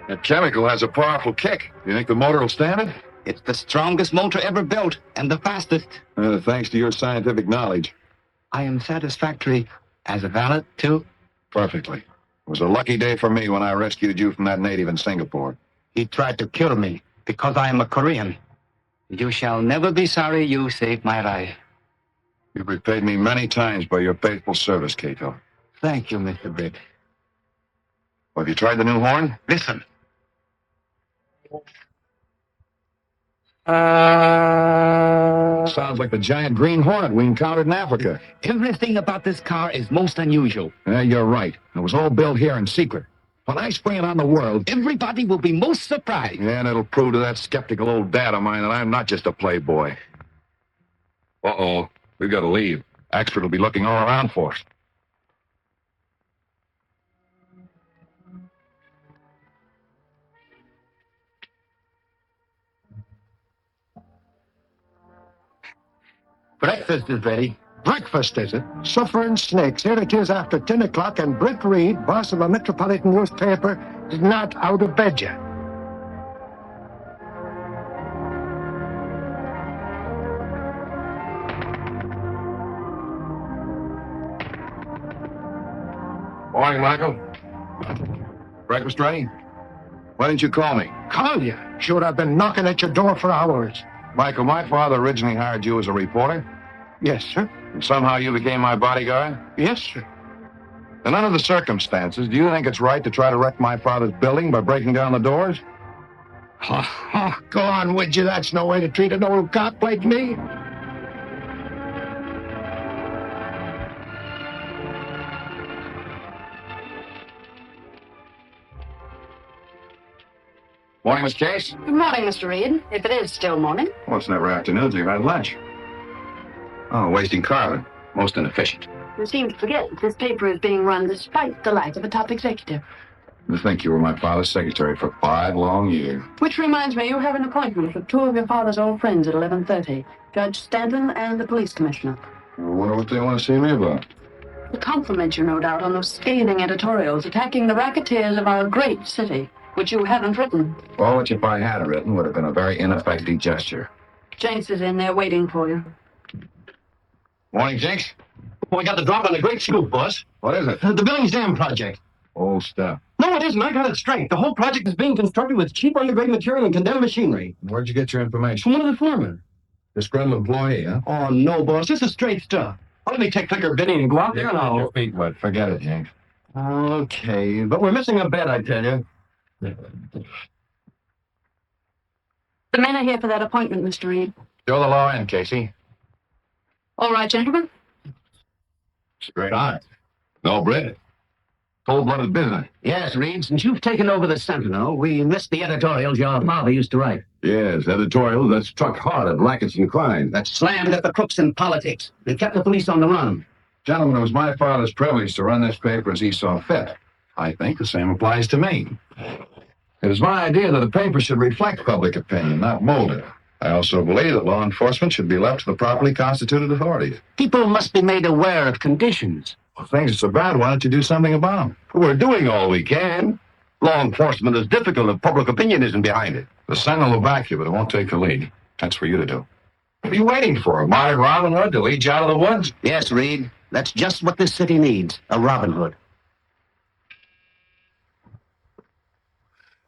That chemical has a powerful kick. You think the motor will stand it? It's the strongest motor ever built, and the fastest. Thanks to your scientific knowledge. I am satisfactory as a valet, too. Perfectly. It was a lucky day for me when I rescued you from that native in Singapore. He tried to kill me because I am a Korean. You shall never be sorry you saved my life. You've repaid me many times by your faithful service, Kato. Thank you, Mr. Britt. Well, have you tried the new horn? Listen. Sounds like the giant Green Hornet we encountered in Africa. Everything about this car is most unusual. Yeah, you're right. It was all built here in secret. When I spring it on the world, everybody will be most surprised. Yeah, and it'll prove to that skeptical old dad of mine that I'm not just a playboy. Uh-oh. We've got to leave. Axford will be looking all around for us. Breakfast is ready. Breakfast, is it? Suffering snakes. Here it is after 10 o'clock, and Britt Reid, boss of a metropolitan newspaper, is not out of bed yet. Morning, Michael. Breakfast ready? Why didn't you call me? Call you? Sure, I've been knocking at your door for hours. Michael, my father originally hired you as a reporter. Yes, sir. And somehow you became my bodyguard? Yes, sir. And under the circumstances, do you think it's right to try to wreck my father's building by breaking down the doors? Go on, would you? That's no way to treat an old cop like me. Morning, Miss Case. Good morning, Mr. Reid, if it is still morning. Well, it's never afternoon till you've had lunch. Oh, wasting carbon. Most inefficient. You seem to forget this paper is being run despite the lack of a top executive. To think you were my father's secretary for 5 long years. Which reminds me, you have an appointment with 2 of your father's old friends at 11:30. Judge Stanton and the police commissioner. I wonder what they want to see me about. To compliment you, no doubt, on those scathing editorials attacking the racketeers of our great city, which you haven't written. Well, which if I had written would have been a very ineffective gesture. Jenks is in there waiting for you. Morning, Jinx. Oh, I got the drop on a great scoop, boss. What is it? The Billings Dam project. Old stuff. No, it isn't. I got it straight. The whole project is being constructed with cheap undergrade material and condemned machinery. Where'd you get your information? From one of the foremen. Disgruntled employee, huh? Oh, no, boss. This is straight stuff. Let me take clicker bidding and go out there and I'll... Your feet wet. Forget it, Jinx. Okay, but we're missing a bed, I tell you. The men are here for that appointment, Mr. Reid. Show the law in, Casey. All right, gentlemen. Straight on. No bread. Cold-blooded business. Yes, Reid, since you've taken over the Sentinel, we missed the editorials your father used to write. Yes, editorials that struck hard at rackets and crime. That slammed at the crooks in politics and kept the police on the run. Gentlemen, it was my father's privilege to run this paper as he saw fit. I think the same applies to me. It was my idea that the paper should reflect public opinion, not mold it. I also believe that law enforcement should be left to the properly constituted authorities. People must be made aware of conditions. Well, things are so bad, why don't you do something about them? We're doing all we can. Law enforcement is difficult if public opinion isn't behind it. The Sentinel will back you, but it won't take the lead. That's for you to do. What are you waiting for? A modern Robin Hood to lead you out of the woods? Yes, Reid, that's just what this city needs, a Robin Hood.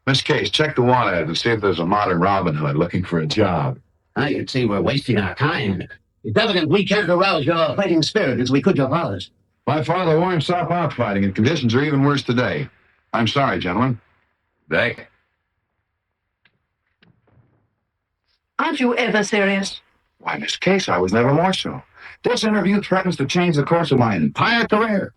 Miss Case, check the want ad and see if there's a modern Robin Hood looking for a job. I can see we're wasting our time. It's evident we can't arouse your fighting spirit as we could your father's. My father won't stop out fighting, and conditions are even worse today. I'm sorry, gentlemen. Day. Aren't you ever serious? Why, Miss Case, I was never more so. This interview threatens to change the course of my entire career.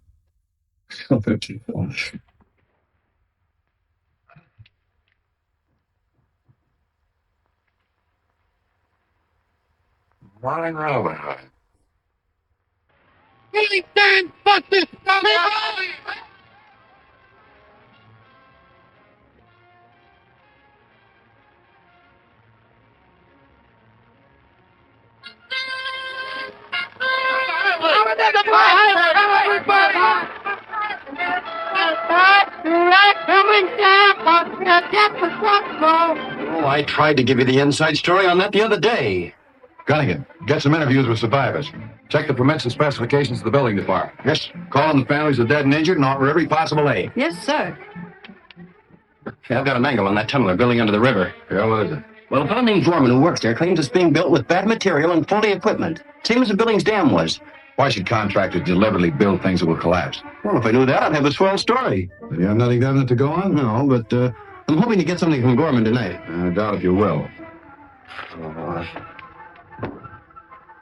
Modern Robin Hood. Really, Dan, fuck this! Oh, I tried to give you the inside story on that the other day. Gunnigan, get some interviews with survivors. Check the permits and specifications of the building department. Yes, call in the families of dead and injured and offer every possible aid. Yes, sir. Yeah, I've got an angle on that tunnel they're building under the river. Yeah, what is it? Well, a fellow named Gorman who works there claims it's being built with bad material and faulty equipment. Same as the building's dam was. Why should contractors deliberately build things that will collapse? Well, if I knew that, I'd have a swell story. You have nothing definite to go on? No, but I'm hoping to get something from Gorman tonight. I doubt if you will.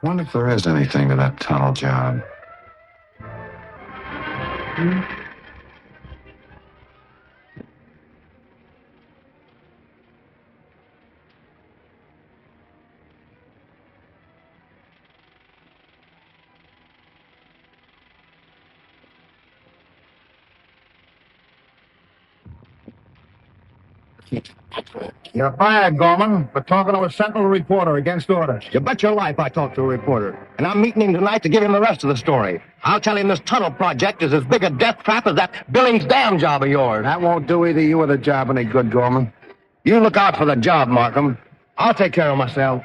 Wonder if there is anything to that tunnel job. You're fired, Gorman, for talking to a Sentinel reporter against orders. You bet your life I talked to a reporter. And I'm meeting him tonight to give him the rest of the story. I'll tell him this tunnel project is as big a death trap as that Billings Dam job of yours. That won't do either you or the job any good, Gorman. You look out for the job, Markham. I'll take care of myself.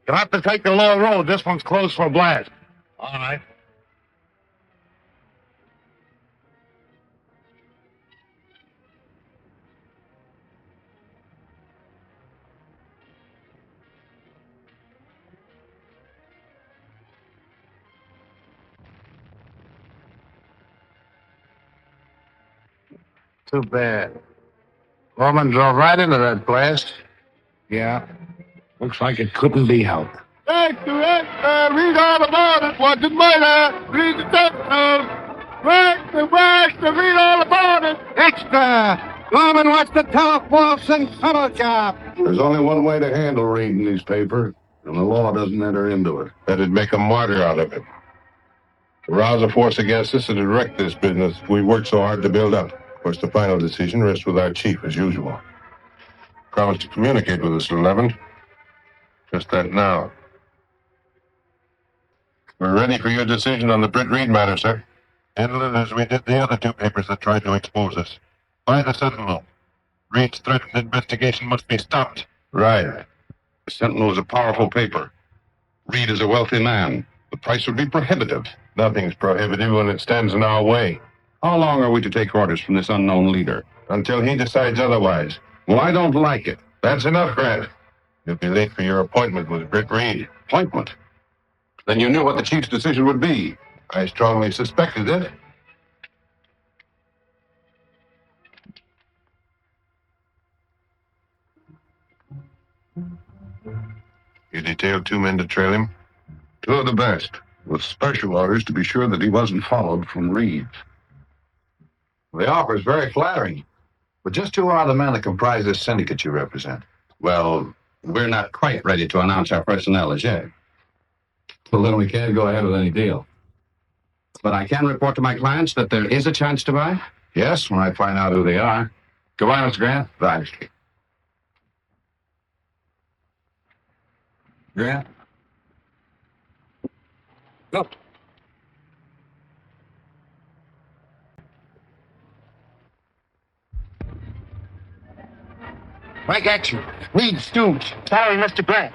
You'll have to take the lower road. This one's closed for a blast. All right. Too bad. Gorman drove right into that blast. Yeah. Looks like it couldn't be helped. Extra, read all about it. What's it matter? Read the text. Read all about it. Extra. Gorman wants to tell a false and subtle job. There's only one way to handle reading these papers, and the law doesn't enter into it. That'd make a martyr out of it. To rouse a force against us and to wreck this business we worked so hard to build up. Of course, the final decision rests with our chief, as usual. Promised to communicate with us at 11. Just that now. We're ready for your decision on the Britt Reid matter, sir. Handle it as we did the other two papers that tried to expose us. By the Sentinel. Reid's threatened investigation must be stopped. Right. The Sentinel is a powerful paper. Reid is a wealthy man. The price would be prohibitive. Nothing's prohibitive when it stands in our way. How long are we to take orders from this unknown leader? Until he decides otherwise. Well, I don't like it. That's enough, Grant. You'll be late for your appointment with Britt Reid. Appointment? Then you knew what the chief's decision would be. I strongly suspected it. You detailed 2 men to trail him? 2 of the best, with special orders to be sure that he wasn't followed from Reid. The offer is very flattering. But just who are the men that comprise this syndicate you represent? Well, we're not quite ready to announce our personnel as yet. Well, then we can't go ahead with any deal. But I can report to my clients that there is a chance to buy. Yes, when I find out who they are. Goodbye, Mr. Grant. Right. Grant? Look. Break action. Reid, stooge. Sorry, Mr. Grant.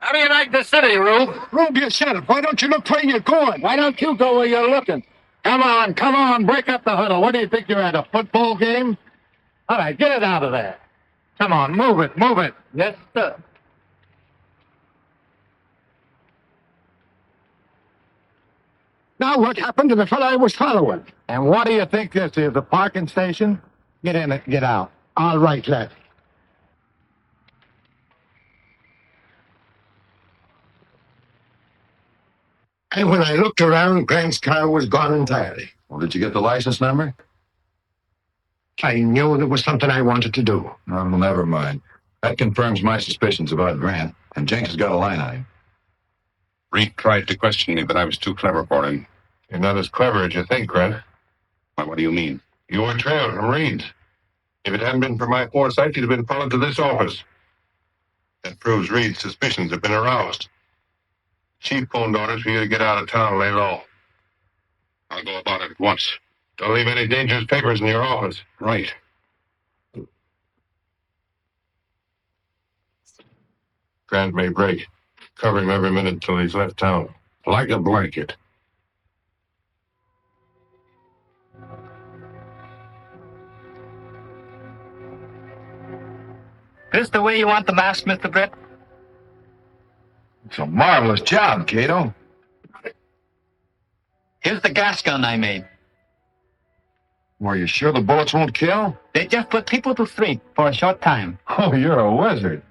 How do you like the city, Rube? Rube, you said it. Why don't you look where you're going? Why don't you go where you're looking? Come on, break up the huddle. What do you think you're at, a football game? All right, get it out of there. Come on, move it. Yes, sir. Now what happened to the fellow I was following? And what do you think this is, a parking station? Get in it, get out. All right, lad. And when I looked around, Grant's car was gone entirely. Well, did you get the license number? I knew there was something I wanted to do. Well, never mind. That confirms my suspicions about Grant. And Jenkins got a line on him. Reid tried to question me, but I was too clever for him. You're not as clever as you think, Grant. Why, what do you mean? You were trailed from Reid. If it hadn't been for my foresight, you'd have been followed to this office. That proves Reid's suspicions have been aroused. Chief phoned orders for you to get out of town and lay low. I'll go about it at once. Don't leave any dangerous papers in your office. Right. Grant may break. Cover him every minute until he's left town. Like a blanket. This the way you want the mask, Mr. Britt? It's a marvelous job, Kato. Here's the gas gun I made. Are you sure the bullets won't kill? They just put people to sleep for a short time. Oh, you're a wizard.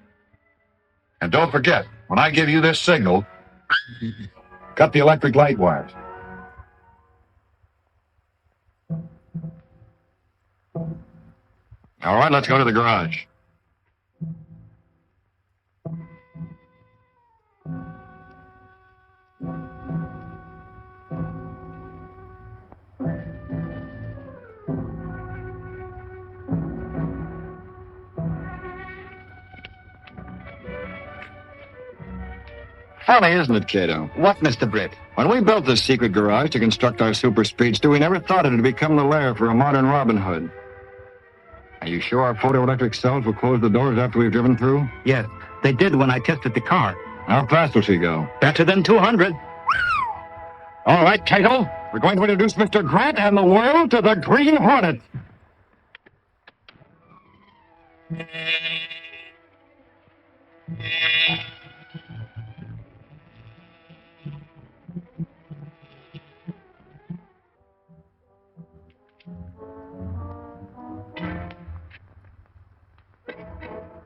And don't forget, when I give you this signal, cut the electric light wires. All right, let's go to the garage. Funny, isn't it, Kato? What, Mr. Britt? When we built this secret garage to construct our super speedster, we never thought it would become the lair for a modern Robin Hood. Are you sure our photoelectric cells will close the doors after we've driven through? Yes, they did when I tested the car. How fast will she go? Better than 200. All right, Kato. We're going to introduce Mr. Grant and the world to the Green Hornet.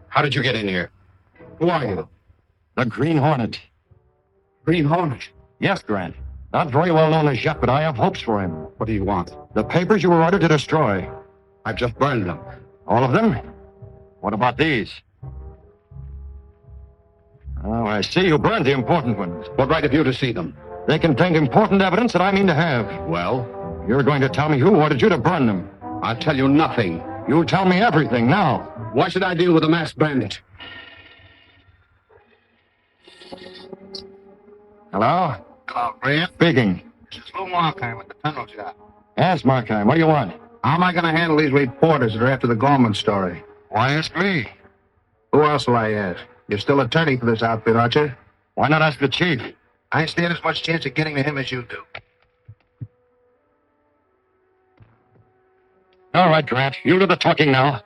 How did you get in here? Who are you? The Green Hornet. Green Hornet. Yes, Grant. Not very well known as yet, but I have hopes for him. What do you want? The papers you were ordered to destroy. I've just burned them. All of them? What about these? Oh, I see you burned the important ones. What right have you to see them? They contained important evidence that I mean to have. Well, You're going to tell me who ordered you to burn them. I'll tell you nothing. You tell me everything now. Why should I deal with a masked bandit? Hello? Hello, Grant. Speaking. It's Lou Markheim with the tunnel job. Yes, Markheim. What do you want? How am I going to handle these reporters that are after the Gorman story? Why ask me? Who else will I ask? You're still attorney for this outfit, aren't you? Why not ask the chief? I stand as much chance of getting to him as you do. All right, Grant. You do the talking now.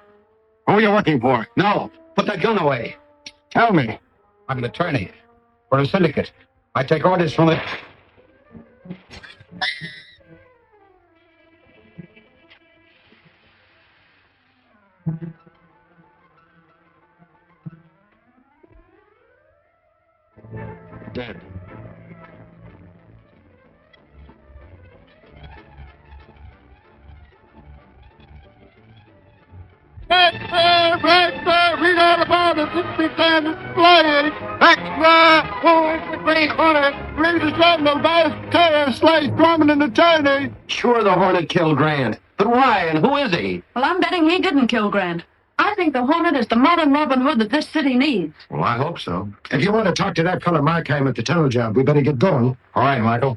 Who are you working for? No, put that gun away. Tell me. I'm an attorney for a syndicate. I take orders from it. Dead. Read all about it. This began flying. Extra! Oh, the Green Hornet. Read the Sentinel, vice terror, slash prominent attorney. Sure, the Hornet killed Grant. But why, and who is he? Well, I'm betting he didn't kill Grant. I think the Hornet is the modern Robin Hood that this city needs. Well, I hope so. If you want to talk to that fellow MacRae at the tunnel job, we better get going. All right, Michael.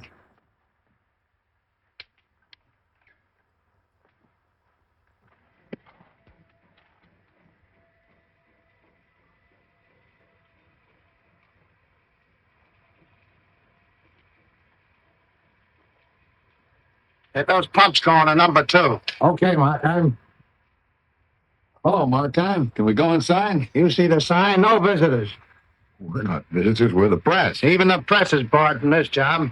Get those pumps going to number 2. Okay, MacRae. Hello, MacRae. Can we go inside? You see the sign? No visitors. We're not visitors. We're the press. Even the press is barred from this job.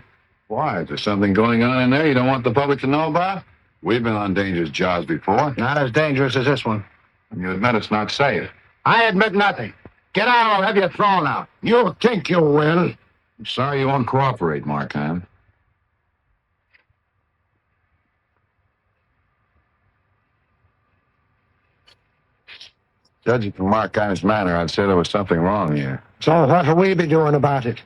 Why? Is there something going on in there you don't want the public to know about? We've been on dangerous jobs before. Not as dangerous as this one. And you admit it's not safe. I admit nothing. Get out or I'll have you thrown out. You think you will. I'm sorry you won't cooperate, MacRae. Judging from MacRae's manner, I'd say there was something wrong here. So what'll we be doing about it?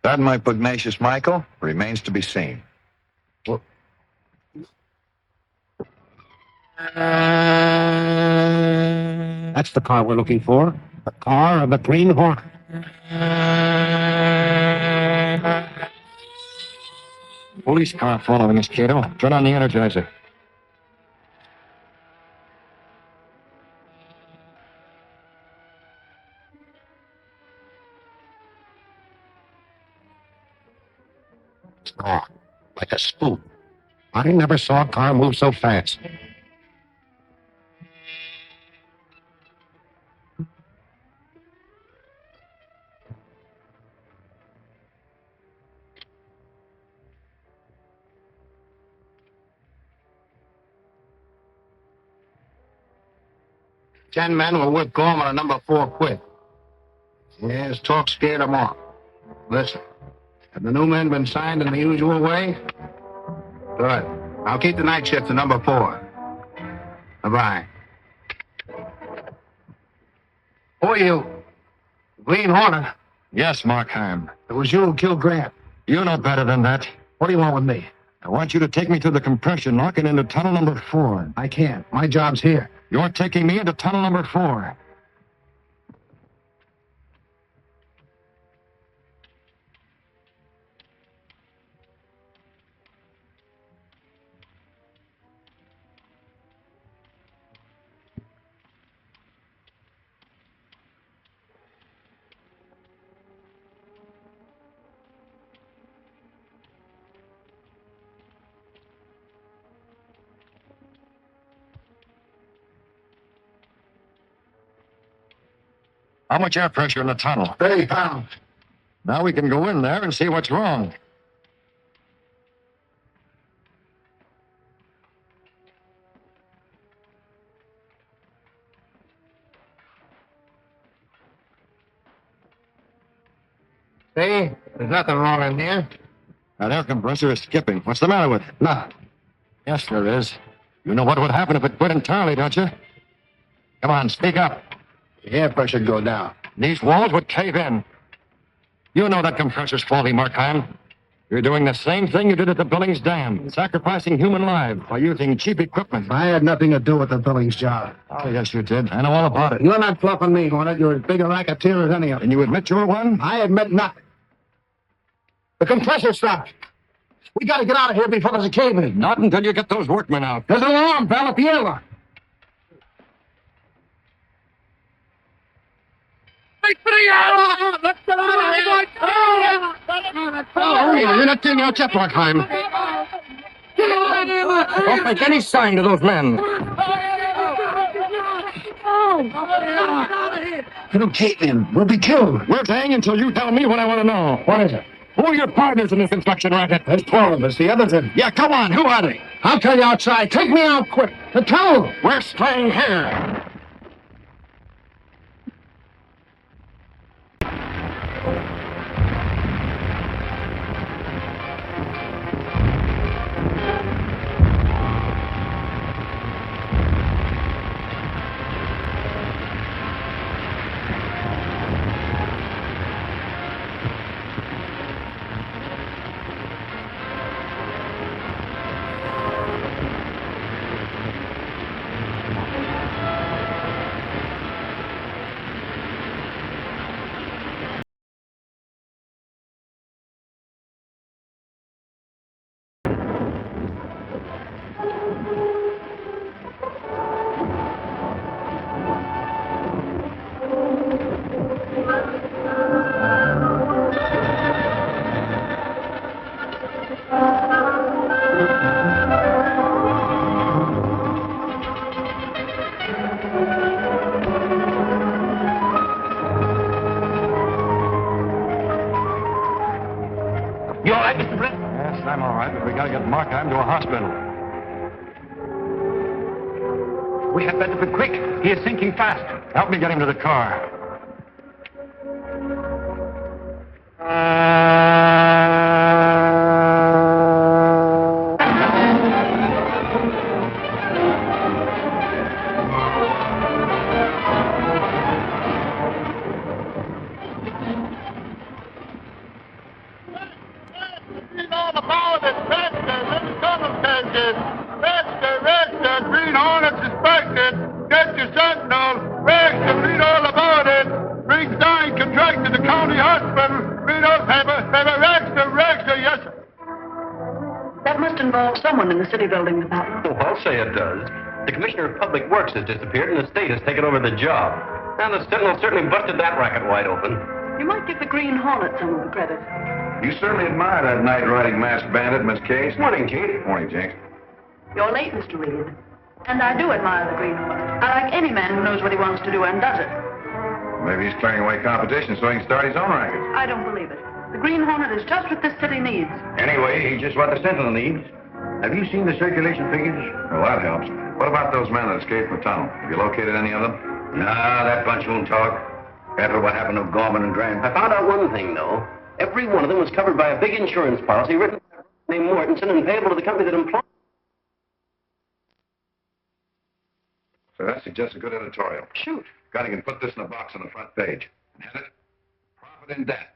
That, my pugnacious Michael, remains to be seen. That's the car we're looking for. The car of the Green Hornet. Police car following us, Kato. Turn on the energizer. Oh, like a spook. I never saw a car move so fast. Ten men will whip Gorman on number 4 quick. Yes, talk scared them off. Listen. Have the new men been signed in the usual way? Good. I'll keep the night shift to number 4. Bye-bye. Who are you? Green Hornet? Yes, Markheim. It was you who killed Grant. You know better than that. What do you want with me? I want you to take me to the compression lock and into tunnel number 4. I can't. My job's here. You're taking me into tunnel number 4. How much air pressure in the tunnel? 30 pounds. Now we can go in there and see what's wrong. See? There's nothing wrong in here. That air compressor is skipping. What's the matter with it? Nothing. Yes, there is. You know what would happen if it quit entirely, don't you? Come on, speak up. The air pressure go down. These walls would cave in. You know that compressor's faulty, Markheim. You're doing the same thing you did at the Billings Dam, sacrificing human lives by using cheap equipment. I had nothing to do with the Billings job. Oh, yes, you did. I know all about it. You're not bluffing me, Hornet. You're as big a racketeer as any of them. And you admit you're one? I admit nothing. The compressor stopped. We gotta get out of here before there's a cave in. Not until you get those workmen out. There's an alarm bell at the airlock. You're not doing your job, Markheim. Don't make any sign to those men. Don't take them. We'll be killed. We're staying until you tell me what I want to know. What is it? Who are your partners in this inspection racket? There's 12 of us. The others are... Yeah, come on. Who are they? I'll tell you outside. Take me out quick. The tunnel. We're staying here. You all right, Mr. Britt? Yes, I'm all right, but we gotta get Markheim to a hospital. We had better be quick. He is sinking fast. Help me get him to the car. Read all about it, Faster, little tunnel changes. Faster, Green Hornet suspected. Get your Sentinel. Faster, read all about it. Briggs dying contracted to county hospital. Read all paper, Rexter, yes, sir. That must involve someone in the city building department. Oh, I'll say it does. The Commissioner of Public Works has disappeared and the state has taken over the job. And the Sentinel certainly busted that racket wide open. You might give the Green Hornet some of the credit. You certainly admire that night-riding masked bandit, Miss Keye. Morning, Chief. Morning, Jinx. You're late, Mr. Reid. And I do admire the Green Hornet. I like any man who knows what he wants to do and does it. Maybe he's clearing away competition so he can start his own racket. I don't believe it. The Green Hornet is just what this city needs. Anyway, he's just what the Sentinel needs. Have you seen the circulation figures? Well, that helps. What about those men that escaped from the tunnel? Have you located any of them? Nah, that bunch won't talk. After what happened to Gorman and Grant. I found out one thing, though. Every one of them was covered by a big insurance policy written by a named Mortensen and payable to the company that employed. So that suggests a good editorial. Shoot. Cunning can put this in a box on the front page. And head it, Profit in Debt.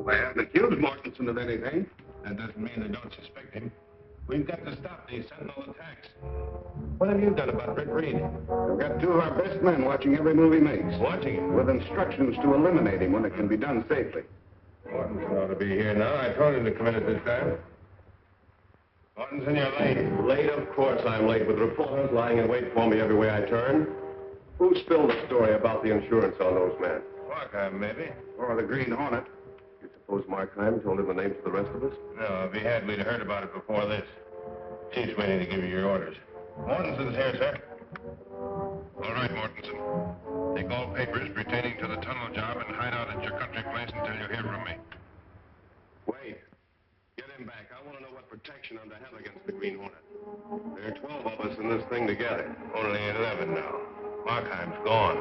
They haven't accused Mortensen of anything. That doesn't mean they don't suspect him. We've got to stop these Sentinel attacks. What have you done about Britt Reid? We've got two of our best men watching every move he makes. Watching him? With instructions to eliminate him when it can be done safely. Mortensen ought to be here now. I told him to come in at this time. Mortensen, you're late. Late? Of course I'm late, with reporters lying in wait for me everywhere I turn. Who spilled the story about the insurance on those men? Markheim, maybe. Or the Green Hornet. You suppose Markheim told him the names of the rest of us? No, if he had, we'd have heard about it before this. Chief's waiting to give you your orders. Mortensen's here, sir. All right, Mortensen. Take all papers pertaining to the tunnel job and hide out at your country place until you hear from me. Wait. Get him back. I want to know what protection I'm to have against the Green Hornet. There are 12 of us in this thing together. Only 11 now. Markheim's gone.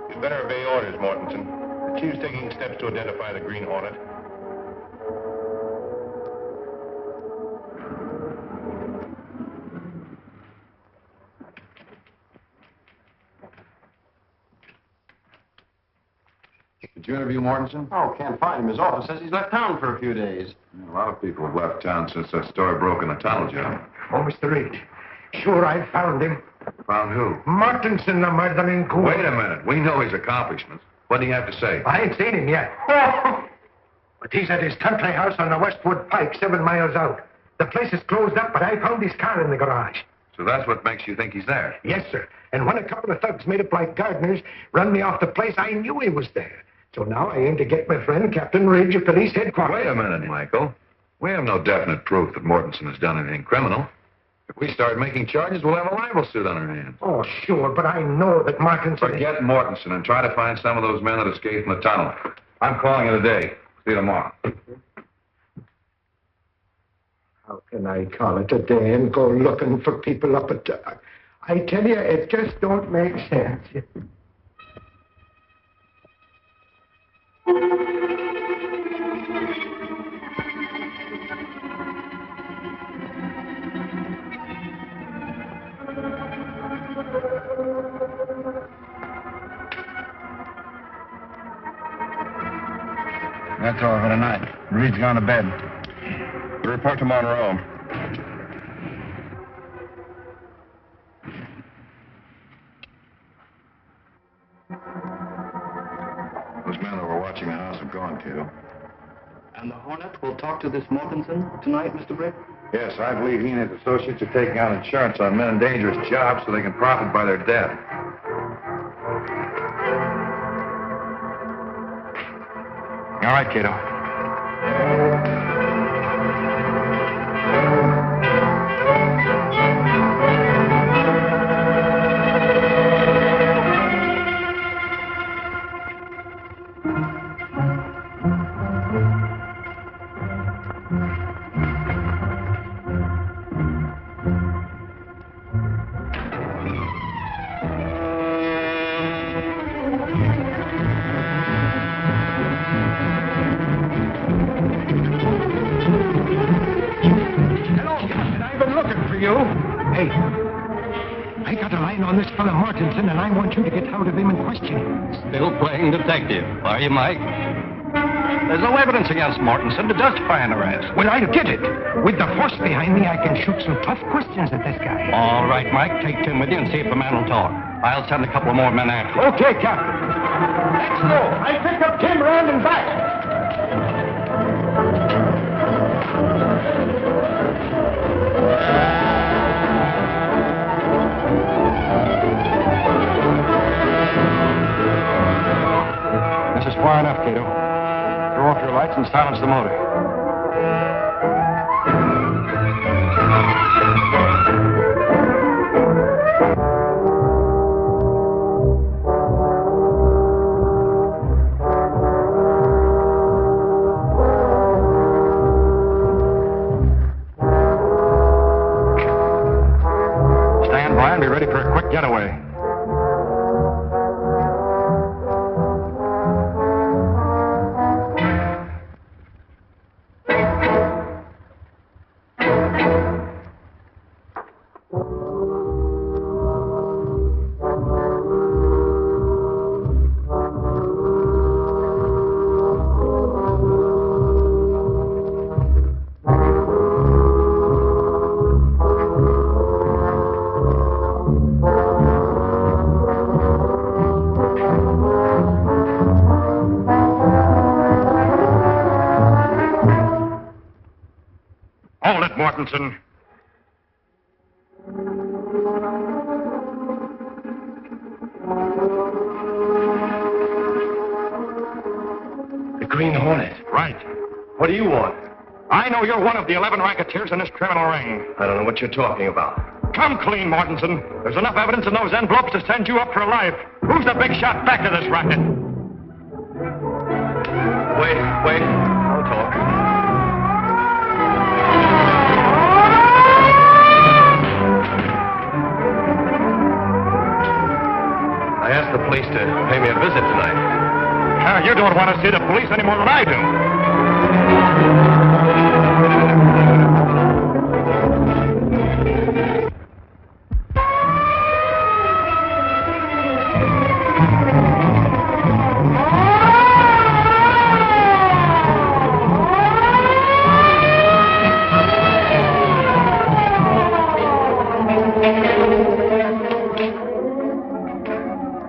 You'd better obey orders, Mortensen. The chief's taking steps to identify the Green Hornet. Did you interview Mortensen? Oh, can't find him. His office says he's left town for a few days. A lot of people have left town since that story broke in the tunnel job. Oh, Mr. Reid. Sure, I found him. Found who? Mortensen, the murdering ghoul. Wait a minute. We know his accomplishments. What do you have to say? I ain't seen him yet. But he's at his country house on the Westwood Pike, 7 miles out. The place is closed up, but I found his car in the garage. So that's what makes you think he's there? Yes, sir. And when a couple of thugs made up like gardeners run me off the place, I knew he was there. So now I aim to get my friend Captain Ridge of police headquarters. Wait a minute, Michael. We have no definite proof that Mortensen has done anything criminal. If we start making charges, we'll have a libel suit on our hands. Oh, sure, but I know that Mortensen... Forget Mortensen and try to find some of those men that escaped from the tunnel. I'm calling it a day. See you tomorrow. How can I call it a day and go looking for people up at... I tell you, it just don't make sense. That's all for tonight. Reed's gone to bed. We'll report to Monroe. Those men that were watching the house have gone, Kato. And the Hornet will talk to this Mortensen tonight, Mr. Britt? Yes, I believe he and his associates are taking out insurance on men in dangerous jobs so they can profit by their death. All right, Kato. Mortensen, and I want you to get out of him and question him. Still playing detective, are you, Mike? There's no evidence against Mortensen to justify an arrest. Well, I'll get it. With the force behind me, I can shoot some tough questions at this guy. All right, Mike, take Tim with you and see if the man will talk. I'll send a couple more men after you. Okay, Captain. Let's go. I'll pick up Tim round and back. This is far enough, Kato. Throw off your lights and silence the motor. Stand by and be ready for a quick getaway. Mortensen. The Green Hornet. Right. What do you want? I know you're one of the 11 racketeers in this criminal ring. I don't know what you're talking about. Come clean, Mortensen. There's enough evidence in those envelopes to send you up for life. Who's the big shot back to this racket? Wait. I'll talk. I asked the police to pay me a visit tonight. You don't want to see the police any more than I do.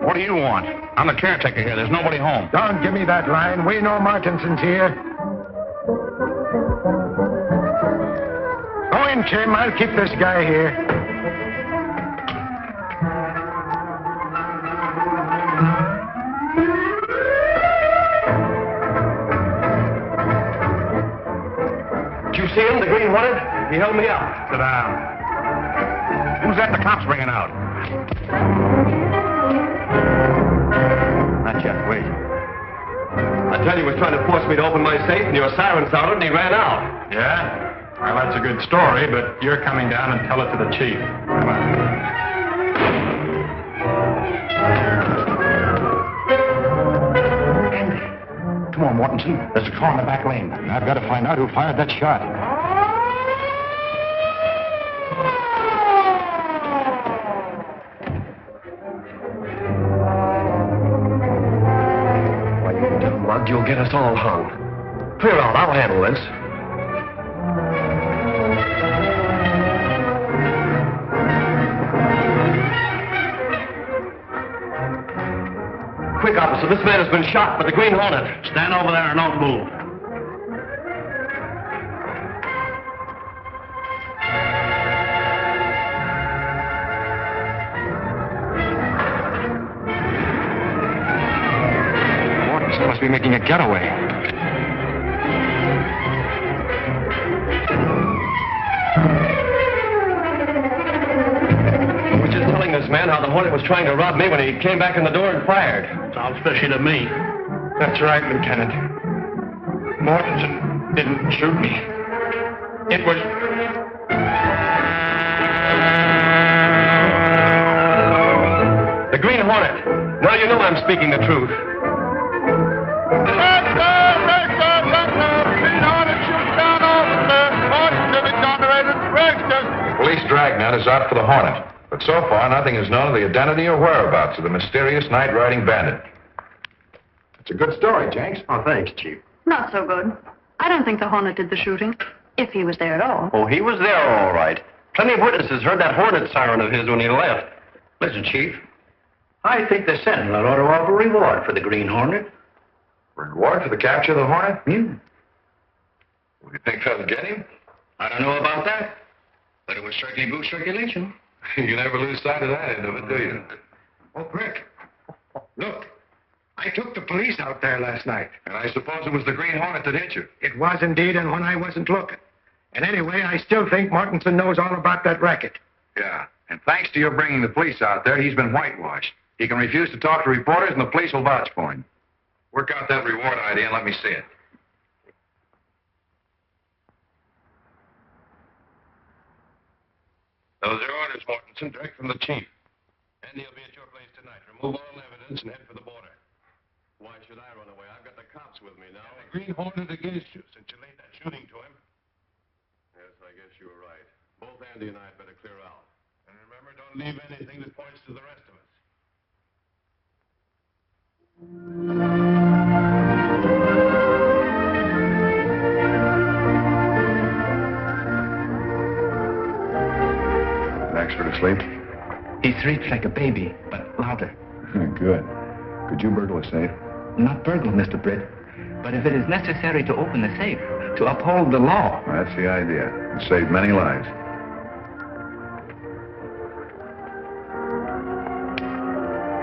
What do you want? I'm the caretaker here. There's nobody home. Don't give me that line. We know Mortensen's here. Go in, Tim. I'll keep this guy here. see him, the Green Hornet? He held me up. Sit down. Who's that the cops bringing out? Not yet, wait. I tell you, he was trying to force me to open my safe, and your siren sounded, and he ran out. Yeah? Well, that's a good story, but you're coming down and tell it to the chief. Come on. Come on, Mortensen. There's a car in the back lane. I've got to find out who fired that shot. Why, you dumb mug, you'll get us all hung. Clear out, I'll handle this. Quick, officer, this man has been shot by the Green Hornet. Stand over there and don't move. Mortensen must be making a getaway. I was just telling this man how the Hornet was trying to rob me when he came back in the door and fired. Sounds fishy to me. That's right, Lieutenant. Mortensen didn't shoot me. It was... The Green Hornet. Now you know I'm speaking the truth. Police dragnet is out for the Hornet, but so far nothing is known of the identity or whereabouts of the mysterious night-riding bandit. It's a good story, Jenks. Oh, thanks, Chief. Not so good. I don't think the Hornet did the shooting, if he was there at all. Oh, he was there all right. Plenty of witnesses heard that Hornet siren of his when he left. Listen, Chief. I think the Sentinel ought to offer a reward for the Green Hornet. Reward for the capture of the Hornet? Hmm. You think that'll get him? I don't know about that, but it would certainly boost circulation. You never lose sight of that end of it, do you? Oh, Brick. Look. I took the police out there last night. And I suppose it was the Green Hornet that hit you. It was indeed, and when I wasn't looking. And anyway, I still think Mortensen knows all about that racket. Yeah, and thanks to your bringing the police out there, he's been whitewashed. He can refuse to talk to reporters, and the police will vouch for him. Work out that reward idea and let me see it. Those are orders, Mortensen, direct from the chief. And he'll be at your place tonight. Remove all evidence and head for the border. Why should I run away? I've got the cops with me now. The Green Hornet against you, since you laid that shooting to him. Yes, I guess you were right. Both Andy and I had better clear out. And remember, don't leave anything that points to the rest of us. Baxter asleep? He sleeps like a baby, but louder. Good. Could you burgle a safe? Not burgle, Mr. Britt. But if it is necessary to open the safe, to uphold the law. Well, that's the idea. It saved many lives.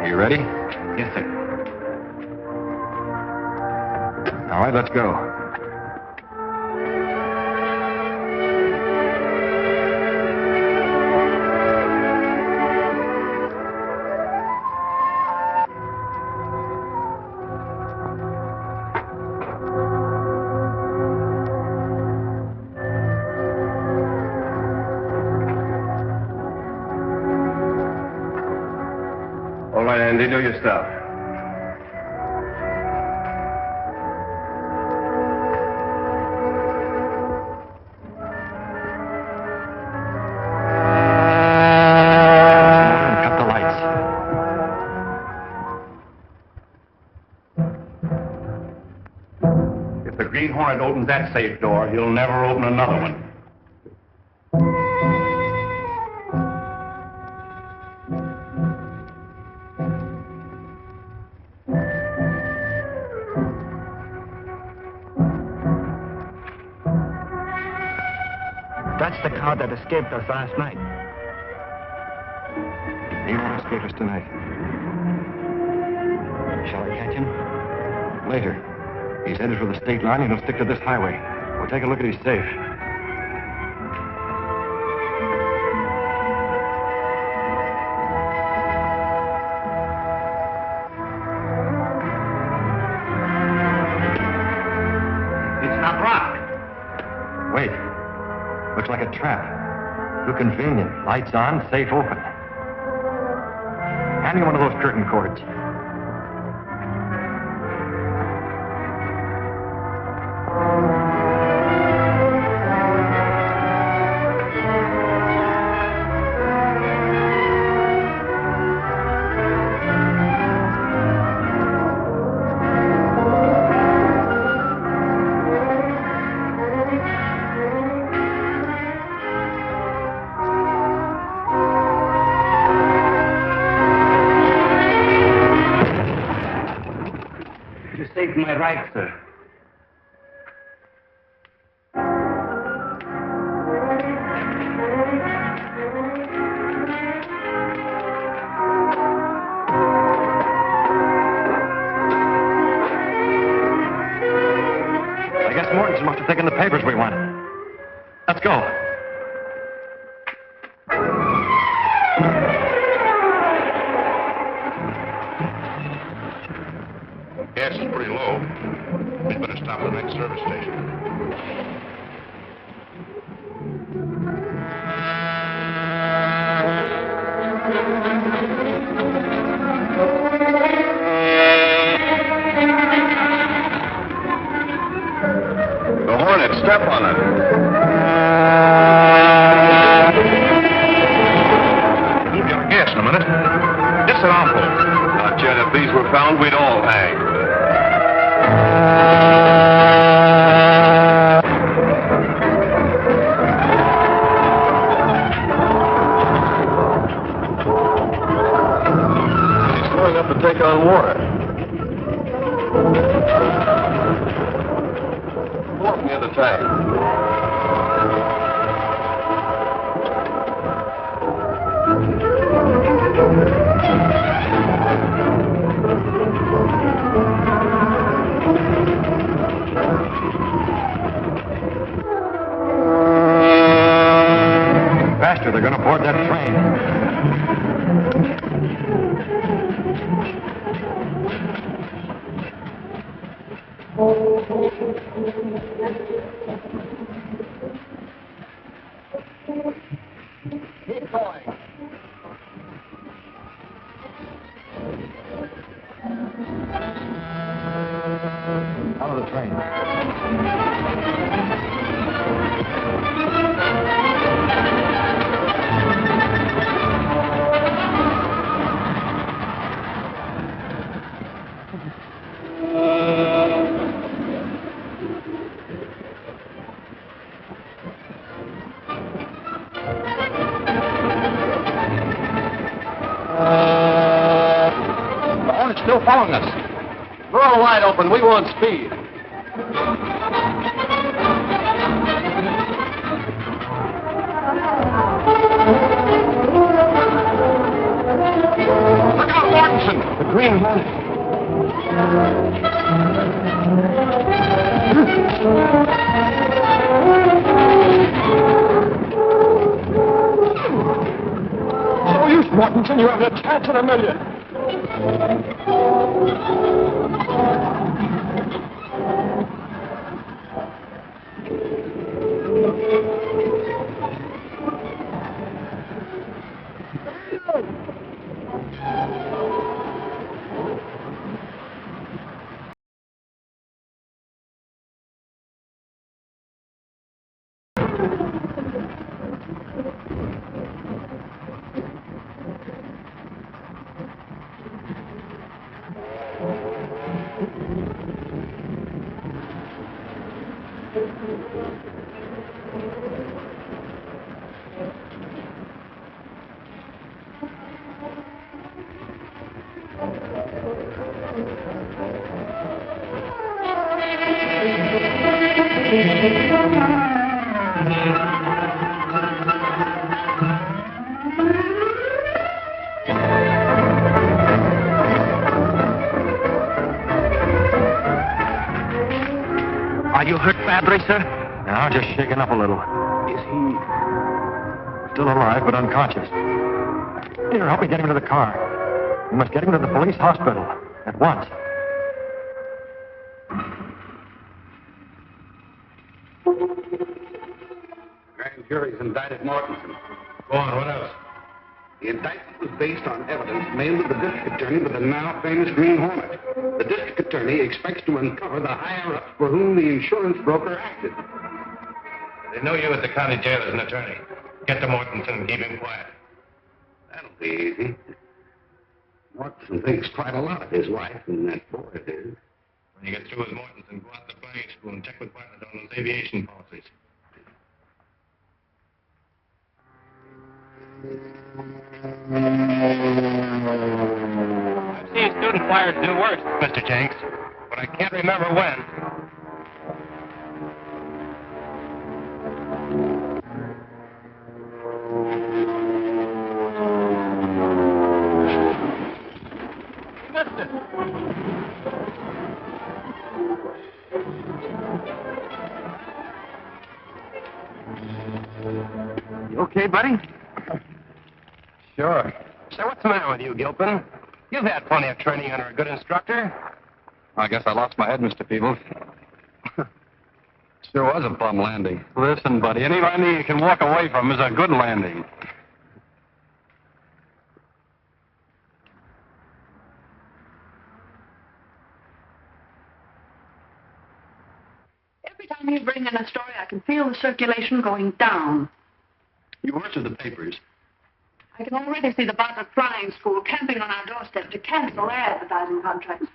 You ready? Yes, sir. All right, let's go. All right, Andy, do your stuff. Cut the lights. If the Green Hornet opens that safe door, he'll never open another one. That's the car that escaped us last night. He won't escape us tonight. Shall I catch him? Later. He's headed for the state line and he'll stick to this highway. We'll take a look at his safe. looks like a trap. Too convenient. Lights on, safe open. Hand me one of those curtain cords. My right, sir. I guess Mortensen must have taken the papers we want. Let's go. Gas is pretty low. We better stop at the next service station. The Hornet, step on it. We'll be out of gas in a minute. Just sit down, folks. Not yet. If these were found, we'd all hang. He's going up to take on water. Walk near the tank. Faster, they're going to board that train. Keep going. Out of the train. The Hornet's still following us. We're all wide open. We want speed. Look out, Mortensen! The Green Hornet. No use, Mortensen. You have a chance in a million. Are you hurt badly, sir? Now, just shaken up a little. Is he... Still alive, but unconscious. Here, help me get him to the car. We must get him to the police hospital. At once. Grand jury indicted Mortensen. Go on, what else? The indictment was based on evidence mailed to the district attorney by the now famous Green Hornet. The district attorney expects to uncover the higher-ups for whom the insurance broker acted. They know you at the county jail as an attorney. Get to Mortensen and keep him quiet. That'll be easy. Mortensen thinks quite a lot of his wife and that boy of his. When you get through with Mortensen, go out to the flying school and check with partners on those aviation policies. I've seen student flyers do worse, Mr. Jenks, but I can't remember when. You okay, buddy? Sure. Say, what's the matter with you, Gilpin? You've had plenty of training under a good instructor. I guess I lost my head, Mr. Peebles. Sure was a bum landing. Listen, buddy, any landing you can walk away from is a good landing. Every time you bring in a story, I can feel the circulation going down. You worked with the papers. I can already see the Boteler flying school camping on our doorstep to cancel their advertising contracts.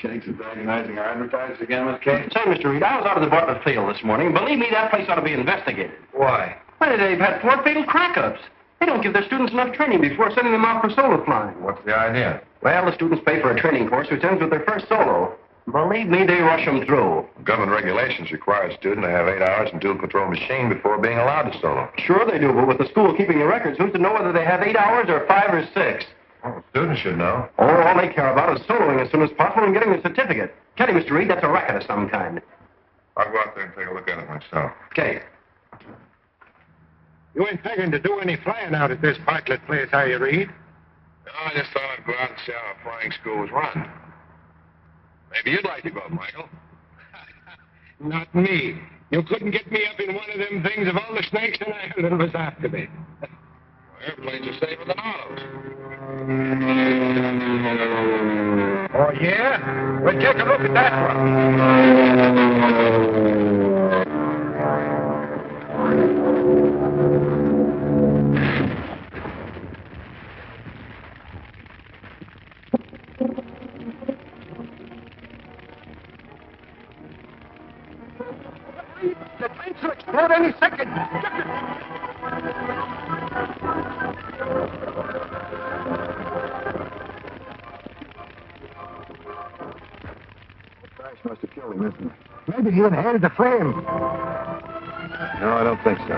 Shanks is diagnosing our advertisers again, Miss Kay? Say, Mr. Reid, I was out of the Boteler field this morning. Believe me, that place ought to be investigated. Why? Why, they've had 4 fatal crack-ups. They don't give their students enough training before sending them out for solo flying. What's the idea? Well, the students pay for a training course which ends with their first solo. Believe me, they rush them through. Government regulations require a student to have 8 hours in dual control machine before being allowed to solo. Sure they do, but with the school keeping the records, who's to know whether they have 8 hours or 5 or 6? Well, students should know. Oh, all they care about is soloing as soon as possible and getting the certificate. Tell you, Mr. Reid, that's a racket of some kind. I'll go out there and take a look at it myself. Okay. You ain't figuring to do any flying out at this parklet place, are you, Reid? No, I just thought I'd go out and see how a flying school was run. Maybe you'd like to go, Michael. Not me. You couldn't get me up in one of them things if all the snakes in Ireland was after me. Airplanes are safer than autos. Oh, yeah? Well, take a look at that one. The planes will explode any second. Crash must have killed him, isn't it? Maybe he inhaled the flame. No, I don't think so.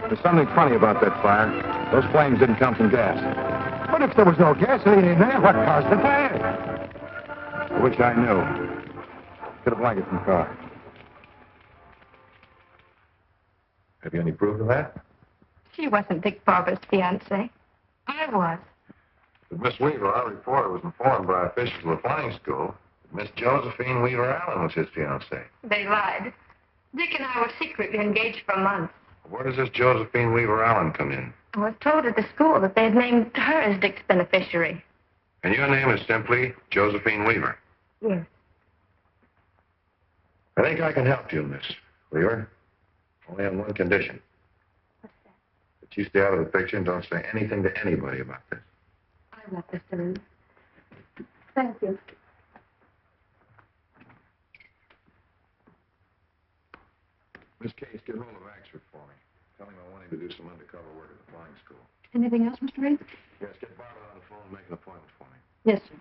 There's something funny about that fire. Those flames didn't come from gas. But if there was no gasoline in there, what caused the fire? I wish I knew. Get a blanket from the car. Have you any proof of that? She wasn't Dick Barber's fiancée. I was. But Miss Weaver, our reporter, was informed by officials of the flying school that Miss Josephine Weaver Allen was his fiancée. They lied. Dick and I were secretly engaged for months. Where does this Josephine Weaver Allen come in? I was told at the school that they had named her as Dick's beneficiary. And your name is simply Josephine Weaver. Yes. I think I can help you, Miss Weaver. Only on one condition. What's that? That you stay out of the picture and don't say anything to anybody about this. I want this to lose. Thank you. Miss Case, get hold of Axford for me. Tell him I want him to do some undercover work at the flying school. Anything else, Mr. Reid? Yes, get Bartlett on the phone and make an appointment for me. Yes, sir.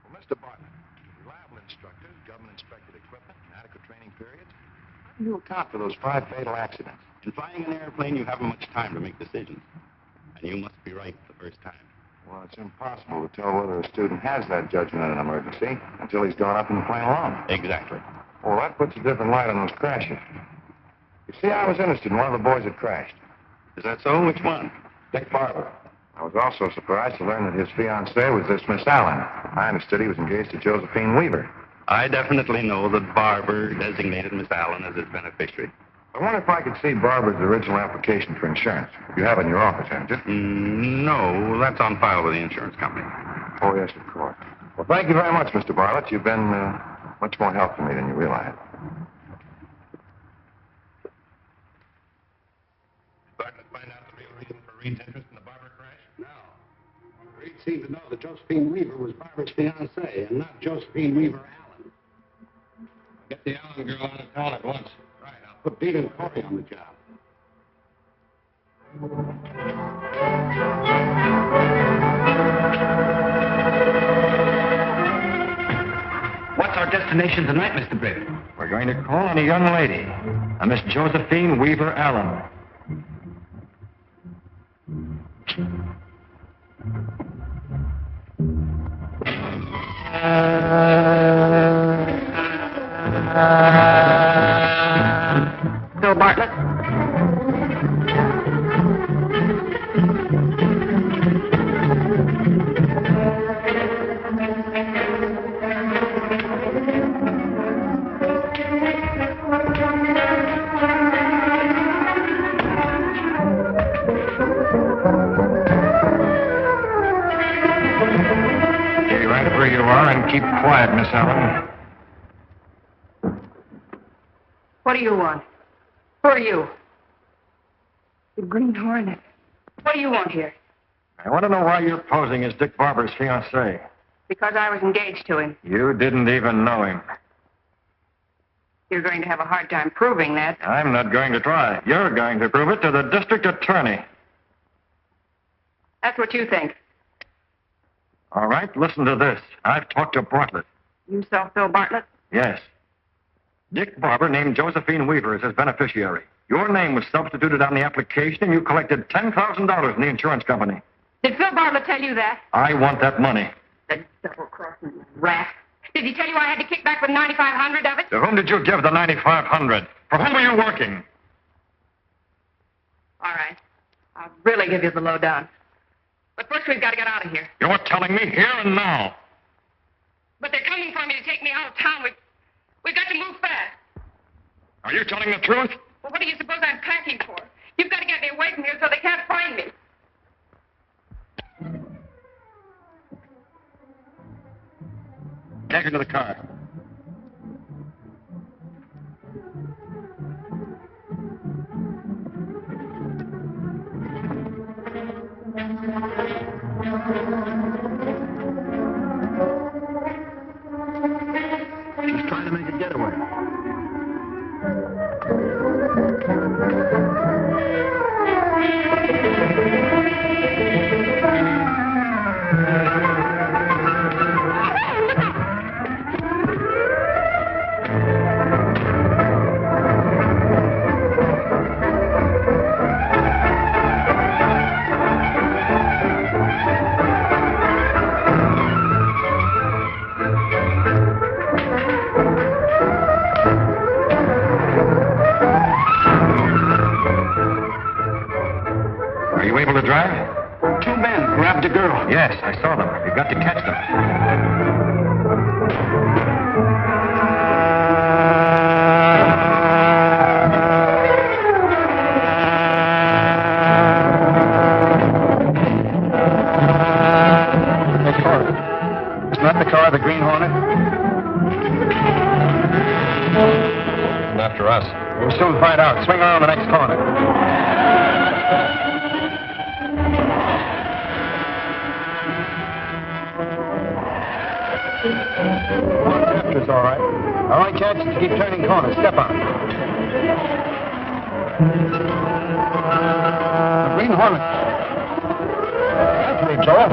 Well, Mr. Bartlett, reliable instructors, government-inspected equipment, and adequate training periods. How do you account for those 5 fatal accidents? In flying an airplane, you haven't much time to make decisions. And you must be right the first time. Well, it's impossible to tell whether a student has that judgment in an emergency until he's gone up in the plane alone. Exactly. Well, that puts a different light on those crashes. You see, I was interested in one of the boys that crashed. Is that so? Which one? Dick Barber. I was also surprised to learn that his fiancée was this Miss Allen. I understood he was engaged to Josephine Weaver. I definitely know that Barber designated Miss Allen as his beneficiary. I wonder if I could see Barbara's original application for insurance. You have it in your office, haven't you? No, that's on file with the insurance company. Oh, yes, of course. Well, thank you very much, Mr. Bartlett. You've been much more help to me than you realize. Starting to find out the real reason for Reed's interest in the Barber crash? No. Reed seemed to know that Josephine Weaver was Barbara's fiancée and not Josephine Weaver Allen. Get the Allen girl out of town at once. Right, I'll put Beebe and Corey on the job. What's our destination tonight, Mr. Britt? We're going to call on a young lady, a Miss Josephine Weaver Allen. Bill Bartlett? Stay right where you are and keep quiet, Miss Allen. What do you want? Who are you? The Green Hornet. What do you want here? I want to know why you're posing as Dick Barber's fiancée. Because I was engaged to him. You didn't even know him. You're going to have a hard time proving that. I'm not going to try. You're going to prove it to the district attorney. That's what you think. All right, listen to this. I've talked to Bartlett. You saw Phil Bartlett? Yes. Dick Barber named Josephine Weaver as his beneficiary. Your name was substituted on the application, and you collected $10,000 from the insurance company. Did Phil Bartlett tell you that? I want that money. The double-crossing rat. Did he tell you I had to kick back with $9,500 of it? To whom did you give the $9,500? For whom were you working? All right. I'll really give you the lowdown. But first we've got to get out of here. You're telling me here and now. But they're coming for me to take me out of town. We've got to move fast. Are you telling the truth? Well, what do you suppose I'm packing for? You've got to get me away from here so they can't find me. Take her to the car. She's trying to make a getaway. Are you able to drive? Two men grabbed a girl. Yes, I saw them. You've got to catch them. Hey, Corey. Isn't that the car of the Green Hornet? After us. We'll soon find out. Swing around the next corner. It's all right. All right, Chance, just keep turning corners. Step on. The Green Hornet. That's me, Joe.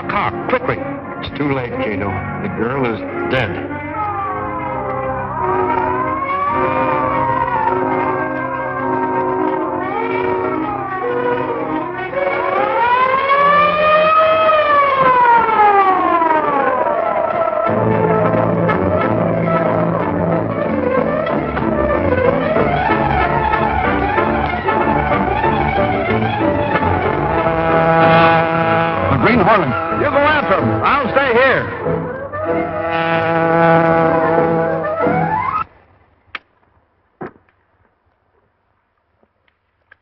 our car, quickly. It's too late, Kato. The girl is dead. Green Hornet, you go after him. I'll stay here.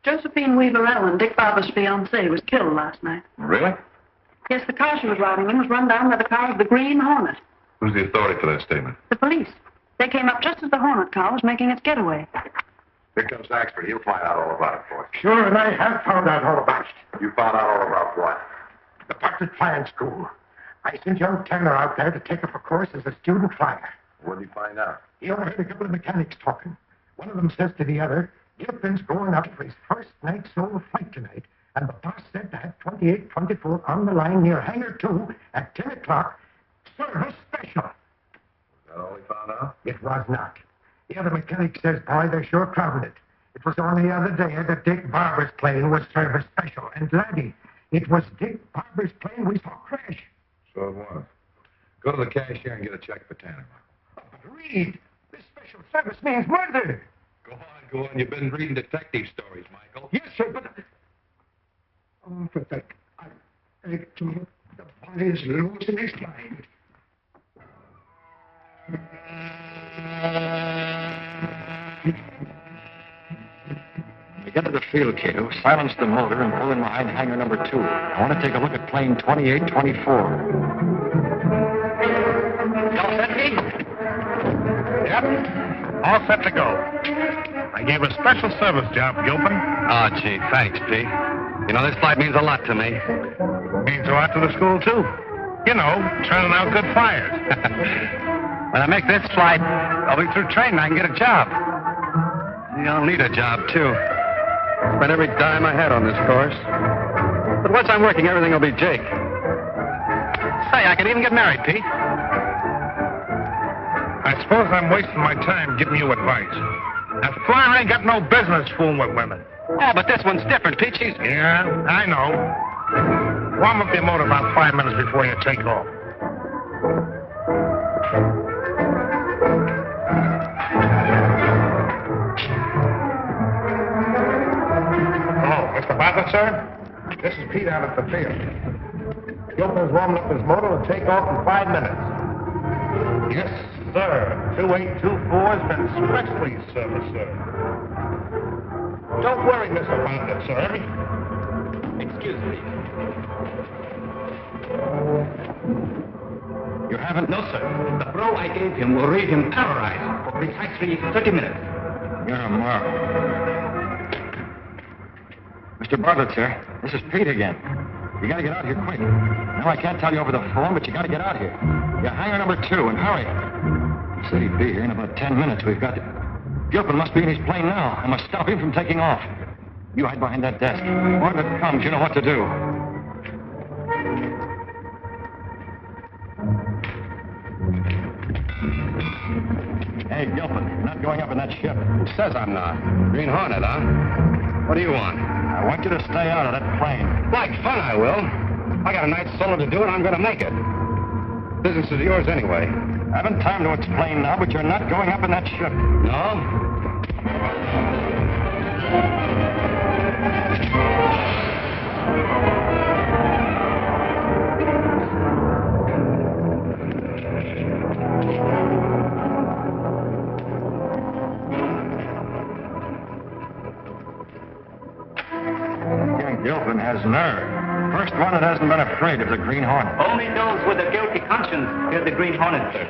Josephine Weaver Allen, Dick Barber's fiancée, was killed last night. Really? Yes, the car she was riding in was run down by the car of the Green Hornet. Who's the authority for that statement? The police. They came up just as the Hornet car was making its getaway. Here comes Axford. He'll find out all about it for us. Sure, and I have found out all about it. You found out all about what? The Bucket Flying School. I sent young Turner out there to take up a course as a student flyer. What did he find out? He overheard a couple of mechanics talking. One of them says to the other, Gilpin's going up for his first night solo flight tonight, and the boss said to have 2824 on the line near Hangar 2 at 10 o'clock. Service special. Is that all he found out? It was not. The other mechanic says, boy, they're sure crowding it. It was only the other day that Dick Barber's plane was service special. And, laddie, it was Dick Barber's plane we saw crash. So it was. Go to the cashier and get a check for Tanner. But Reid, this special service means murder. Go on. You've been reading detective stories, Michael. Yes, sir, but... Oh, but that... I told the body's losing his mind. We get to the field, Kato, silence the motor, and pull in behind hangar number 2. I want to take a look at plane 2824. All set, Pete? Yep. All set to go. I gave a special service job, Gilpin. Oh, gee, thanks, Pete. You know, this flight means a lot to me. Means a lot to the school, too. You know, turning out good flyers. When I make this flight, I'll be through training. I can get a job. I'll need a job, too. Spent every dime I had on this course. But once I'm working, everything will be Jake. Say, I could even get married, Pete. I suppose I'm wasting my time giving you advice. A flyer ain't got no business fooling with women. Oh, but this one's different, Pete. She's... Yeah, I know. Warm up your motor about 5 minutes before you take off. Hello, Mr. Bartlett, sir? This is Pete out at the field. Gilpin's warming up his motor to take off in 5 minutes. Yes, sir. 2824's been specially serviced, sir. Don't worry, Mr. Bartlett, sir. Excuse me. You haven't? No, sir. The blow I gave him will leave him paralyzed for precisely 30 minutes. You're a mark. Mr. Bartlett, sir, this is Pete again. You gotta get out here quick. No, I can't tell you over the phone, but you gotta get out here. You're hangar number 2, and hurry. He said he'd be here in about 10 minutes. We've got to... Gilpin must be in his plane now. I must stop him from taking off. You hide behind that desk. When it comes, you know what to do. Hey, Gilpin, you're not going up in that ship. Who says I'm not? Green Hornet, huh? What do you want? I want you to stay out of that plane. Like fun, I will. I got a night solo to do, and I'm going to make it. Business is yours anyway. I haven't time to explain now, but you're not going up in that ship. No? Young Gilpin has nerve. First one that hasn't been afraid of the Green Hornet. Only those with a guilty conscience fear the Green Hornet, sir.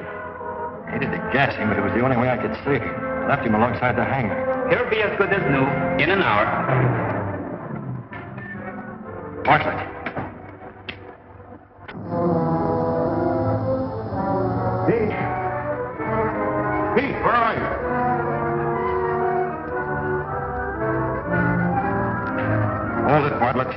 I hated to gas him, but it was the only way I could save him. I left him alongside the hangar. He'll be as good as new in an hour. Bartlett. Pete! Pete, where are you? Hold it, Bartlett.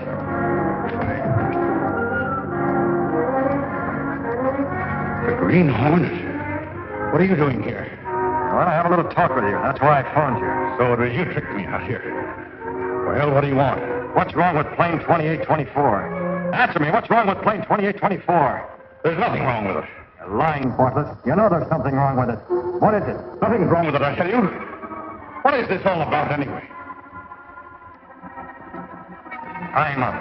Green Hornet? What are you doing here? I want to have a little talk with you. That's why I phoned you. So it was you tricked me out here. Well, what do you want? What's wrong with plane 2824? Answer me, what's wrong with plane 2824? There's nothing wrong with it. You're lying, Bartlett. You know there's something wrong with it. What is it? Nothing's wrong with it, I tell you. What is this all about, anyway? I'm up.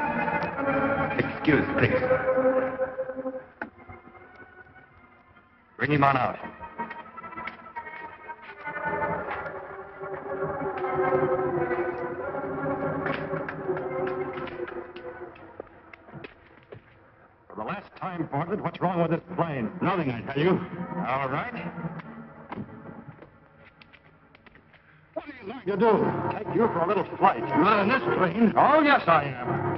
Excuse, please. Bring him on out. For the last time, Bartlett, what's wrong with this plane? Nothing, I tell you. All right. What are you going to do? Take you for a little flight. Not on this plane. Oh, yes, I am.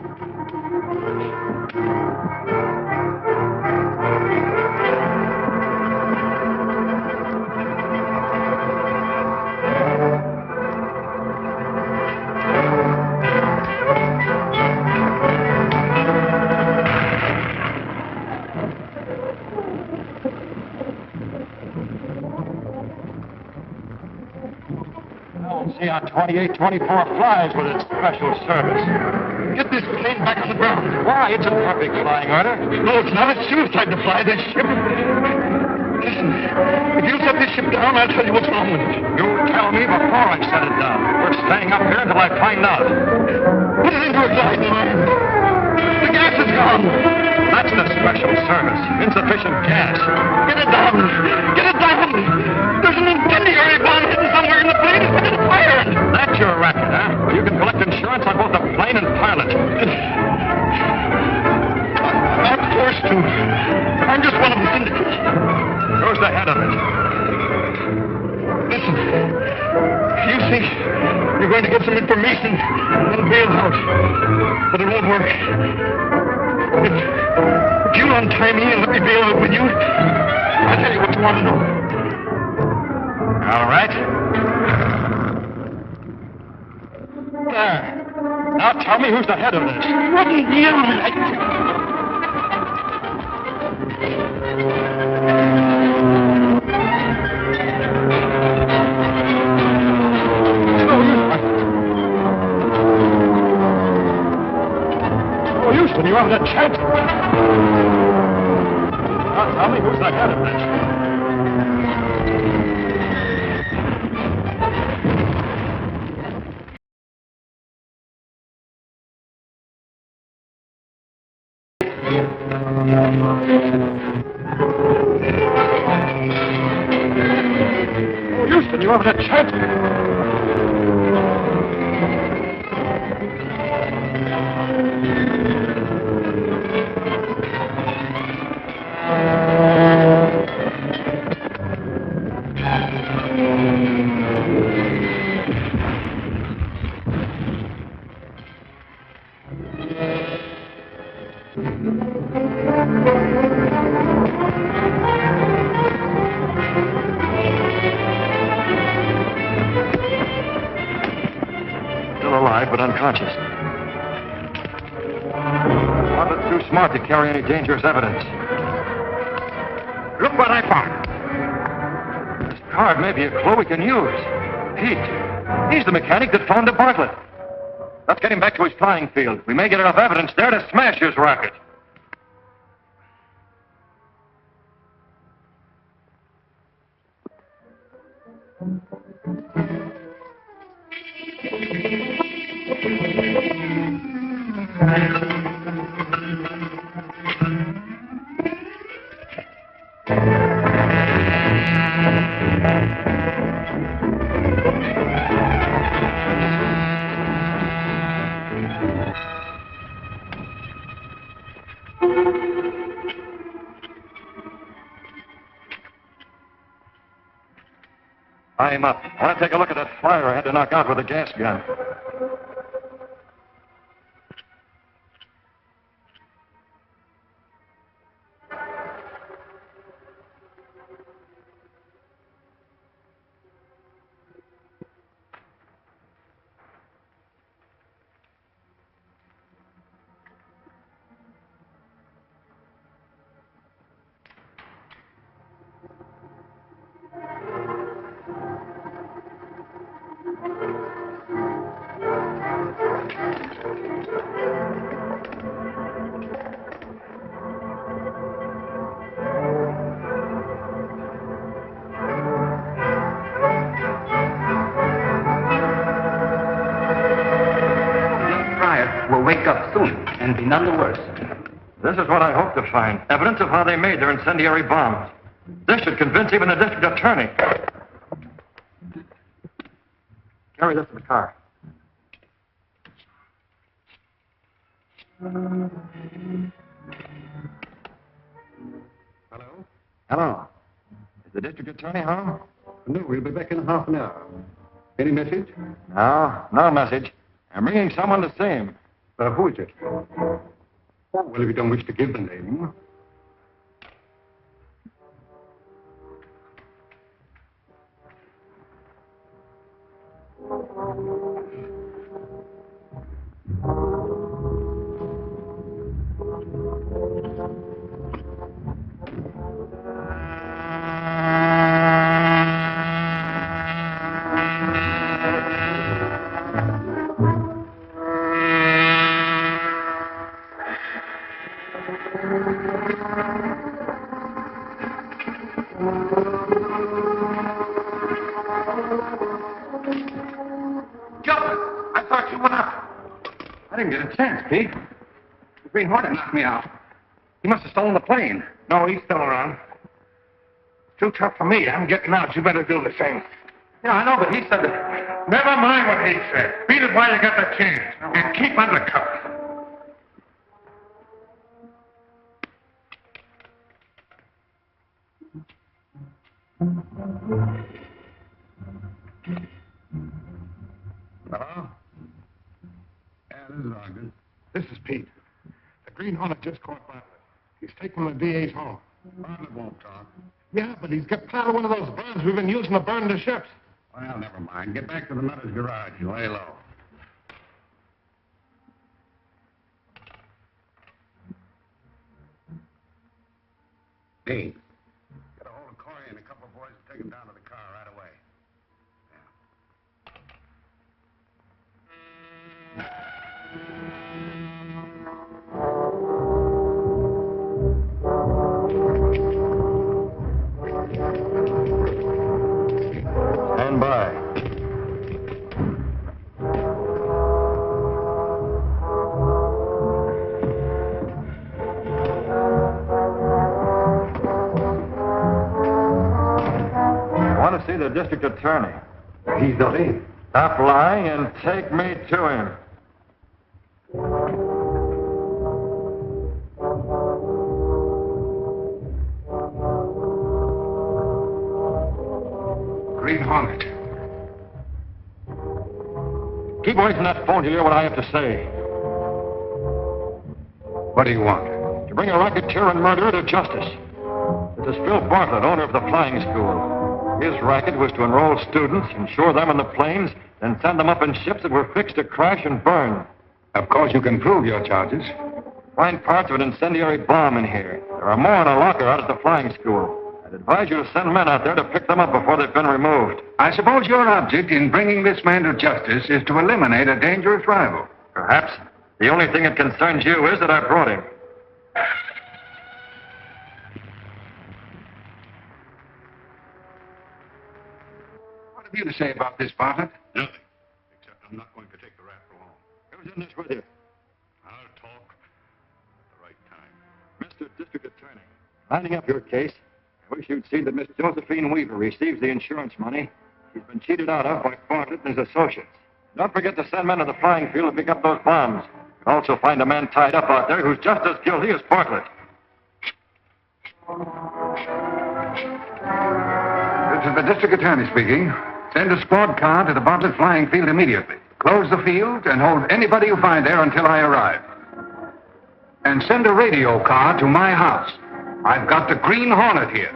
See how 2824 flies with its special service. Get this plane back on the ground. Why? It's a perfect flying order. No, it's not. It's suicide to fly this ship. Listen, if you set this ship down, I'll tell you what's wrong with it. You tell me before I set it down. We're staying up here until I find out. Put it into a gliding line. The gas is gone. That's the special service. Insufficient gas. Get it down. Get it down. There's an incendiary bomb hidden somewhere in the plane. It's been fired. That's your racket, huh? Well, you can collect insurance on both the plane and pilot. I'm forced to. I'm just one of the syndicate. Who's the head of it? Listen. You think you're going to get some information and bail out. But it won't work. If you'll untie me and let me bail out with you, I'll tell you what you want to know. All right. There. Now tell me who's the head of this. What in the Houston, you haven't a chance. Now tell me who's the head of this. Oh, Houston, you haven't a chance. But unconscious. Bartlett's too smart to carry any dangerous evidence. Look what I found. This card may be a clue we can use. Pete. He's the mechanic that phoned to Bartlett. Let's get him back to his flying field. We may get enough evidence there to smash his racket. I'm up. I want to take a look at that flyer I had to knock out with a gas gun. wake up soon and be none the worse. This is what I hope to find. Evidence of how they made their incendiary bombs. This should convince even the district attorney. Carry this to the car. Hello? Hello. Is the district attorney home? No, we'll be back in half an hour. Any message? No message. I'm bringing someone to see him. Who is it? Oh, well, if you don't wish to give the name. Pete? The Green Hornet knocked me out. He must have stolen the plane. No, he's still around. Too tough for me. I'm getting out. You better do the same. Yeah, I know, but he said that. Never mind what he said. Beat it while you got the chance. And keep under cover. Hello? Yeah, this is Ogden. This is Pete. The Green Hornet just caught Boteler. He's taking the DA's home. Boteler won't talk. Yeah, but he's got part of one of those burns we've been using to burn the ships. Well, never mind. Get back to the Nutter's garage and lay low. Dean, get a hold of Corey and a couple of boys and take him down to the car right away. Stand by. I want to see the district attorney. He's not in. Stop lying and take me to him. Green Hornet. Keep away from that phone to hear what I have to say. What do you want? To bring a racketeer and murderer to justice. This is Phil Bartlett, owner of the flying school. His racket was to enroll students, insure them in the planes, then send them up in ships that were fixed to crash and burn. Of course, you can prove your charges. Find parts of an incendiary bomb in here. There are more in a locker out at the flying school. I'd advise you to send men out there to pick them up before they've been removed. I suppose your object in bringing this man to justice is to eliminate a dangerous rival. Perhaps. The only thing that concerns you is that I brought him. What have you to say about this, Bartlett? Nothing. Except I'm not going to take the rap for long. Who's in this with you? I'll talk at the right time. Mr. District Attorney, lining up your case, I wish you'd see that Miss Josephine Weaver receives the insurance money she's been cheated out of by Bartlett and his associates. Don't forget to send men to the flying field to pick up those bombs. You can also find a man tied up out there who's just as guilty as Bartlett. This is the district attorney speaking. Send a squad car to the Bartlett flying field immediately. Close the field and hold anybody you find there until I arrive. And send a radio car to my house. I've got the Green Hornet here.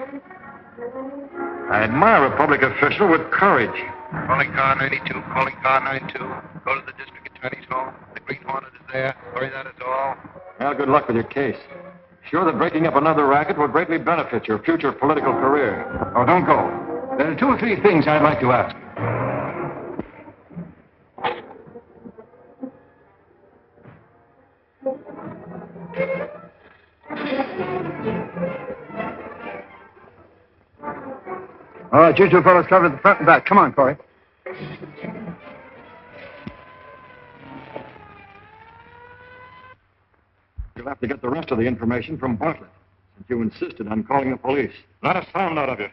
I admire a public official with courage. Calling car 92, calling car 92. Go to the district attorney's home. The Green Hornet is there. Sorry, that is all. Well, good luck with your case. Sure that breaking up another racket will greatly benefit your future political career. Oh, don't go. There are 2 or 3 things I'd like to ask you. All right, you two fellows cover the front and back. Come on, Corey. You'll have to get the rest of the information from Boteler, since you insisted on calling the police. Not a sound out of you.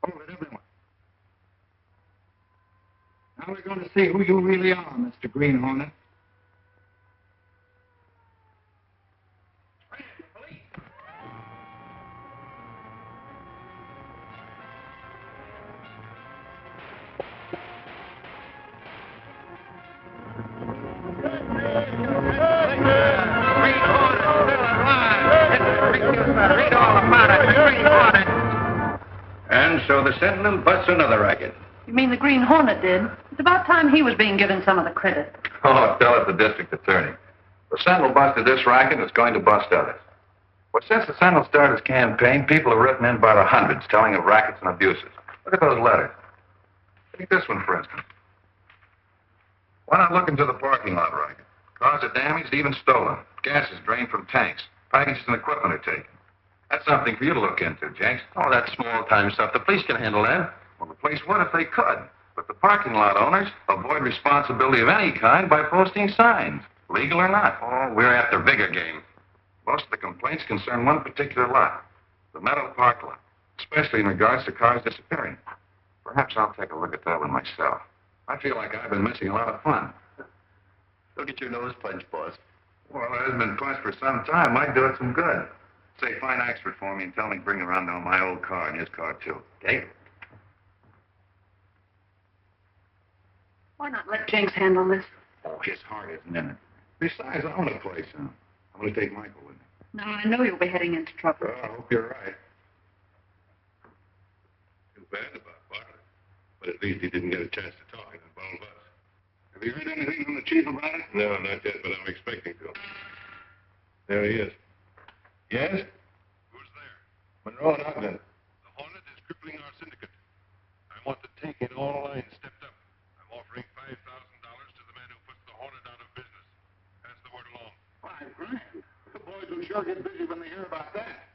Hold it, everyone. Now we're going to see who you really are, Mr. Green Hornet. And so the Sentinel busts another racket. You mean the Green Hornet did? It's about time he was being given some of the credit. Oh, tell it the district attorney. The Sentinel busted this racket and it's going to bust others. But since the Sentinel started his campaign, people have written in by the hundreds telling of rackets and abuses. Look at those letters. Take this one, for instance. Why not look into the parking lot racket? Cars are damaged, even stolen. Gas is drained from tanks. Packages and equipment are taken. That's something for you to look into, Jenks. Oh, that's small-time stuff. The police can handle that. Well, the police would if they could. But the parking lot owners avoid responsibility of any kind by posting signs, legal or not. Oh, we're after bigger game. Most of the complaints concern one particular lot, the metal park lot, especially in regards to cars disappearing. Perhaps I'll take a look at that one myself. I feel like I've been missing a lot of fun. Don't get your nose punched, boss. Well, it hasn't been punched for some time. Might do it some good. Say, find Axford for me and tell me to bring around now my old car and his car, too. Okay? Why not let Jenks handle this? Oh, his heart isn't in it. Besides, I own a place, huh? I'm going to take Michael with me. Now, I know you'll be heading into trouble. Well, I hope you're right. Too bad about Boteler. But at least he didn't get a chance to talk and involve us. Have you heard anything from the chief about it? No, not yet, but I'm expecting to. There he is. Yes? Who's there? Monroe and Ogden. The Hornet is crippling our syndicate. I want to take in all lines stepped up. I'm offering $5,000 to the man who puts the Hornet out of business. Pass the word along. $5,000? The boys will sure get busy when they hear about that.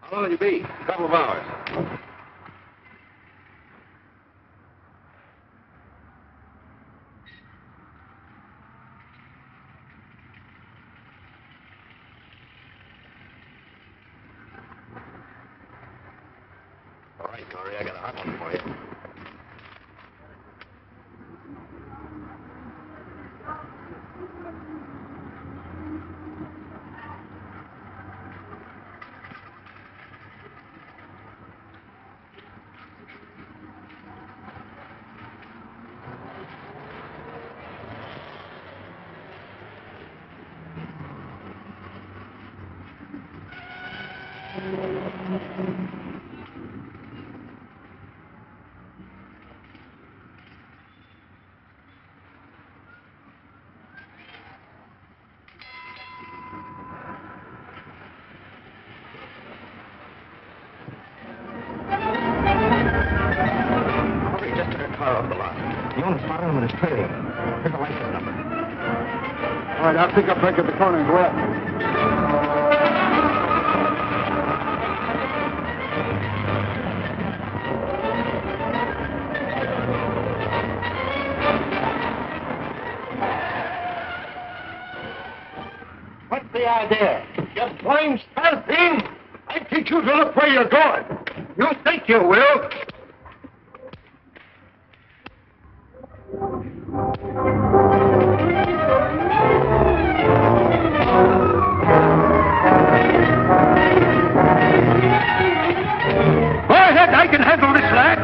How long will you be? A couple of hours. All right, Corey, I got a hot one for you. All right, I'll pick up back at the corner and go out. What's the idea? You blind spalpeen! I teach you to look where you're going. You think you will? Go ahead, I can handle this, lad.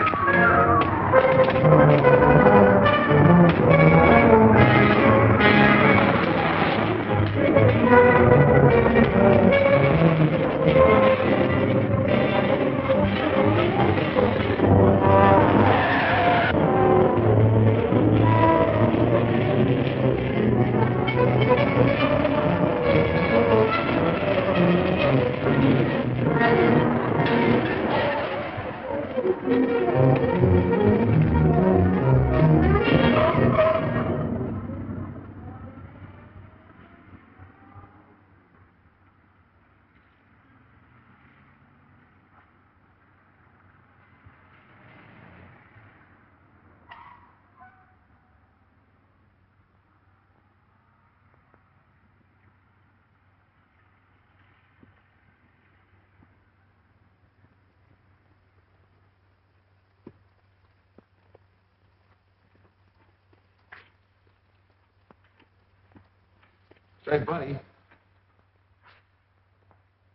Say, buddy,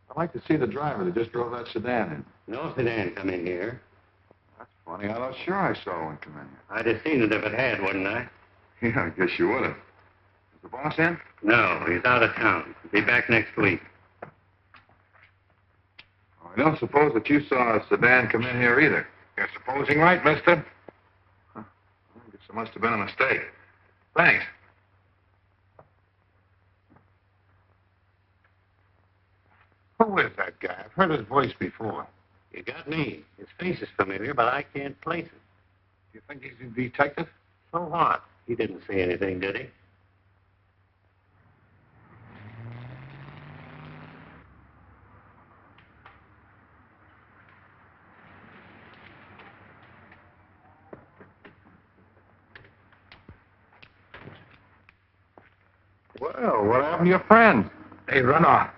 I'd like to see the driver that just drove that sedan in. No sedan come in here. That's funny. I thought sure I saw one come in here. I'd have seen it if it had, wouldn't I? Yeah, I guess you would have. Is the boss in? No, he's out of town. Be back next week. Oh, I don't suppose that you saw a sedan come in here either. You're supposing right, mister. Huh. I guess there must have been a mistake. Thanks. Who is that guy? I've heard his voice before. You got me. His face is familiar, but I can't place it. You think he's a detective? So what? He didn't say anything, did he? Well, what happened to your friend? They run off.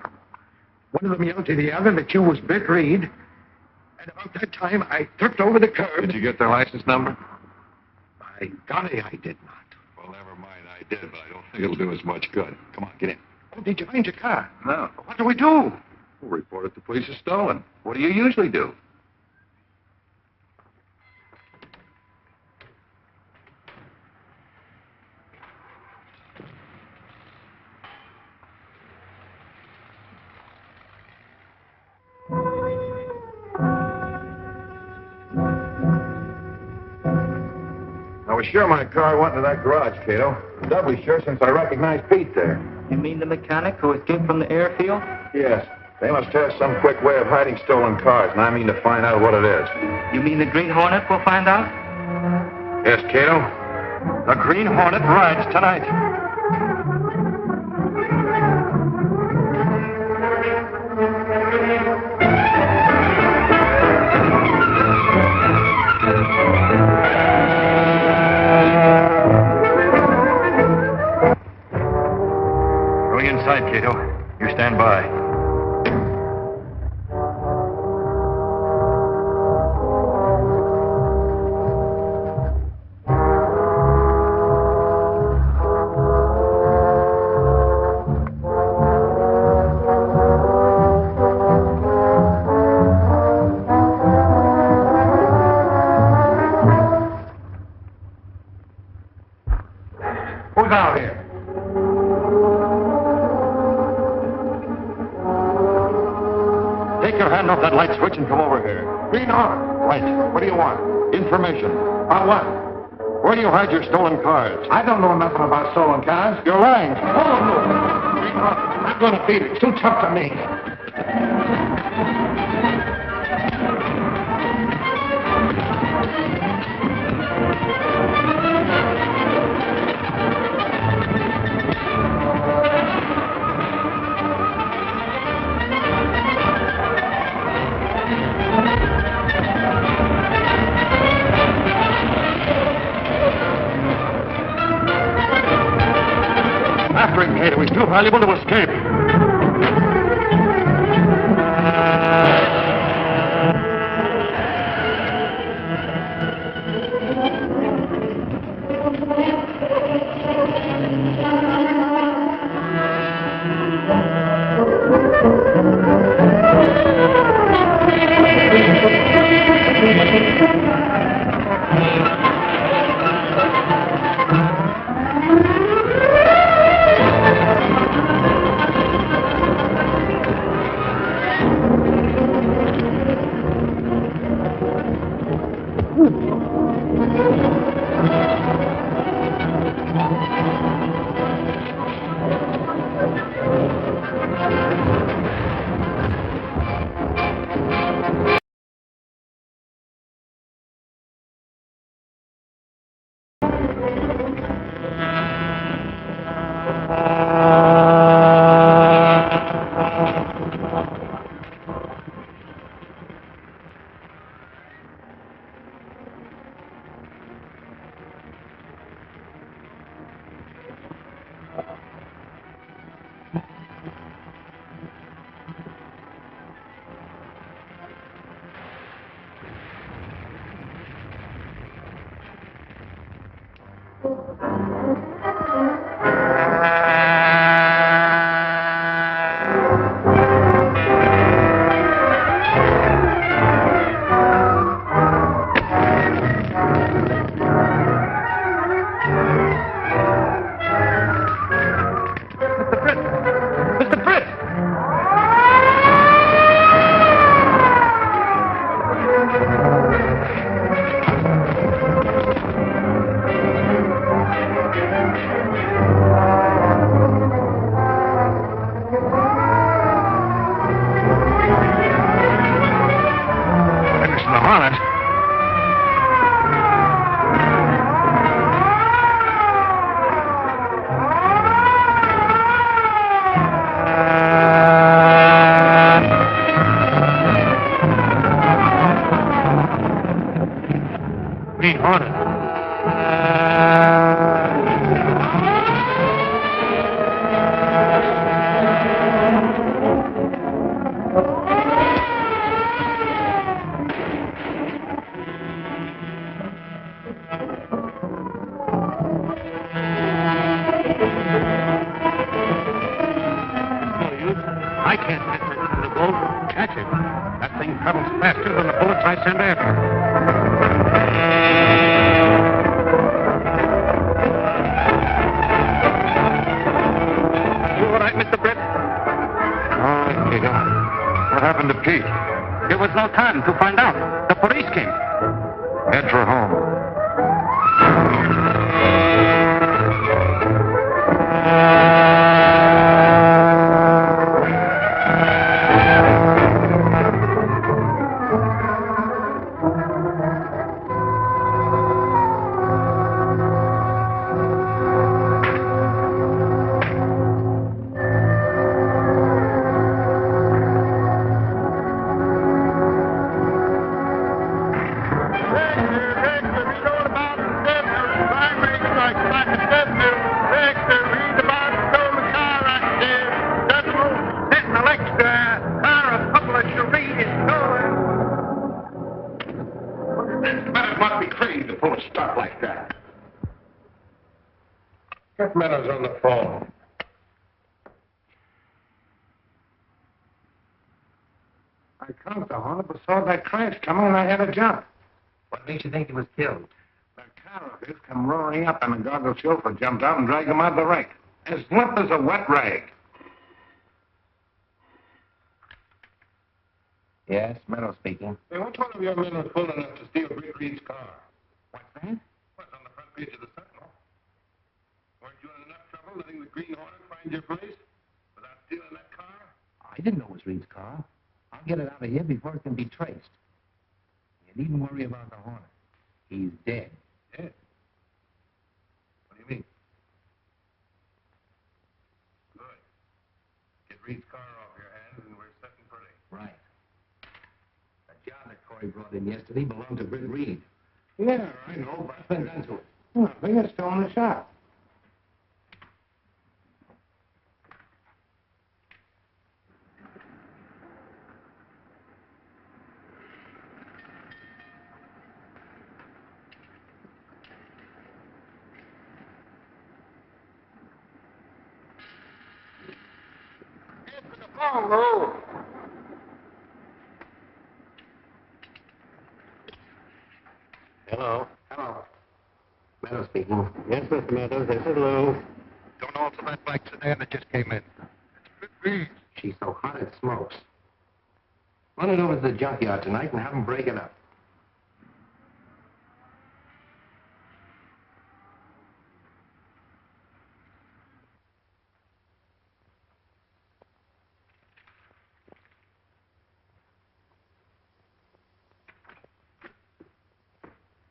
One of them yelled to the other that you was Britt Reid. And about that time, I tripped over the curb. Did you get their license number? By golly, I did not. Well, never mind. I did, but I don't think it'll do us much good. Come on, get in. Oh, did you find your car? No. What do we do? We'll report it to police as stolen. What do you usually do? I was sure my car went into that garage, Kato. Doubly sure since I recognized Pete there. You mean the mechanic who escaped from the airfield? Yes. They must have some quick way of hiding stolen cars, and I mean to find out what it is. You mean the Green Hornet will find out? Yes, Kato? The Green Hornet rides tonight. Going inside, Kato. You stand by. Who's out here? Take your hand off that light switch and come over here. Green Hornet. Right. What do you want? Information. About what? Where do you hide your stolen cars? I don't know nothing about stolen cars. You're lying. Oh, no. Green Hornet, I'm not going to beat it. It's too tough for me. After him, Kato. He's too valuable to escape. Hornet. I can't catch that thunderbolt. Catch it. That thing travels faster than the bullets I send after it. You all right, Mr. Britt? Oh, yeah. What happened to Pete? There was no time to find out. The police came. Head for home. Get Meadows on the phone. I counted the Hornet, but saw that crash coming, and I had to jump. What makes you think he was killed? The car of his come roaring up, and the goggle chauffeur jumped out and dragged him out of the wreck. As limp as a wet rag. Yes, Meadows speaking. Hey, which one of your men was fool enough to steal Britt Reid's car? What's that? Well, it's on the front page of the Sentinel. Weren't you in enough trouble letting the Green Hornet find your place without stealing that car? I didn't know it was Reid's car. I'll get it out of here before it can be traced. You needn't worry about the Hornet. He's dead. Dead? What do you mean? Good. Get Reid's car off your hands and we're setting pretty. Right. The job that Corey brought in yesterday belonged to Britt Reid. Yeah, I know, but What's been done to it? nothing. It's still in the shop. Hello. Hello. Hello. Meadows speaking. Yes, Mr. Meadows, this is Lou. Don't alter that black sedan that just came in. It's Britt Reid. She's so hot it smokes. Run it over to the junkyard tonight and have them break it up.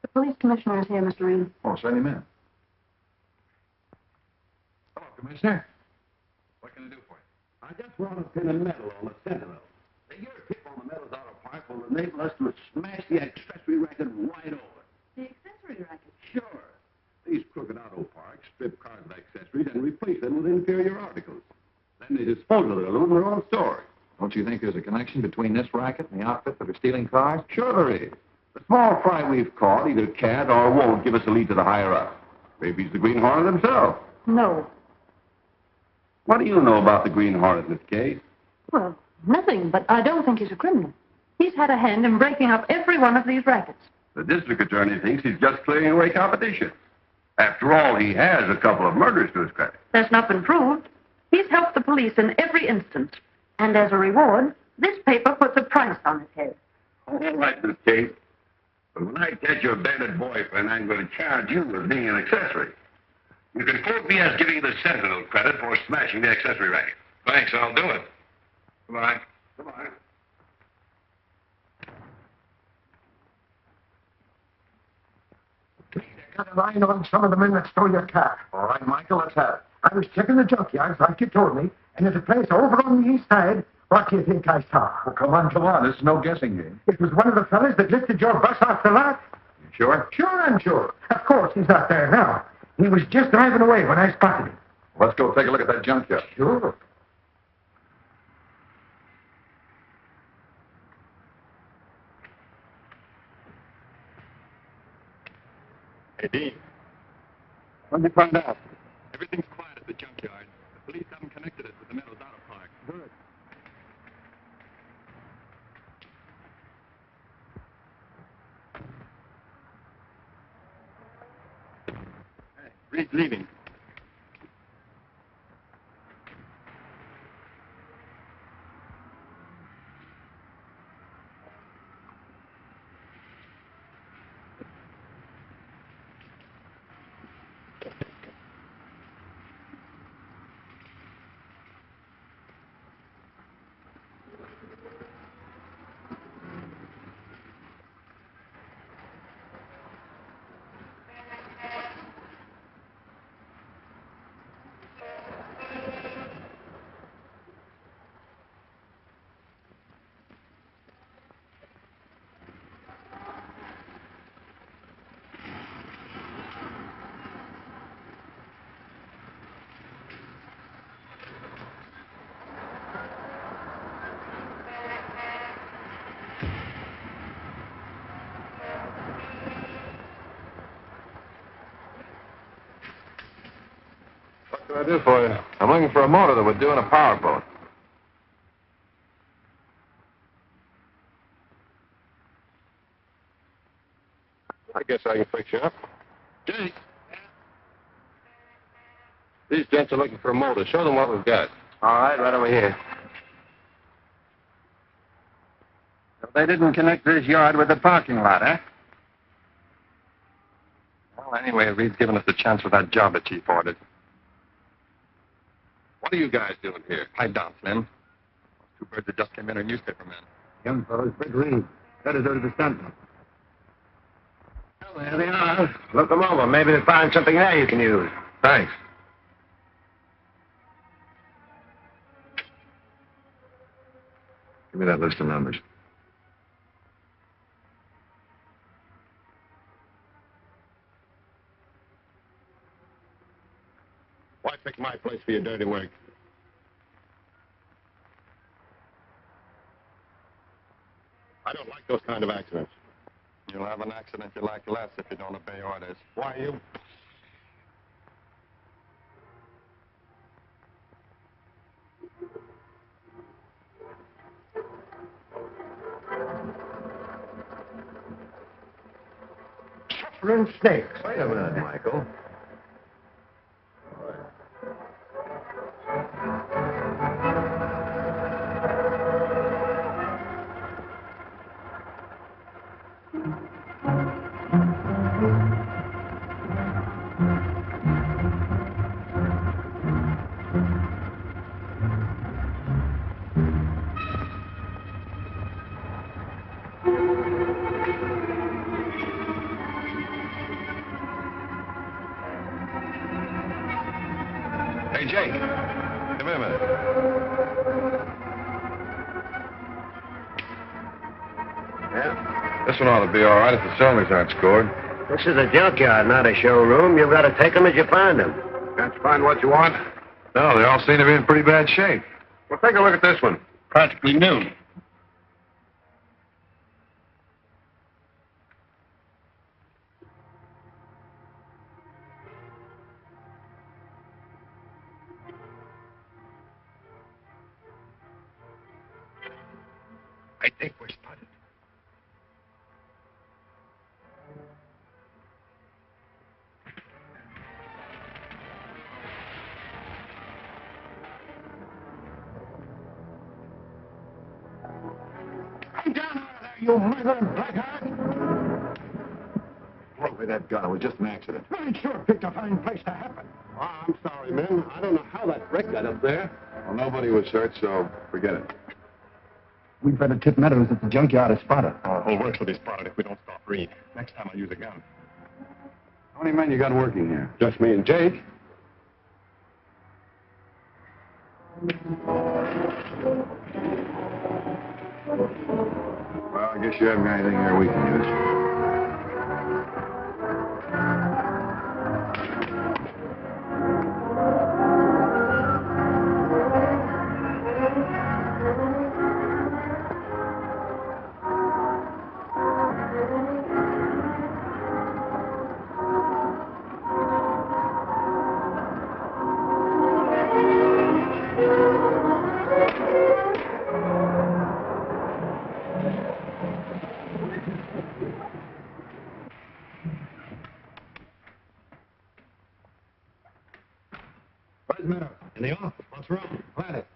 The police commissioner is here, Mr. Reid. Oh, send him in. Hello, Commissioner. What can I do for you? I just want to pin a medal on the Sentinel. Your tip on the medal's out of park will enable us to smash the accessory racket wide over. The accessory racket? Sure. These crooked auto parks strip cars of accessories and replace them with inferior articles. Then they dispose of their loot in their own stores. Don't you think there's a connection between this racket and the outfit that are stealing cars? Sure there is. The small fry we've caught either can't or won't give us a lead to the higher-up. Maybe it's the Green Hornet himself. No. What do you know about the Green Hornet in this case? Well, nothing, but I don't think he's a criminal. He's had a hand in breaking up every one of these rackets. The district attorney thinks he's just clearing away competition. After all, he has a couple of murders to his credit. That's not been proved. He's helped the police in every instance. And as a reward, this paper puts a price on his head. All right, Miss Kate. But when I catch your bandit boyfriend, I'm going to charge you with being an accessory. You can quote me as giving the Sentinel credit for smashing the accessory racket. Thanks, I'll do it. Goodbye. Goodbye. Got a line on some of the men that stole your car. All right, Michael, let's have it. I was checking the junkyards like you told me, and there's a place over on the east side. What do you think I saw? Well, come on. This is no guessing game. It was one of the fellas that lifted your bus off the lot. You Sure? Sure, I'm sure. Of course, he's not there now. He was just driving away when I spotted him. Let's go take a look at that junkyard. Sure. Hey, Dean. What did you find out? Everything's quiet at the junkyard. The police haven't connected it with the metals out of park. Good. Hey, Reed's leaving. What can I do for you? I'm looking for a motor that would do in a powerboat. I guess I can fix you up. Jake. These gents are looking for a motor. Show them what we've got. All right over here. So they didn't connect this yard with the parking lot, eh? Well, anyway, Reed's given us a chance with that job the chief ordered. What are you guys doing here? Pipe down, Slim. Those two birds that just came in are newspaper men. Young fellows, Britt Reid. Editor of the Sentinel. Well, there they are. Look them over. Maybe they'll find something there you can use. Thanks. Give me that list of numbers. Why pick my place for your dirty work? I don't like those kind of accidents. You'll have an accident you like less if you don't obey orders. Why, you... Suffering snakes. Wait a minute, Michael. Hey, Jake. Come here a minute. Yeah? This one ought to be all right if the cylinders aren't scored. This is a junkyard, not a showroom. You've got to take them as you find them. Can't you find what you want? No, they all seem to be in pretty bad shape. Well, take a look at this one. Practically new. I think we're spotted. Come down out of there, you murdering blackguard! Throw away that gun. It was just an accident. I sure picked a fine place to happen. Oh, I'm sorry, men. I don't know how that wreck got up there. Well, nobody was hurt, so forget it. We'd better tip Meadows that the junkyard is spotted. Our whole works will be spotted if we don't stop Reed. Next time I'll use a gun. How many men you got working here? Just me and Jake. Well, I guess you haven't got anything here we can use. Meadows? In the office. What's wrong? Glad it.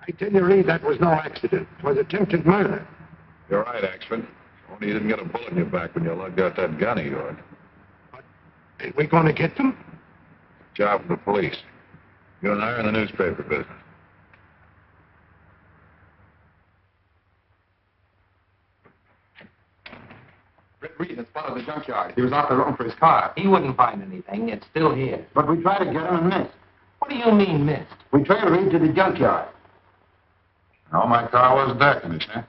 I tell you, Reed, that was no accident. It was attempted murder. You're right, Axford. Only you didn't get a bullet in your back when you lugged out that gun of yours. Ain't we going to get them? Job for the police. You and I are in the newspaper business. Britt Reid has spotted the junkyard. He was out there looking for his car. He wouldn't find anything. It's still here. But we tried to get him and missed. What do you mean, missed? We trailed Reid to the junkyard. No, my car wasn't there, Commissioner.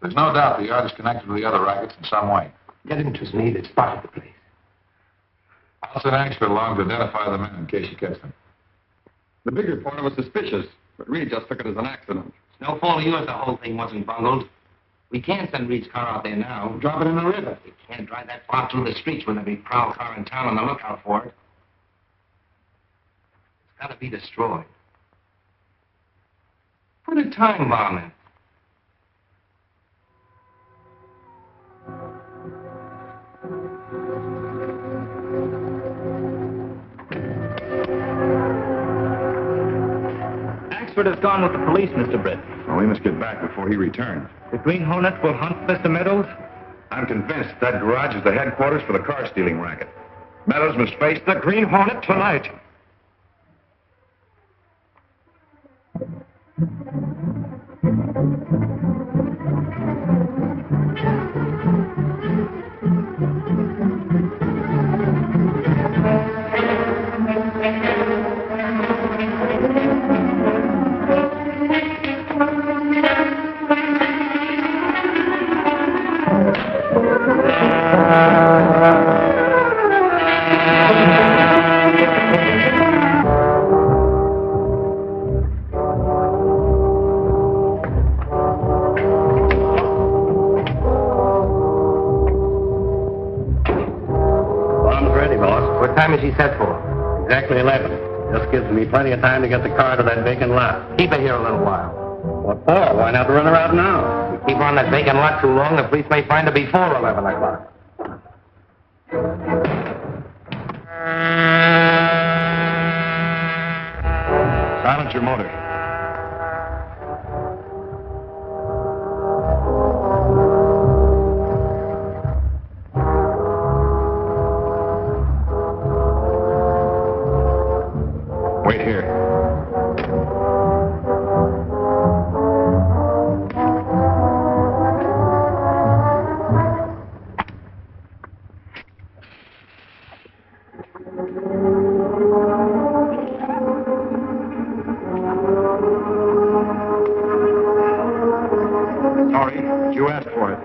There's no doubt the yard is connected to the other rackets in some way. Get him to me that spotted the place. I'll send Axford along to identify the men in case you catch them. The big reporter was suspicious, but Reid just took it as an accident. It's no fault of yours the whole thing wasn't bungled. We can't send Reed's car out there now. Drop it in the river. We can't drive that far through the streets with every prowl car in town on the lookout for it. It's got to be destroyed. Put a time bomb in. Axford has gone with the police, Mr. Britt. Well, we must get back before he returns. The Green Hornet will hunt Mr. Meadows. I'm convinced that garage is the headquarters for the car-stealing racket. Meadows must face The Green Hornet tonight. What time is he set for? Exactly 11. Just gives me plenty of time to get the car to that vacant lot. Keep it here a little while. What for? Why not run her out now? If we keep on that vacant lot too long, the police may find her before 11 o'clock. Silence your motor. Wait here. Sorry, you asked for it.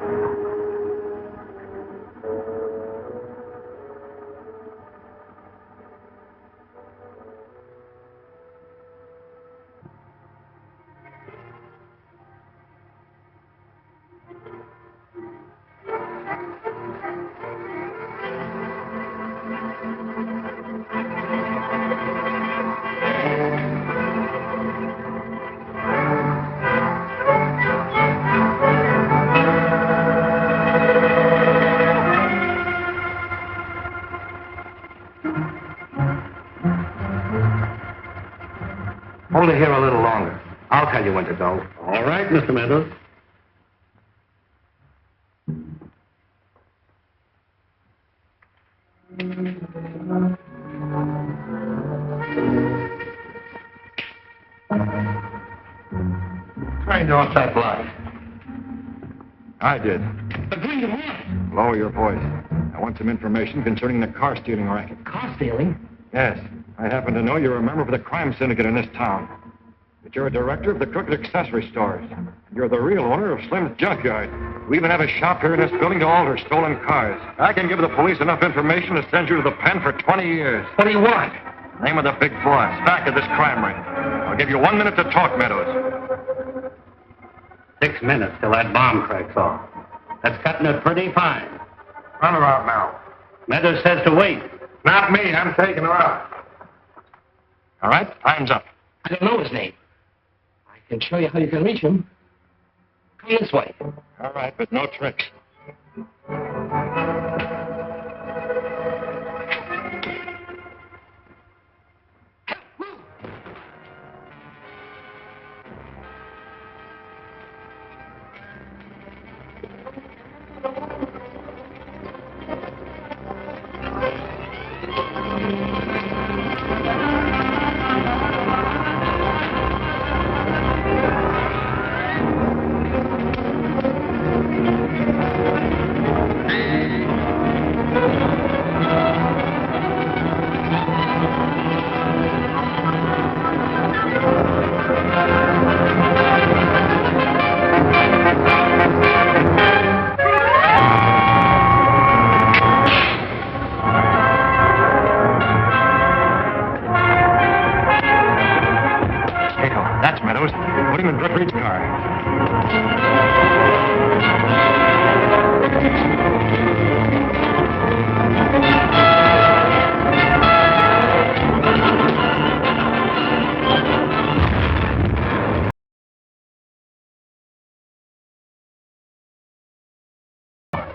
Hold her here a little longer. I'll tell you when to go. All right, Mr. Meadows. Turned off that light. I did. The Green Hornet. Lower your voice. I want some information concerning the car-stealing racket. Car stealing? Yes. I happen to know you're a member of the crime syndicate in this town. That you're a director of the crooked accessory stores. And you're the real owner of Slim's junkyard. We even have a shop here in this building to alter stolen cars. I can give the police enough information to send you to the pen for 20 years. What do you want? Name of the big boss, back of this crime ring. I'll give you 1 minute to talk, Meadows. 6 minutes till that bomb cracks off. That's cutting it pretty fine. Run her out now. Meadows says to wait. Not me. I'm taking her out. All right, time's up. I don't know his name. I can show you how you can reach him. Come this way. All right, but no tricks.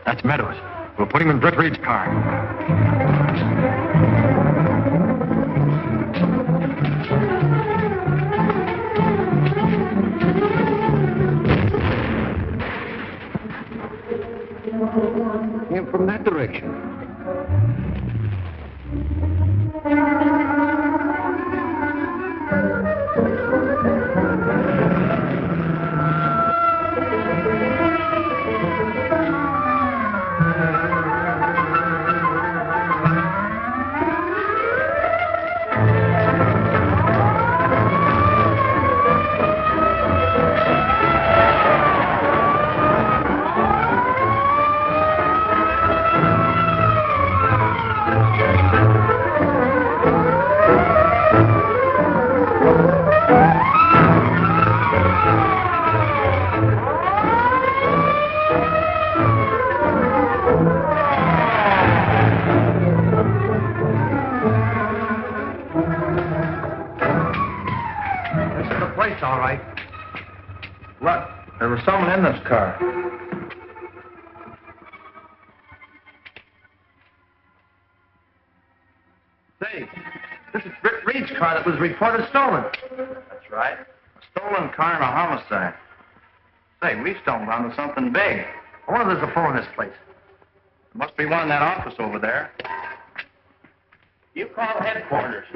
That's Meadows. We'll put him in Britt Reid's car. Came from that direction. All right. Look, there was someone in this car. Say, this is Britt Reid's car that was reported stolen. That's right. A stolen car and a homicide. Say, we stumbled onto something big. I wonder if there's a phone in this place. There must be one in that office over there. You call headquarters.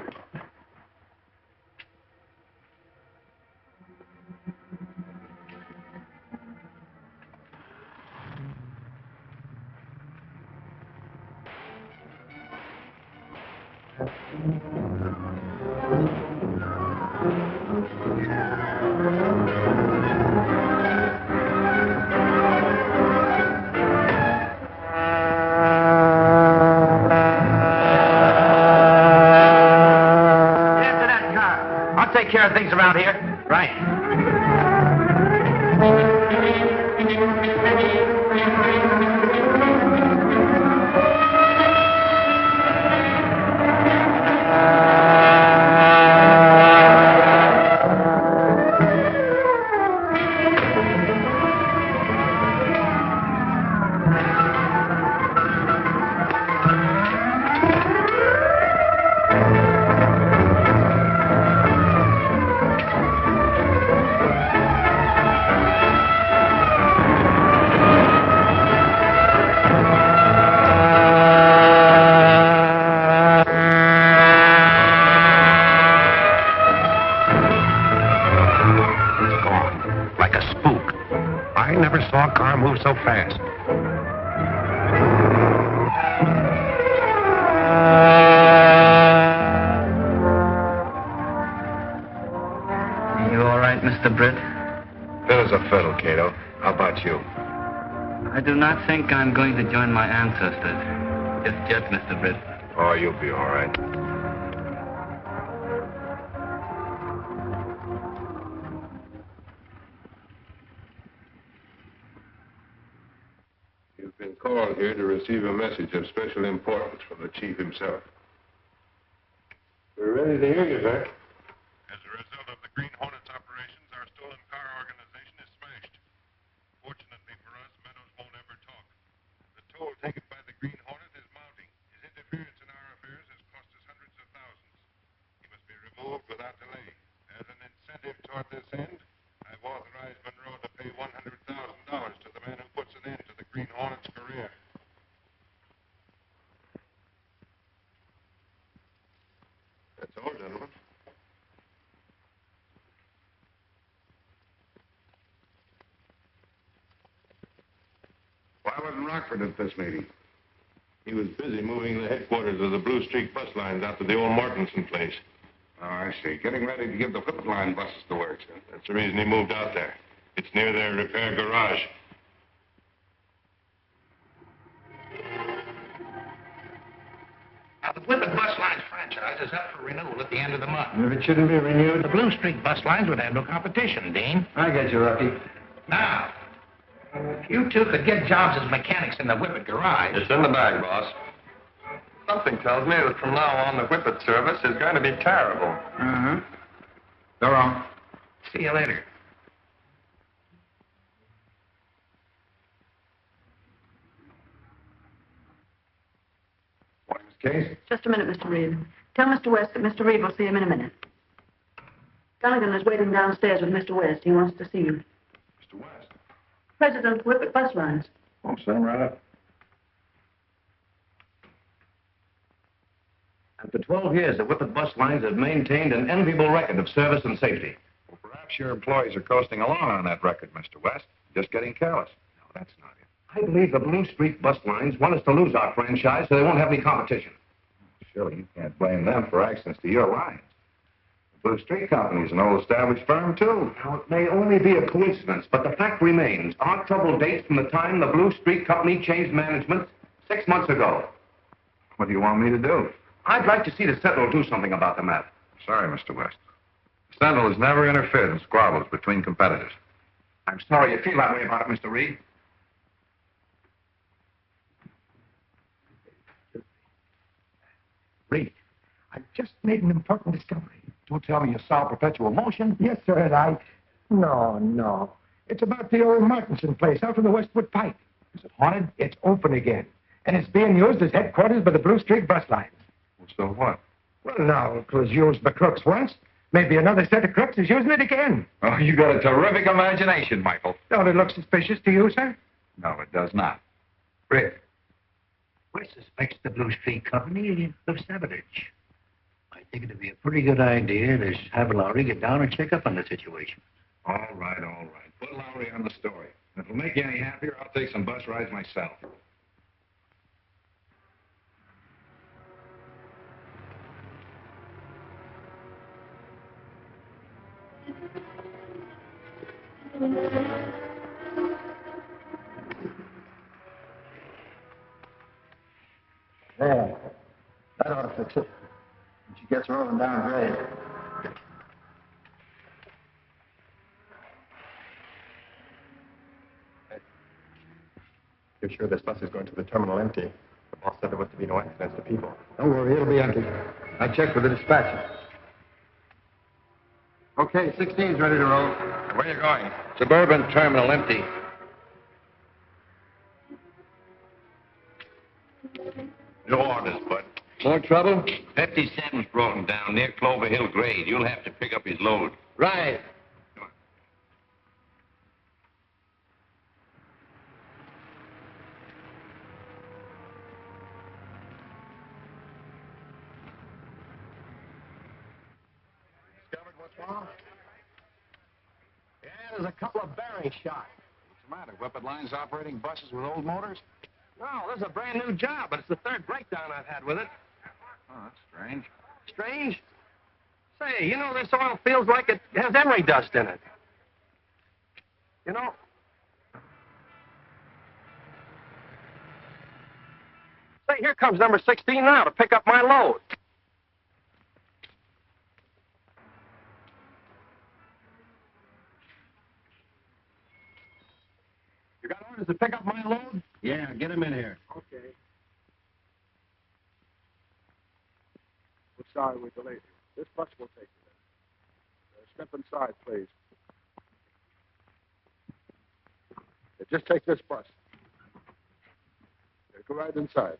Take care of things around here. Right. saw a car move so fast. You all right, Mr. Britt? Fit as a fiddle, Kato. How about you? I do not think I'm going to join my ancestors. Just yet, Mr. Britt. Oh, you'll be all right. You've been called here to receive a message of special importance from the chief himself. We're ready to hear you, sir. As a result of the Green Hornet's operations, our stolen car organization is smashed. Fortunately for us, Meadows won't ever talk. The toll taken by the Green Hornet is mounting. His interference in our affairs has cost us hundreds of thousands. He must be removed without delay. As an incentive toward this end, I've authorized Monroe to pay $100,000 to the man who puts an end to the Green Hornet's career. That's all, gentlemen. Why wasn't Rockford at this meeting? He was busy moving the headquarters of the Blue Streak bus lines out to the old Martinson place. Oh, I see. Getting ready to give the whip line buses to work, sir. That's the reason he moved out there. It's near their repair garage. Now, the Whippet Bus Lines franchise is up for renewal at the end of the month. If it shouldn't be renewed. The Blue Streak Bus Lines would have no competition, Dean. I get you, Rocky. Now, if you two could get jobs as mechanics in the Whippet garage... It's in the bag, boss. Something tells me that from now on, the Whippet service is going to be terrible. Uh-huh. So long. See you later. Case? Just a minute, Mr. Reid. Tell Mr. West that Mr. Reid will see him in a minute. Donegan is waiting downstairs with Mr. West. He wants to see you. Mr. West. President of Whippet Bus Lines. Oh, send him right up. And for 12 years, the Whippet Bus Lines have maintained an enviable record of service and safety. Well, perhaps your employees are coasting along on that record, Mr. West. Just getting careless. No, that's not it. I believe the Blue Street Bus Lines want us to lose our franchise so they won't have any competition. Surely you can't blame them for accidents to your lines. The Blue Street Company is an old-established firm, too. Now, it may only be a coincidence, but the fact remains, our trouble dates from the time the Blue Street Company changed management 6 months ago. What do you want me to do? I'd like to see the Sentinel do something about the matter. Sorry, Mr. West. The Sentinel has never interfered in squabbles between competitors. I'm sorry you feel that way about it, Mr. Reid. Reid, I've just made an important discovery. Don't tell me you saw perpetual motion. Yes, sir, and I... No. It's about the old Martinson place out on the Westwood Pike. Is it haunted? It's open again. And it's being used as headquarters by the Blue Street Bus Lines. So what? Well, now, it was used by crooks once. Maybe another set of crooks is using it again. Oh, you got a terrific imagination, Michael. Don't it look suspicious to you, sir? No, it does not. Britt. West suspects the Blue Street Company of sabotage. I think it'd be a pretty good idea to have Lowry get down and check up on the situation. All right. Put Lowry on the story. If it'll make you any happier, I'll take some bus rides myself. There. That ought to fix it. When she gets rolling down grade. You're sure this bus is going to the terminal empty? The boss said there was to be no accidents to people. Don't worry, it'll be empty. I checked with the dispatcher. Okay, 16's ready to roll. Where are you going? Suburban terminal empty. No orders, Bud. More trouble? 57's broken down near Clover Hill Grade. You'll have to pick up his load. Right. Discovered what's wrong? Yeah, there's a couple of bearings shot. What's the matter? Whippet Lines operating buses with old motors? No, this is a brand new job, but it's the third breakdown I've had with it. Oh, that's strange. Strange? Say, you know, this oil feels like it has emery dust in it. You know? Say, here comes number 16 now to pick up my load. You got orders to pick up my load? Yeah, get him in here. Okay. We're sorry we delayed you. This bus will take you there. Step inside, please. Yeah, just take this bus. Yeah, go right inside.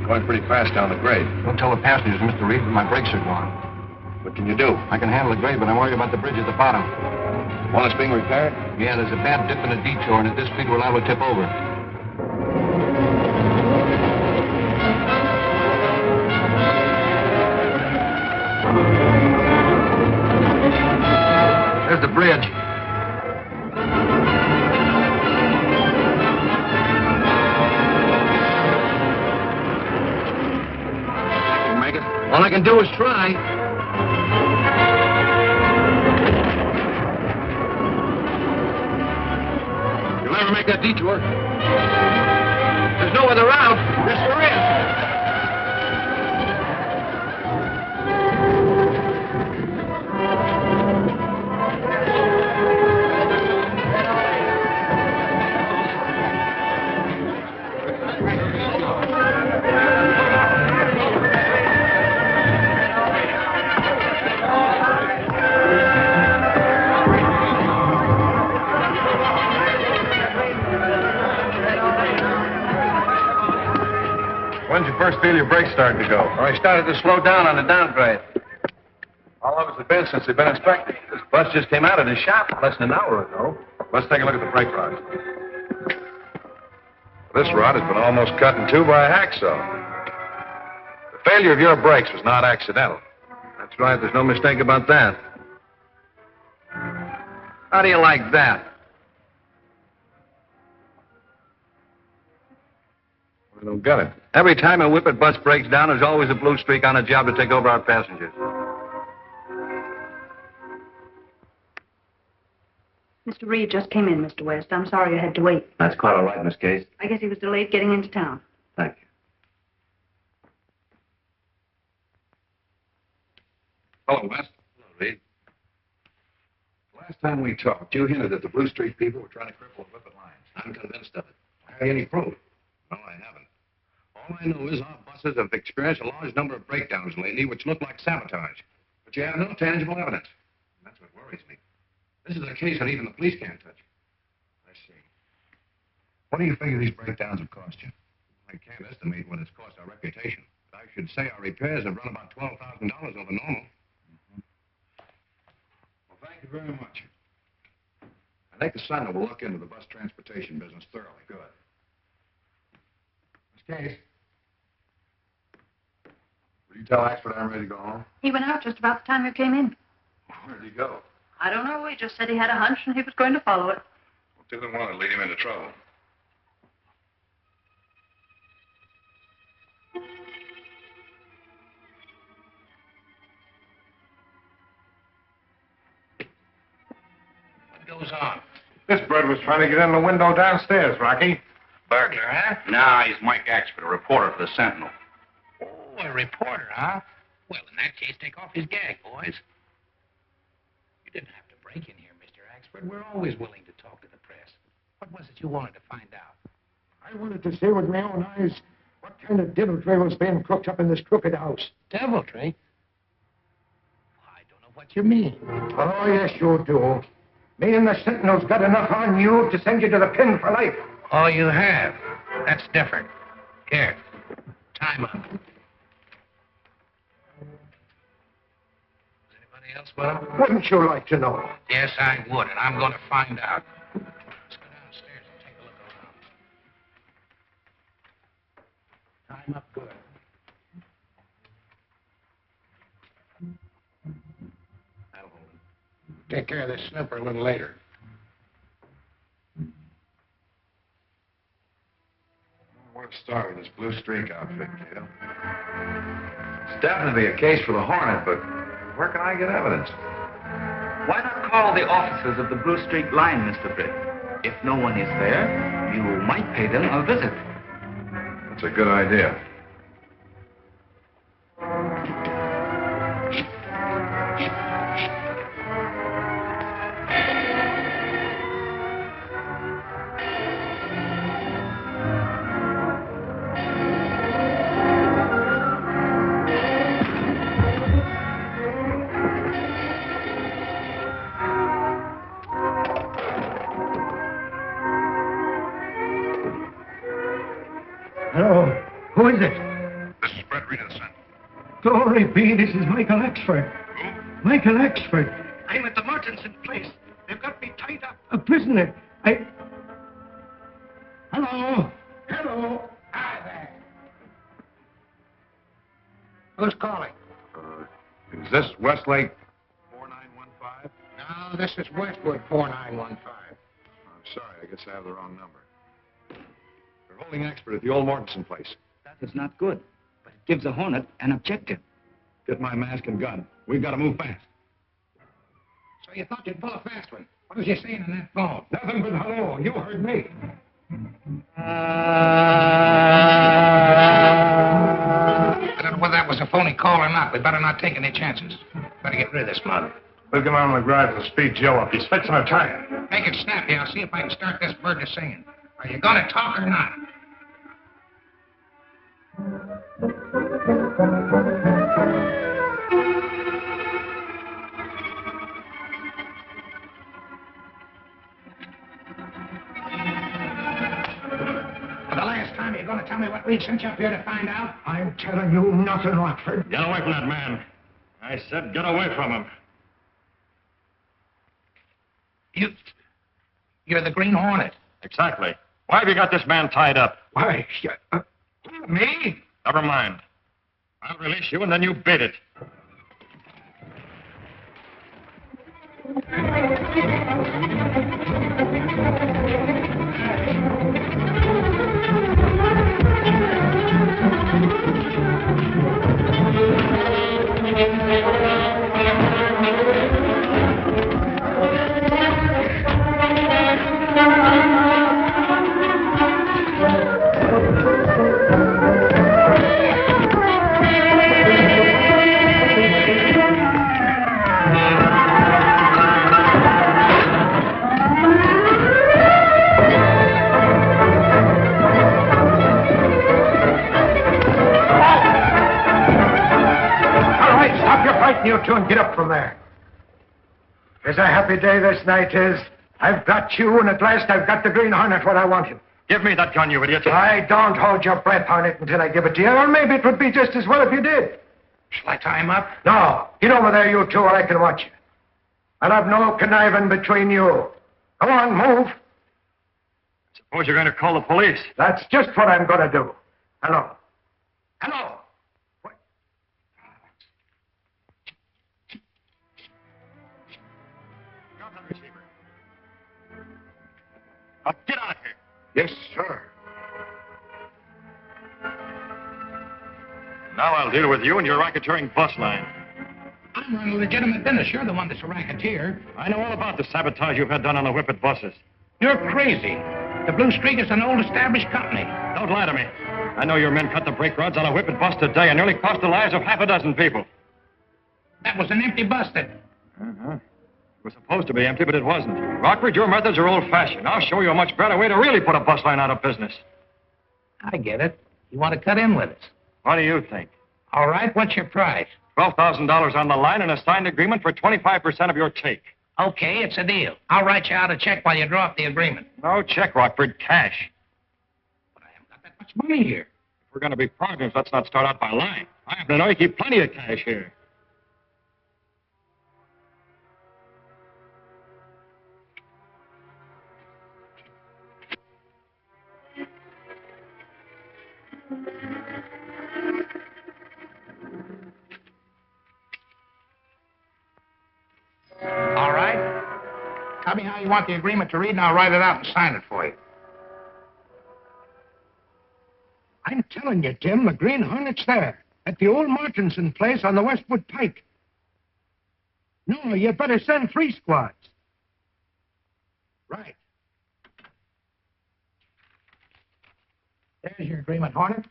Going pretty fast down the grade. Don't tell the passengers, Mr. Reid, that my brakes are gone. What can you do? I can handle the grade, but I'm worried about the bridge at the bottom. One is being repaired? Yeah, there's a bad dip and a detour, and at this speed we're liable to tip over. There's the bridge. You make it? All I can do is try. You'll never make that detour. There's no other route. Yes, there is. feel your brakes starting to go? I started to slow down on the downgrade. How long has it been since they've been inspected? This bus just came out of the shop less than an hour ago. Let's take a look at the brake rods. This rod has been almost cut in two by a hacksaw. The failure of your brakes was not accidental. That's right. There's no mistake about that. How do you like that? I don't get it. Every time a whippet bus breaks down, there's always a blue streak on a job to take over our passengers. Mr. Reid just came in, Mr. West. I'm sorry you had to wait. That's quite all right, Miss Case. I guess he was delayed getting into town. Thank you. Hello, West. Hello, Reid. Last time we talked, you hinted that the Blue Street people were trying to cripple the whippet lines. I'm convinced of it. Have you any proof? No, I haven't. All I know is our buses have experienced a large number of breakdowns lately, which look like sabotage. But you have no tangible evidence. And that's what worries me. This is a case that even the police can't touch. I see. What do you figure these breakdowns have cost you? I can't estimate what it's cost our reputation. But I should say our repairs have run about $12,000 over normal. Well, thank you very much. I think the Sentinel will look into the bus transportation business thoroughly. Good. Miss Case. Will you tell Axford I'm ready to go home? He went out just about the time you came in. Where did he go? I don't know. He just said he had a hunch and he was going to follow it. Well, didn't want to lead him into trouble. What goes on? This bird was trying to get in the window downstairs, Rocky. Burglar, huh? No, he's Mike Axford, a reporter for the Sentinel. Oh, a reporter, huh? Well, in that case, take off his gag, boys. You didn't have to break in here, Mr. Axford. We're always willing to talk to the press. What was it you wanted to find out? I wanted to see with my own eyes what kind of deviltry was being cooked up in this crooked house. Deviltry? I don't know what you mean. Oh, yes, you do. Me and the Sentinel's got enough on you to send you to the pin for life. Oh, you have? That's different. Here, time up. Else, well? Wouldn't you like to know? Yes, I would, and I'm going to find out. Let's go downstairs and take a look around. Time up good. That'll hold it. Take care of this snooper a little later. Where to start with this Blue Streak outfit, Kato? It's definitely a case for the Hornet, but where can I get evidence? Why not call the officers of the Blue Streak line, Mr. Britt? If no one is there, you might pay them a visit. That's a good idea. Hello. Who is it? This is Britt Reid of the Sentinel. Glory be, this is Michael Axford. Who? Michael Axford. I'm at the Murchison place. They've got me tied up. A prisoner. Hello. Hello. Hi there. Who's calling? Is this Westlake 4915? No, this is Westwood 4915. I'm sorry, I guess I have the wrong number. They're holding Axford at the old Mortensen place. That is not good, but it gives the Hornet an objective. Get my mask and gun. We've got to move fast. So you thought you'd pull a fast one. What was you saying on that phone? Nothing but hello. You heard me. I don't know whether that was a phony call or not. We better not take any chances. Better get rid of this mug. Looking on the garage and speed Joe up. He's fixing a tire. Make it snappy. I'll see if I can start this bird to singing. Are you going to talk or not? For the last time, you're going to tell me what Reid sent you up here to find out? I'm I'm telling you nothing, Rockford. Get away from that man. I said get away from him. You're the Green Hornet. Exactly. Why have you got this man tied up? Why, me? Never mind. I'll release you and then you bid it. You two and get up from there. It's a happy day this night is. I've got you, and at last I've got the Green Hornet what I want him. Give me that gun, you idiot. I don't hold your breath on it until I give it to you, or maybe it would be just as well if you did. Shall I tie him up? No. Get over there, you two, or I can watch you. I'll have no conniving between you. Come on, move. Suppose you're going to call the police. That's just what I'm going to do. Hello. Hello. Now get out of here. Yes, sir. Now I'll deal with you and your racketeering bus line. I'm running a legitimate business. You're the one that's a racketeer. I know all about the sabotage you've had done on the Whippet buses. You're crazy. The Blue Streak is an old established company. Don't lie to me. I know your men cut the brake rods on a Whippet bus today and nearly cost the lives of half a dozen people. That was an empty bus that... Uh-huh. It was supposed to be empty, but it wasn't. Rockford, your methods are old-fashioned. I'll show you a much better way to really put a bus line out of business. I get it. You want to cut in with us. What do you think? All right, what's your price? $12,000 on the line and a signed agreement for 25% of your take. Okay, it's a deal. I'll write you out a check while you draw up the agreement. No check, Rockford. Cash. But I haven't got that much money here. If we're going to be partners, let's not start out by lying. I happen to know you keep plenty of cash here. All right. Tell me how you want the agreement to read, and I'll write it out and sign it for you. I'm telling you, Tim, the Green Hornet's there, at the old Martinson place on the Westwood Pike. No, you better send 3 squads. Right. There's your agreement, Hornet.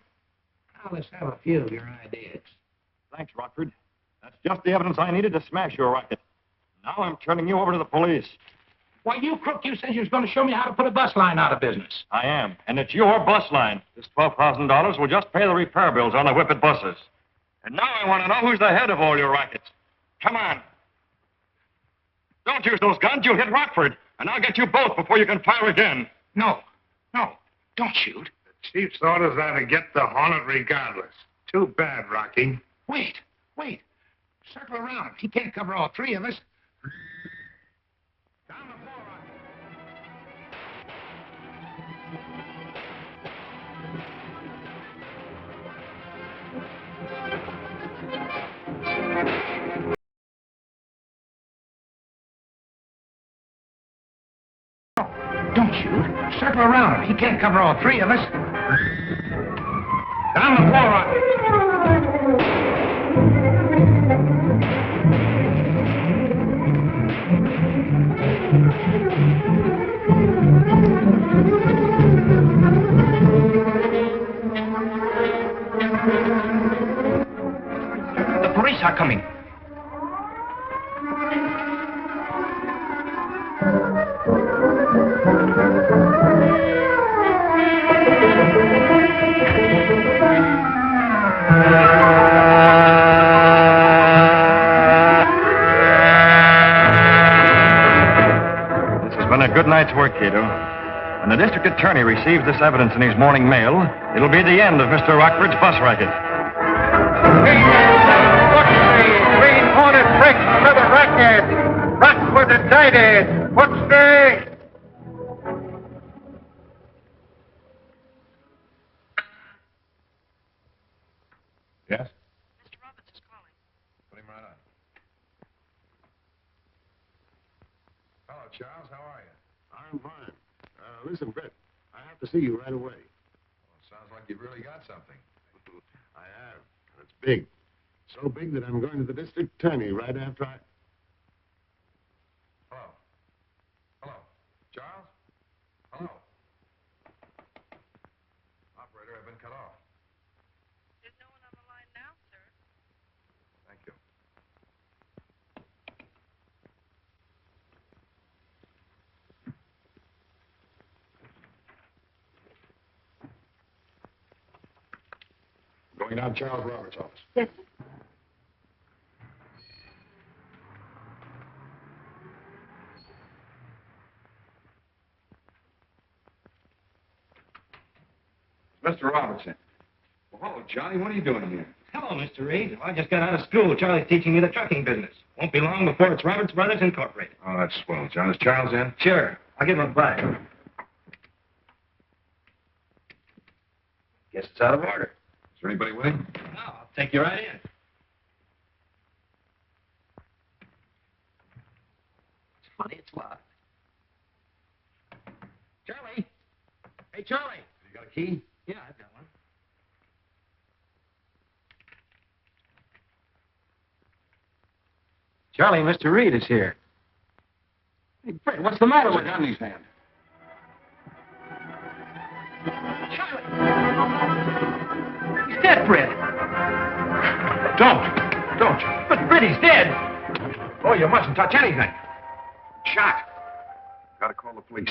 Now let's have a few of your ideas. Thanks, Rockford. That's just the evidence I needed to smash your racket. Now I'm turning you over to the police. Why, you crook, you said you was going to show me how to put a bus line out of business. I am, and it's your bus line. This $12,000 will just pay the repair bills on the Whippet buses. And now I want to know who's the head of all your rackets. Come on. Don't use those guns. You'll hit Rockford, and I'll get you both before you can fire again. No, don't shoot. The chief's orders are to get the Hornet regardless. Too bad, Rocky. Wait. Circle around. He can't cover all 3 of us. Down the floor, Don't shoot. Circle around him. He can't cover all 3 of us. Down the floor, Rocky. The police are coming. A good night's work, Kato. When the district attorney receives this evidence in his morning mail, it'll be the end of Mr. Rockford's bus racket. righty. Put straight. Yes? Mr. Roberts is calling. Put him right on. Hello, Charles. How are you? I'm fine. Listen, Britt, I have to see you right away. Well, sounds like you've really got something. I have. And it's big. So big that I'm going to the district attorney right after I... Hello? Hello? Charles? Hello? Operator, I've been cut off. There's no one on the line now, sir. Thank you. Going down to Charles Roberts' office. Yes, sir. Mr. Robertson. Well, hello, Johnny. What are you doing here? Hello, Mr. Reid. Well, I just got out of school. Charlie's teaching me the trucking business. Won't be long before it's Roberts Brothers Incorporated. Oh, that's swell, John. Is Charles in? Sure. I'll give him a bite. Guess it's out of order. Is there anybody waiting? No, I'll take you right in. It's funny, it's locked. Charlie! Hey, Charlie! You got a key? Yeah, I've got one. Charlie, Mr. Reid is here. Hey, Britt, what's the matter with What's a gun in his hand? Charlie? He's dead, Britt. Don't you? But Britt, he's dead. Oh, you mustn't touch anything. Shot. Gotta call the police.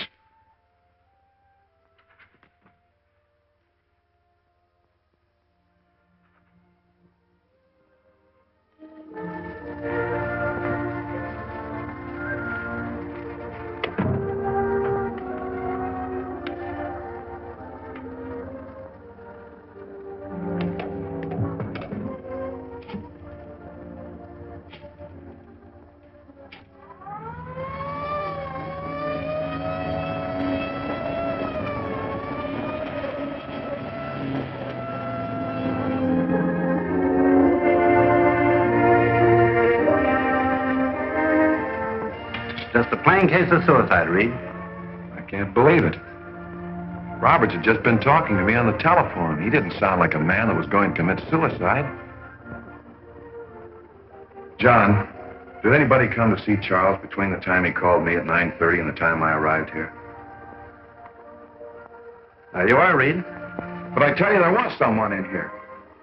Just a plain case of suicide, Reid. I can't believe it. Roberts had just been talking to me on the telephone. He didn't sound like a man that was going to commit suicide. John, did anybody come to see Charles between the time he called me at 9:30 and the time I arrived here? There you are, Reid. But I tell you, there was someone in here.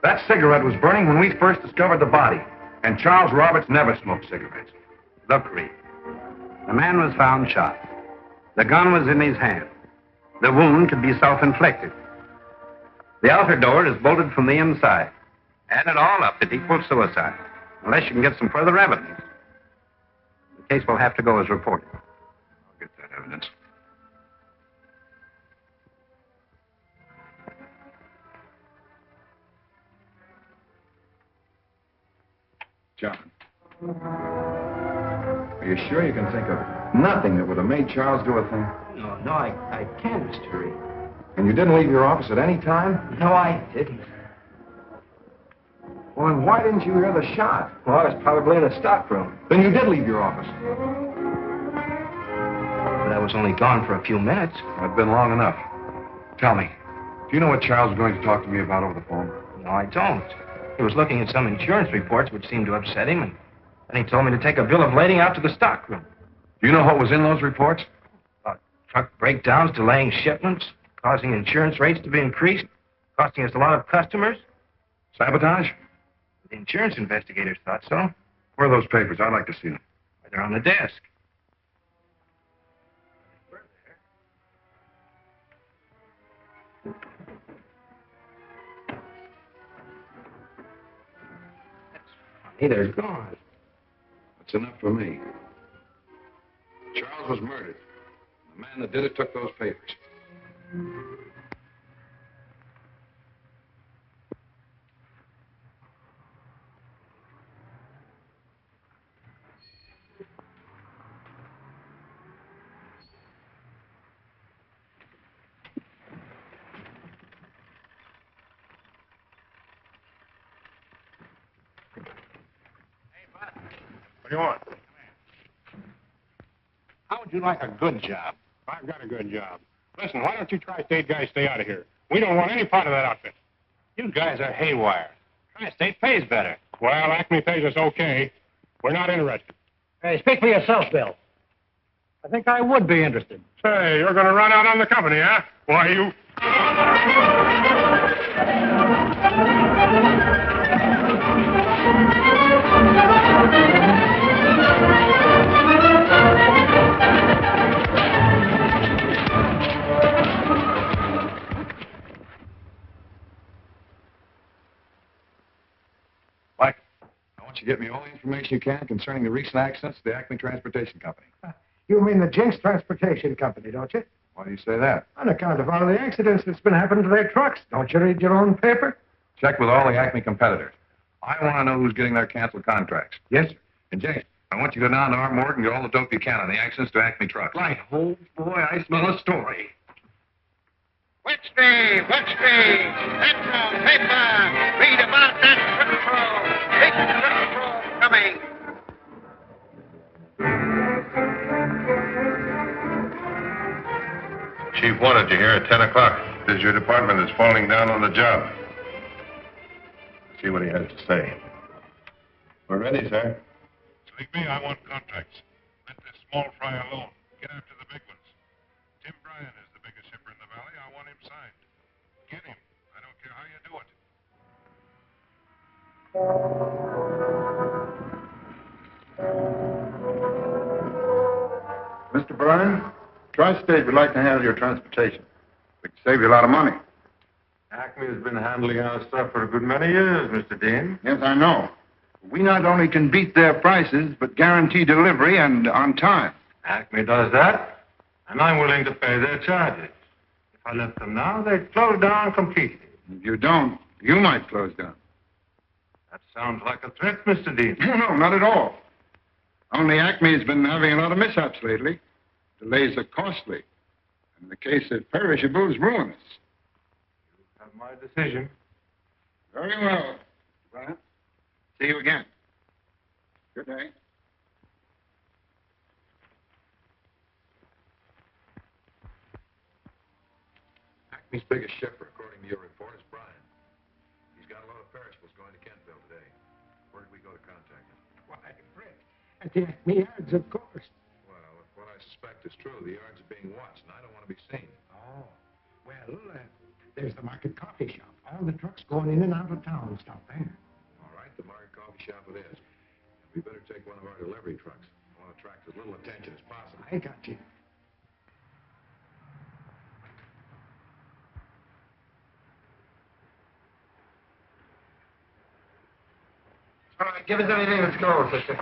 That cigarette was burning when we first discovered the body. And Charles Roberts never smoked cigarettes. Look, Reid. The man was found shot. The gun was in his hand. The wound could be self-inflicted. The outer door is bolted from the inside. Add it all up, it equals suicide. Unless you can get some further evidence. The case will have to go as reported. I'll get that evidence. John. Are you sure you can think of nothing that would have made Charles do a thing? No, I can't, Mr. Reid. And you didn't leave your office at any time? No, I didn't. Well, then why didn't you hear the shot? Well, I was probably in the stockroom. Then you did leave your office. But I was only gone for a few minutes. That's been long enough. Tell me, do you know what Charles was going to talk to me about over the phone? No, I don't. He was looking at some insurance reports which seemed to upset him, and then he told me to take a bill of lading out to the stockroom. Do you know what was in those reports? Truck breakdowns, delaying shipments, causing insurance rates to be increased, costing us a lot of customers. Sabotage? The insurance investigators thought so. Where are those papers? I'd like to see them. They're on the desk. Hey, they're gone. That's enough for me. Charles was murdered. The man that did it took those papers. What do you want? How would you like a good job? I've got a good job. Listen, why don't you tri-state guys stay out of here? We don't want any part of that outfit. You guys are haywire. Tri-state pays better. Well, Acme pays us okay. We're not interested. Hey, speak for yourself, Bill. I think I would be interested. Say, you're going to run out on the company, huh? Why, you... Mike, I want you to get me all the information you can concerning the recent accidents at the Acme Transportation Company. You mean the Jinx Transportation Company, don't you? Why do you say that? On account of all the accidents that's been happening to their trucks. Don't you read your own paper? Check with all the Acme competitors. I want to know who's getting their canceled contracts. Yes, sir. And James, I want you to go down to our morgue and get all the dope you can on the accidents to Acme trucks. Right. Oh, boy, I smell a story. Wednesday, Central paper. Read about that big coming. Chief wanted you here at 10 o'clock. Says your department is falling down on the job. See what he has to say. We're ready, sir. Believe me, I want contracts. Let this small fry alone. Get after the big ones. Tim Bryan is the biggest shipper in the valley. I want him signed. Get him. I don't care how you do it. Mr. Bryan, Tri-State would like to handle your transportation. We can save you a lot of money. Acme has been handling our stuff for a good many years, Mr. Dean. Yes, I know. We not only can beat their prices, but guarantee delivery and on time. Acme does that, and I'm willing to pay their charges. If I left them now, they'd close down completely. If you don't, you might close down. That sounds like a threat, Mr. Dean. No, not at all. Only Acme's been having a lot of mishaps lately. Delays are costly. And in the case of perishables, ruinous. You have my decision. Very well. Well, see you again. Good day. Acme's biggest shipper, according to your report, is Bryan. He's got a lot of perishables going to Kentville today. Where did we go to contact him? Why, Britt, at the Acme yards, of course. Well, if what I suspect is true, the yards are being watched, and I don't want to be seen. Oh, well, there's the market coffee shop. All the trucks going in and out of town stop there. All right, the market coffee shop it is. And we better take one of our delivery trucks. I want to attract as little attention as possible. I got you. All right, give us anything that's gold, sister.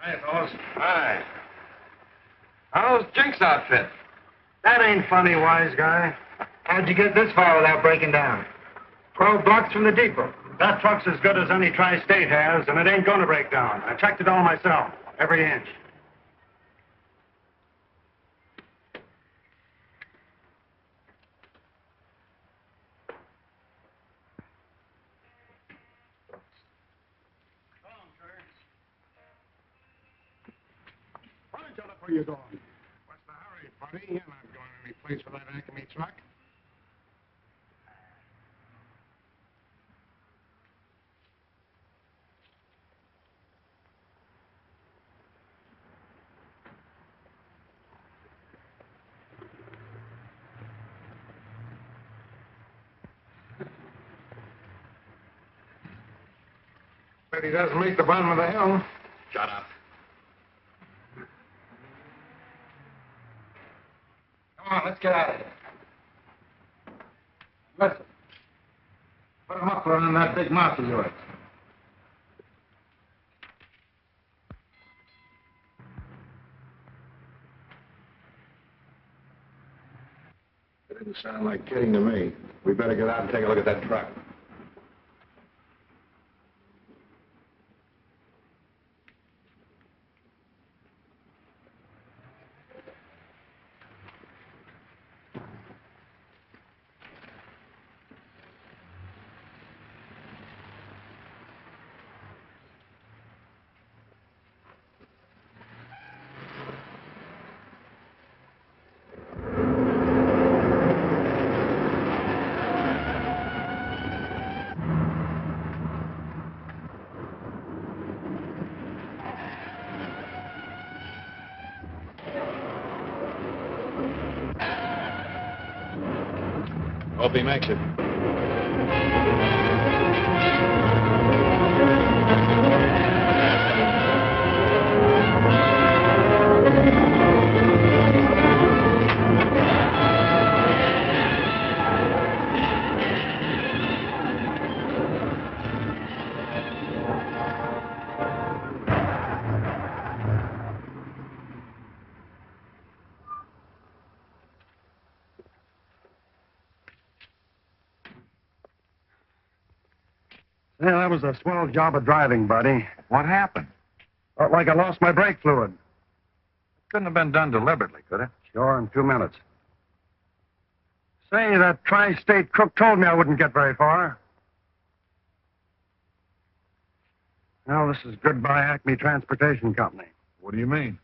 Hi, fellas. Hi. How's Jinx outfit? That ain't funny, wise guy. How'd you get this far without breaking down? 12 blocks from the depot. That truck's as good as any tri-state has, and it ain't going to break down. I checked it all myself, every inch. Tell up where you're going. What's the hurry, buddy? You're not going any place for that Acme truck. Bet he doesn't make the bottom of the hill. Shut up. Come on, let's get out of here. Listen. Put a muffler on that big mouth of yours. It didn't sound like kidding to me. We better get out and take a look at that truck. Hope he makes it. Yeah, that was a swell job of driving, buddy. What happened? Felt like I lost my brake fluid. Couldn't have been done deliberately, could it? Sure, in 2 minutes. Say, that tri-state crook told me I wouldn't get very far. Well, this is goodbye Acme Transportation Company. What do you mean?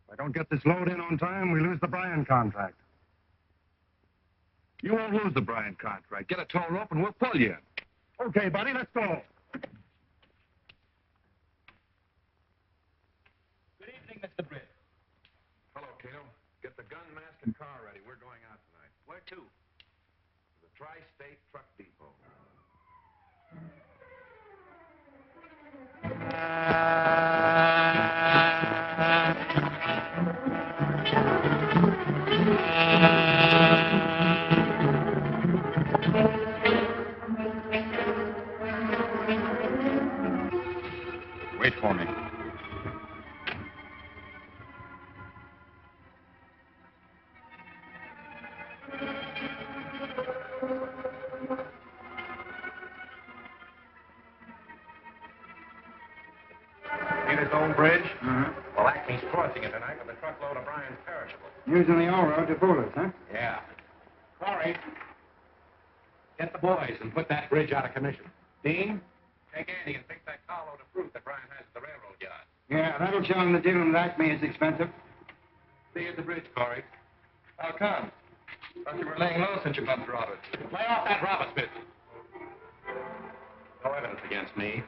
If I don't get this load in on time, we lose the Bryan contract. You won't lose the Bryan contract. Get a tow rope and we'll pull you. Okay, buddy, let's go. Good evening, Mr. Britt. Hello, Kato. Get the gun, mask, and car ready. We're going out tonight. Where to? The Tri-State Truck Depot. Wait for me. See this old bridge? Mm-hmm. Well, Acme's crossing it tonight with a truckload of Bryan's perishables. Using the all-road to fool us, huh? Yeah. Corey, get the boys and put that bridge out of commission. Dean, take Andy and fix that carload of fruit that Bryan has at the railroad yard. Yeah, that'll show him the dealing with Acme is expensive. See you at the bridge, Corey. How come? Thought you were laying low since you bumped Roberts. Lay off that Roberts business. No evidence against me.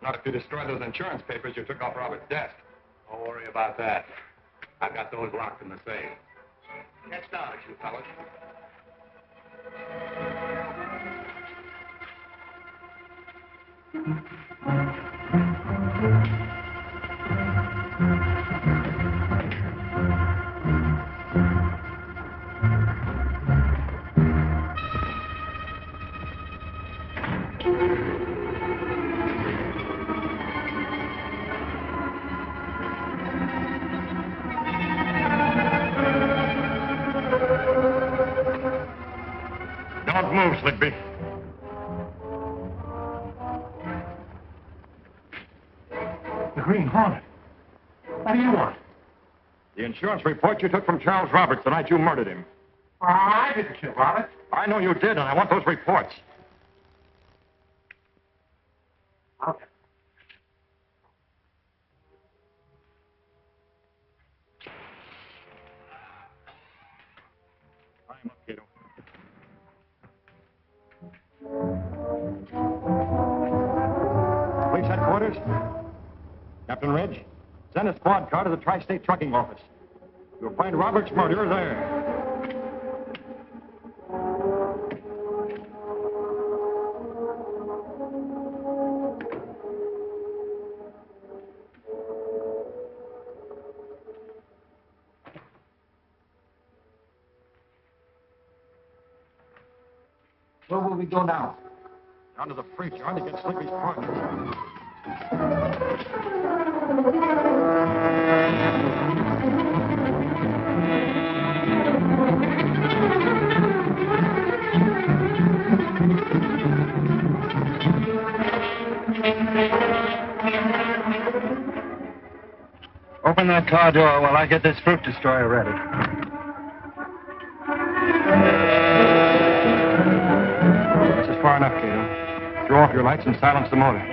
Not if you destroy those insurance papers you took off Robert's desk. Don't worry about that. I've got those locked in the safe. Get started, you fellas. Don't move, Slickby. The Green Hornet. What do you want? The insurance report you took from Charles Roberts the night you murdered him. I didn't kill Roberts. I know you did, and I want those reports. Okay. Tie him up, Kato. Police headquarters? Captain Ridge, send a squad car to the Tri-State Trucking Office. You'll find Robert's murderer there. Where will we go now? Down to the freight yard to get Slippy's partner. Open that car door while I get this fruit destroyer ready. This is far enough, Kato. Throw off your lights and silence the motor.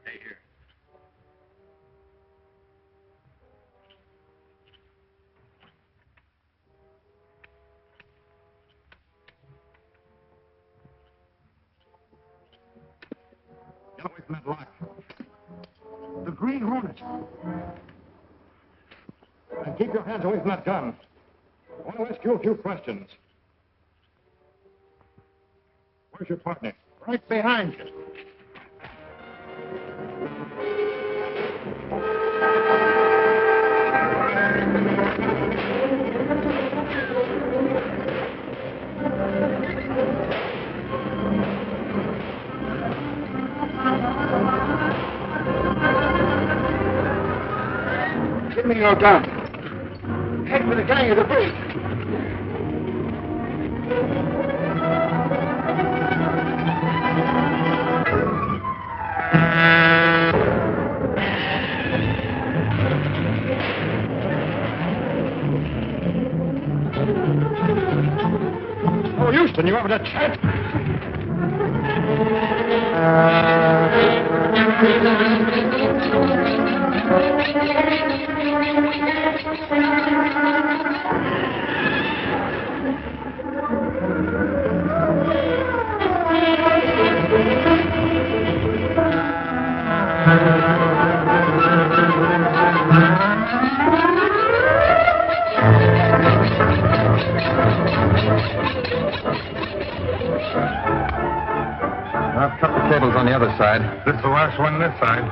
Stay here. Get away from that light. The Green Hornet. And keep your hands away from that gun. I want to ask you a few questions. Where's your partner? Right behind you. Give me your gun. Head for the gang of the bridge. Oh, Houston, you haven't a chance. I've cut the cables on the other side. This is the last one this side.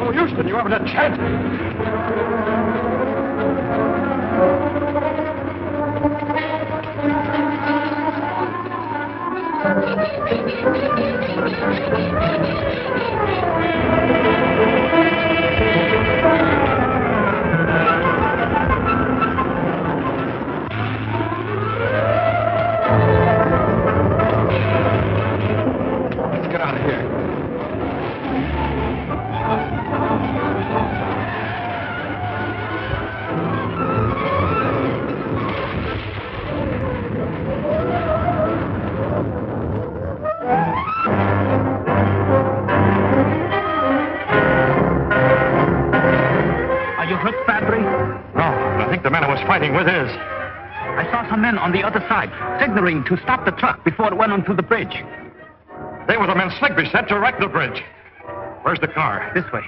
Oh, Houston, you haven't a chance. Let's get out of here. Are you hurt badly? No, I think the man I was fighting with is. I saw some men on the other side, signaling to stop the truck before it went onto the bridge. They were the men Sligby sent to wreck the bridge. Where's the car? This way.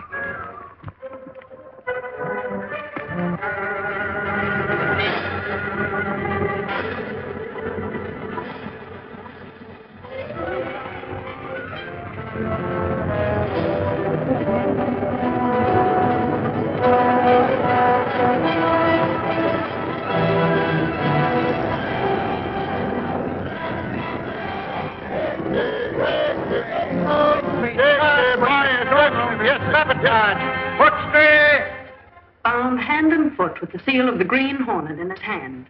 Bound hand and foot with the seal of the Green Hornet in his hand.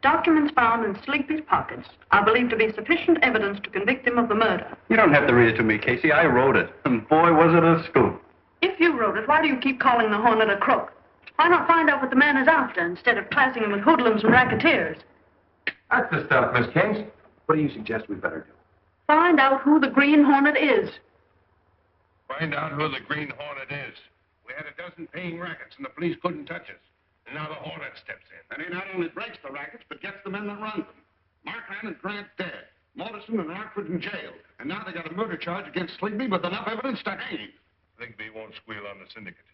Documents found in Sleepy's pockets are believed to be sufficient evidence to convict him of the murder. You don't have to read it to me, Casey. I wrote it. And boy, was it a scoop. If you wrote it, why do you keep calling the Hornet a crook? Why not find out what the man is after instead of classing him with hoodlums and racketeers? That's the stuff, Miss Kings. What do you suggest we better do? Find out who the Green Hornet is. Find out who the Green Hornet is. We had a dozen paying rackets, and the police couldn't touch us. And now the Hornet steps in. And he not only breaks the rackets, but gets the men that run them. Markman and Grant dead. Morrison and Rockford in jail. And now they got a murder charge against Sleepy with enough evidence to hang him. Sleepy won't squeal on the syndicate.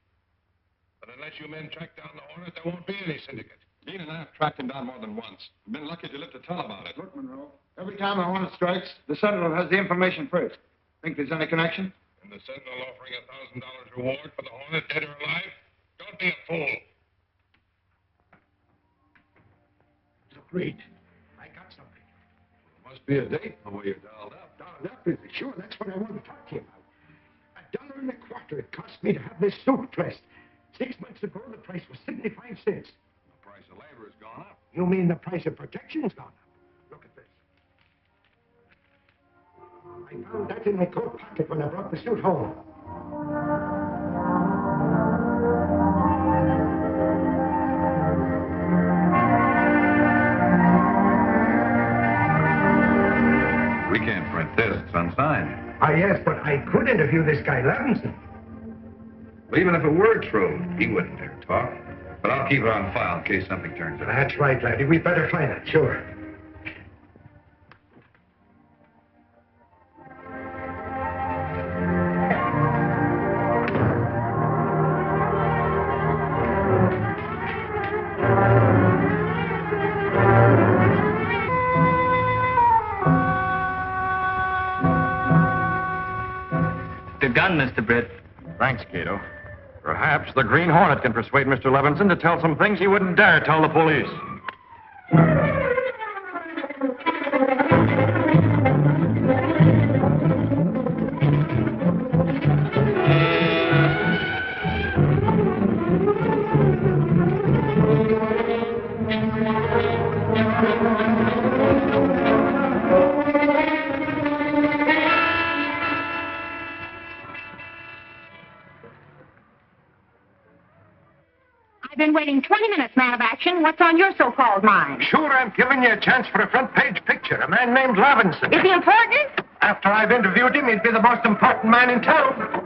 But unless you men track down the Hornet, there won't be any syndicate. Dean and I have tracked him down more than once. We've been lucky to live to tell about it. Look, Monroe. Every time a Hornet strikes, the Sentinel has the information first. Think there's any connection? And the Sentinel offering $1,000 reward for the Hornet, dead or alive? Don't be a fool. Look, Reid, I got something. Must be a date the way you're dialed up. Dialed up, is it? Sure, that's what I want to talk to you about. $1.25 it cost me to have this suit pressed. 6 months ago, the price was 75 cents. The price of labor has gone up. You mean the price of protection's gone up? Look at this. I found that in my coat pocket when I brought the suit home. We can't print this. It's unsigned. Ah, yes, but I could interview this guy, Levinson. Well, even if it were true, he wouldn't dare talk. But I'll keep it on file in case something turns up. That's right, laddie. We better find it, sure. Good gun, Mr. Britt. Thanks, Kato. Perhaps the Green Hornet can persuade Mr. Levinson to tell some things he wouldn't dare tell the police. I've been waiting 20 minutes, man of action. What's on your so-called mind? Sure, I'm giving you a chance for a front-page picture. A man named Levinson. Is he important? After I've interviewed him, he'd be the most important man in town.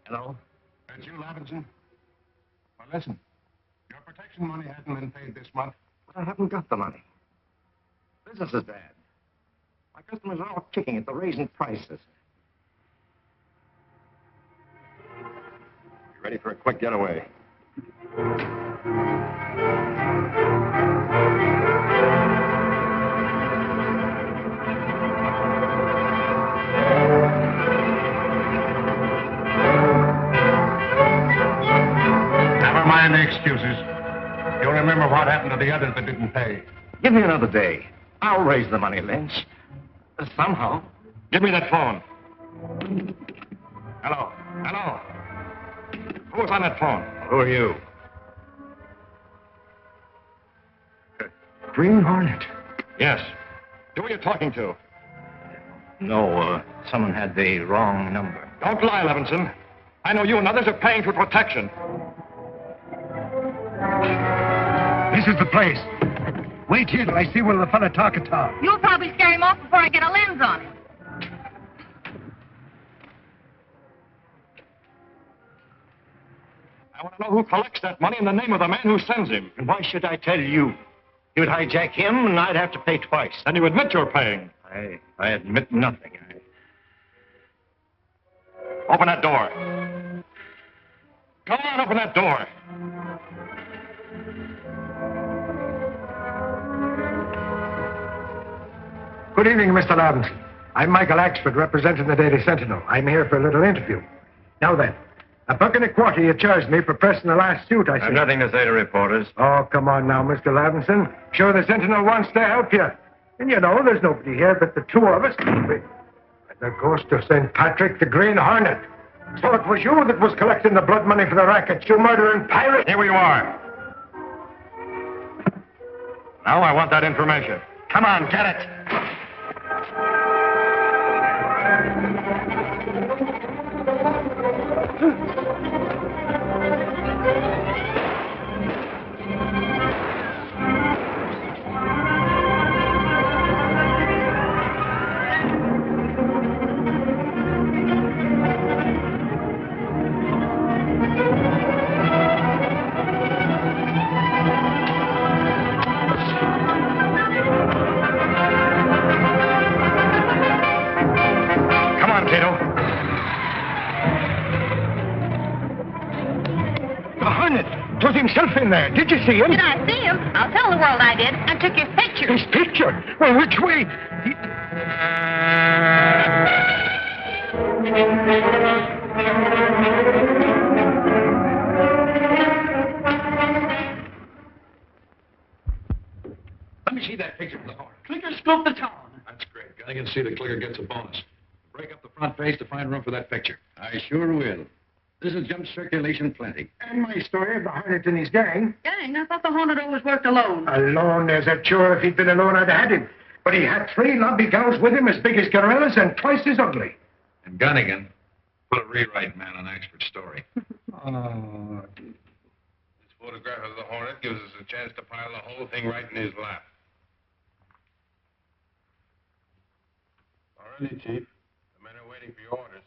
Hello? That's you, Levinson? Well, listen. Your protection money hasn't been paid this month. But I haven't got the money. Business is bad. My customers are all kicking at the raising prices. You ready for a quick getaway? Never mind the excuses. You'll remember what happened to the others that didn't pay. Give me another day. I'll raise the money, Lynch. Somehow. Give me that phone. Hello? Hello? Who's on that phone? Who are you? Green Hornet. Yes. Who are you talking to? No, someone had the wrong number. Don't lie, Levinson. I know you and others are paying for protection. This is the place. Wait here till I see where the fella talking to. You'll probably scare him off before I get a lens on him. I want to know who collects that money and the name of the man who sends him. And why should I tell you? He would hijack him, and I'd have to pay twice. Then you admit you're paying. I admit nothing. Open that door. Come on, open that door. Good evening, Mr. Robinson. I'm Michael Axford, representing the Daily Sentinel. I'm here for a little interview. Now then, $1.25 you charged me for pressing the last suit, I see. I've nothing to say to reporters. Oh, come on now, Mr. Robinson. Sure, the Sentinel wants to help you. And you know, there's nobody here but the two of us. And the ghost of St. Patrick, the Green Hornet. So it was you that was collecting the blood money for the racket, you murdering pirate. Here you are. Now I want that information. Come on, get it. Himself in there. Did you see him? Did I see him? I'll tell the world I did. I took his picture. His picture? Well, which way? Let me see that picture of the horn. Clicker scope the town. That's great. Gunnigan see the clicker gets a bonus. Break up the front page to find room for that picture. I sure will. This will jump circulation plenty. And my story of the Hornet and his gang. Gang? I thought the Hornet always worked alone. Alone as a chore. If he'd been alone, I'd have had him. But he had 3 lobby gals with him as big as gorillas and twice as ugly. And Gunnigan put a rewrite man on Axford's story. Oh, This photograph of the Hornet gives us a chance to pile the whole thing right in his lap. All righty, Chief. The men are waiting for your orders.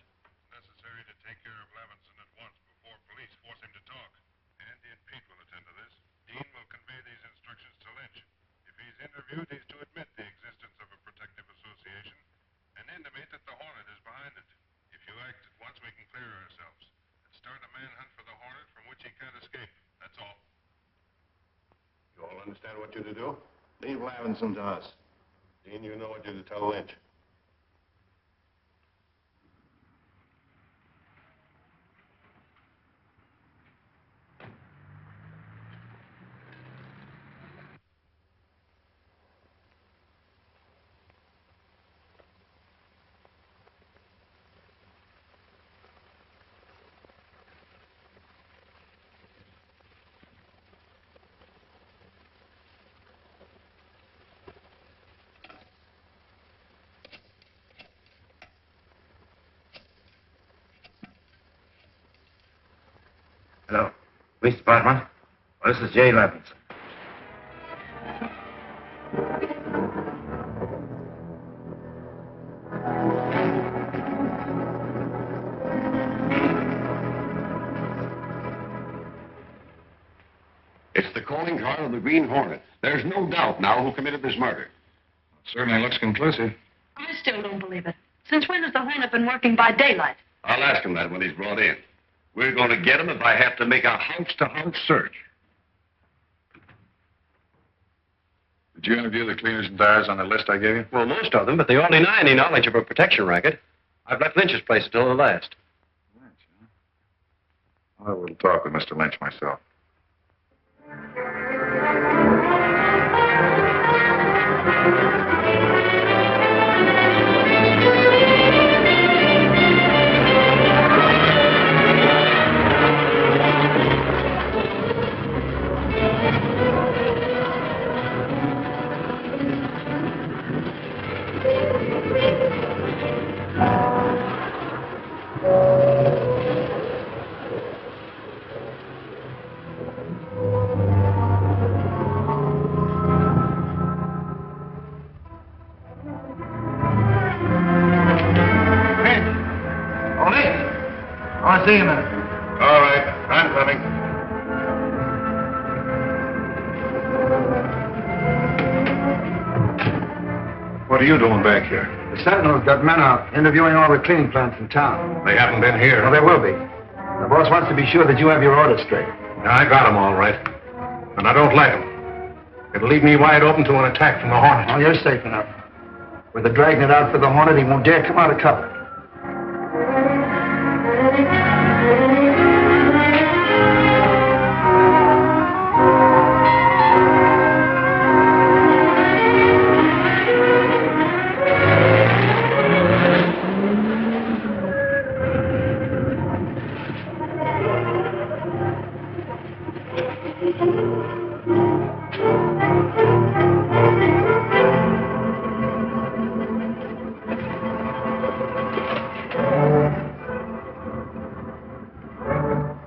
Necessary to take care of Levinson at once before police force him to talk. Andy and Pete will attend to this. Dean will convey these instructions to Lynch. If he's interviewed, he's to admit the existence of a protective association and intimate that the Hornet is behind it. If you act at once, we can clear ourselves and start a manhunt for the Hornet from which he can't escape. That's all. You all understand what you're to do? Leave Levinson to us. Dean, you know what you're to tell Lynch. Hello. Police Department? Well, this is Jay Levinson. It's the calling card of the Green Hornet. There's no doubt now who committed this murder. It certainly looks conclusive. I still don't believe it. Since when has the Hornet been working by daylight? I'll ask him that when he's brought in. We're going to get him if I have to make a house-to-house search. Did you interview the cleaners and dyers on the list I gave you? Well, most of them, but they all deny any knowledge of a protection racket. I've left Lynch's place until the last. I will talk with Mr. Lynch myself. I'll see you in a minute. All right, I'm coming. What are you doing back here? The Sentinel's got men out interviewing all the cleaning plants in town. They haven't been here. Well, they will be. The boss wants to be sure that you have your orders straight. Now, I got them all right. And I don't like them. It'll leave me wide open to an attack from the Hornet. Oh, you're safe enough. Where they're dragging it out for the Hornet, he won't dare come out of cover.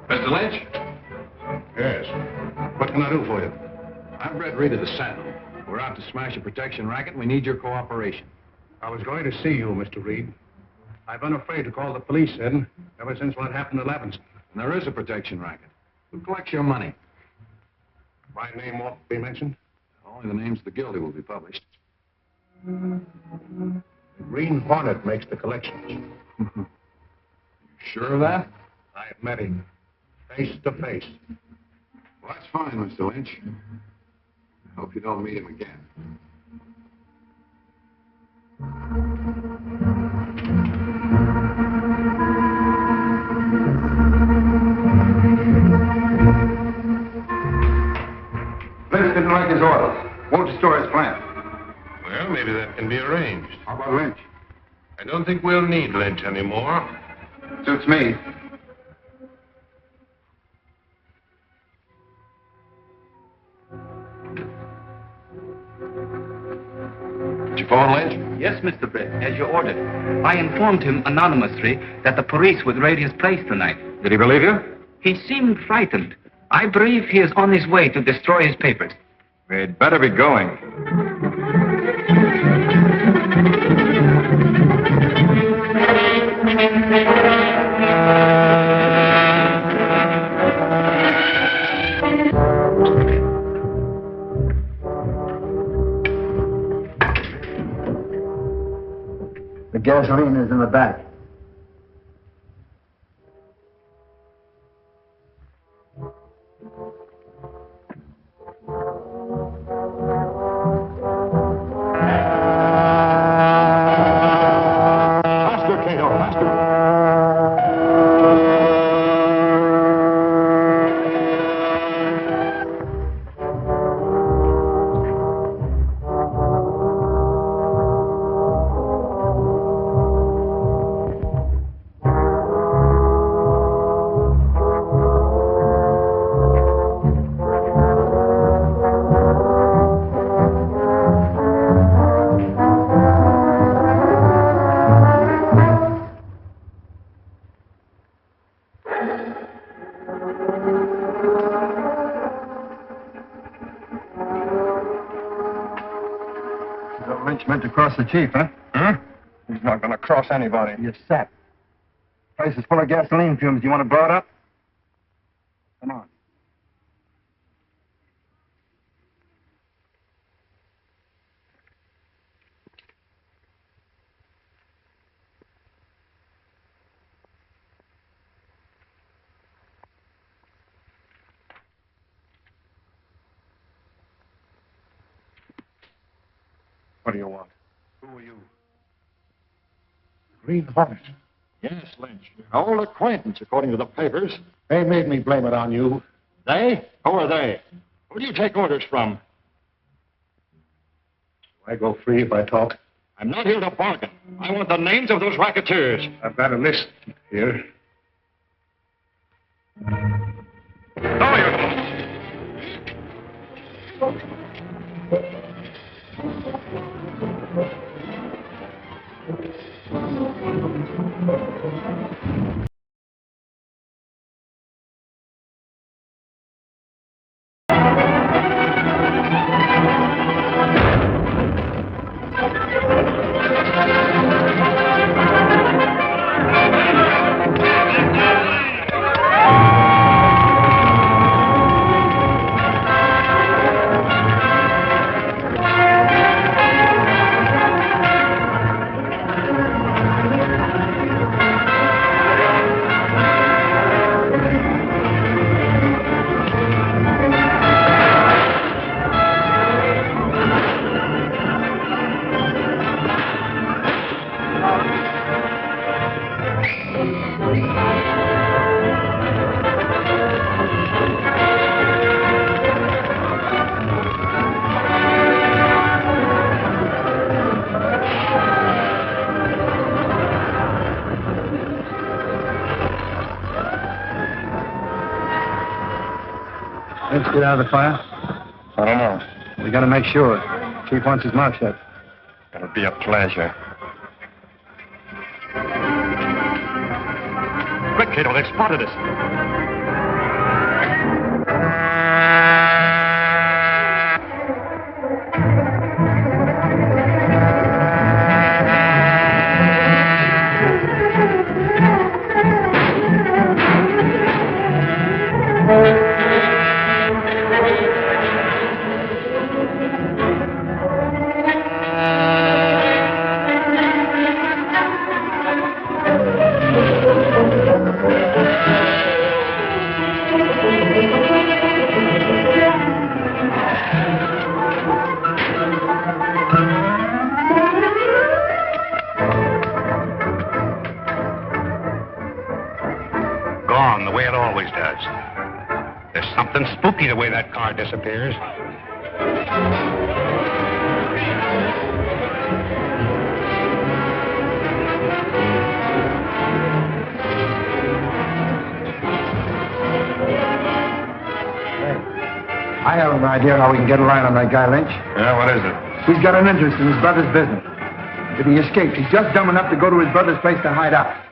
Mr. Lynch? Yes. What can I do for you? I'm Britt Reid of the Sentinel. We're out to smash a protection racket, and we need your cooperation. I was going to see you, Mr. Reid. I've been afraid to call the police, Ed, ever since what happened to Levinson. And there is a protection racket. Who collects your money? My name ought to be mentioned. Only the names of the guilty will be published. The Green Hornet makes the collections. You sure of that? I've met him, face to face. Well, that's fine, Mr. Lynch. I hope you don't meet him again. Lynch didn't like his orders. Won't destroy his plan. Well, maybe that can be arranged. How about Lynch? I don't think we'll need Lynch anymore. Suits me. Did you phone Lynch? Yes, Mr. Britt, as you ordered. I informed him anonymously that the police would raid his place tonight. Did he believe you? He seemed frightened. I believe he is on his way to destroy his papers. We'd better be going. The gasoline is in the back. Faster, Kato, faster. Lynch meant to cross the chief, huh? Huh? He's not going to cross anybody. You're set. Place is full of gasoline fumes. You want to blow it up? Come on. What do you want? Who are you? Green Hornet. Yes, Lynch. Your old acquaintance, according to the papers. They made me blame it on you. They? Who are they? Who do you take orders from? I go free if I talk. I'm not here to bargain. I want the names of those racketeers. I've got a list here. Oh, you Let's get out of the fire. I don't know. We gotta make sure. Chief wants his mouth shut. It'll be a pleasure. Quick, Kato, they've spotted us. Gone the way it always does. There's something spooky the way that car disappears. I have an idea how we can get a line on that guy, Lynch. Yeah, what is it? He's got an interest in his brother's business. But he escaped. He's just dumb enough to go to his brother's place to hide out.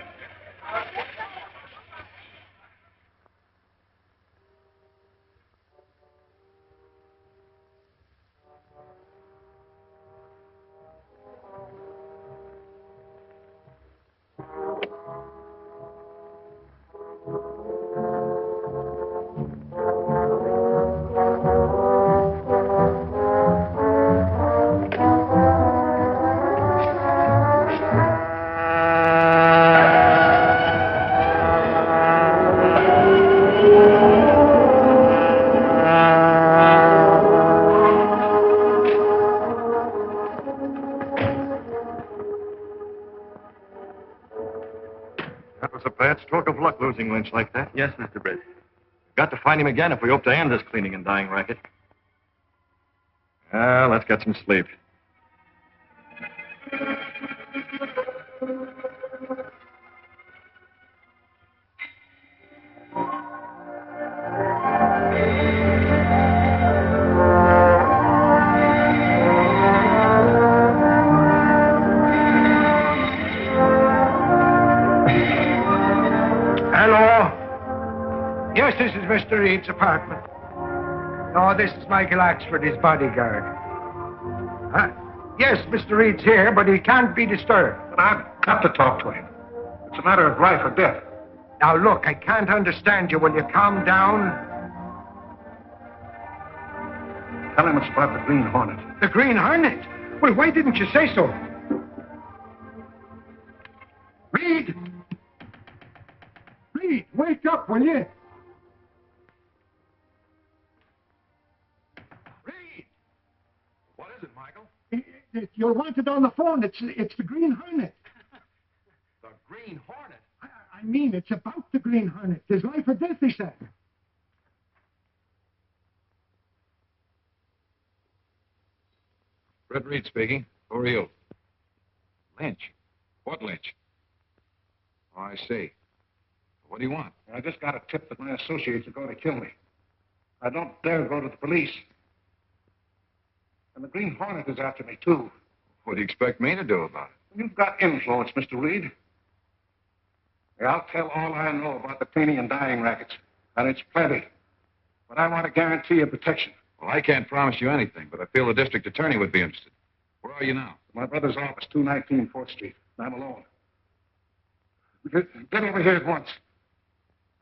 That was a bad stroke of luck losing Lynch like that. Yes, Mr. Britt. Got to find him again if we hope to end this cleaning and dying racket. Let's get some sleep. Hello? Yes, this is Mr. Reid's apartment. No, this is Michael Axford, his bodyguard. Yes, Mr. Reid's here, but he can't be disturbed. But I've got to talk to him. It's a matter of life or death. Now, look, I can't understand you. Will you calm down? Tell him it's about the Green Hornet. The Green Hornet? Well, why didn't you say so? Reid! Reid, wake up, will you? What is it, Michael? You're wanted on the phone. It's the Green Hornet. The Green Hornet? I mean, it's about the Green Hornet. There's life or death, he said. Britt Reid speaking. Who are you? Lynch. What Lynch? Oh, I see. What do you want? I just got a tip that my associates are going to kill me. I don't dare go to the police. And the Green Hornet is after me, too. What do you expect me to do about it? You've got influence, Mr. Reid. I'll tell all I know about the cleaning and dyeing rackets. And it's plenty. But I want to guarantee your protection. Well, I can't promise you anything, but I feel the district attorney would be interested. Where are you now? My brother's office, 219 4th Street. I'm alone. Get over here at once.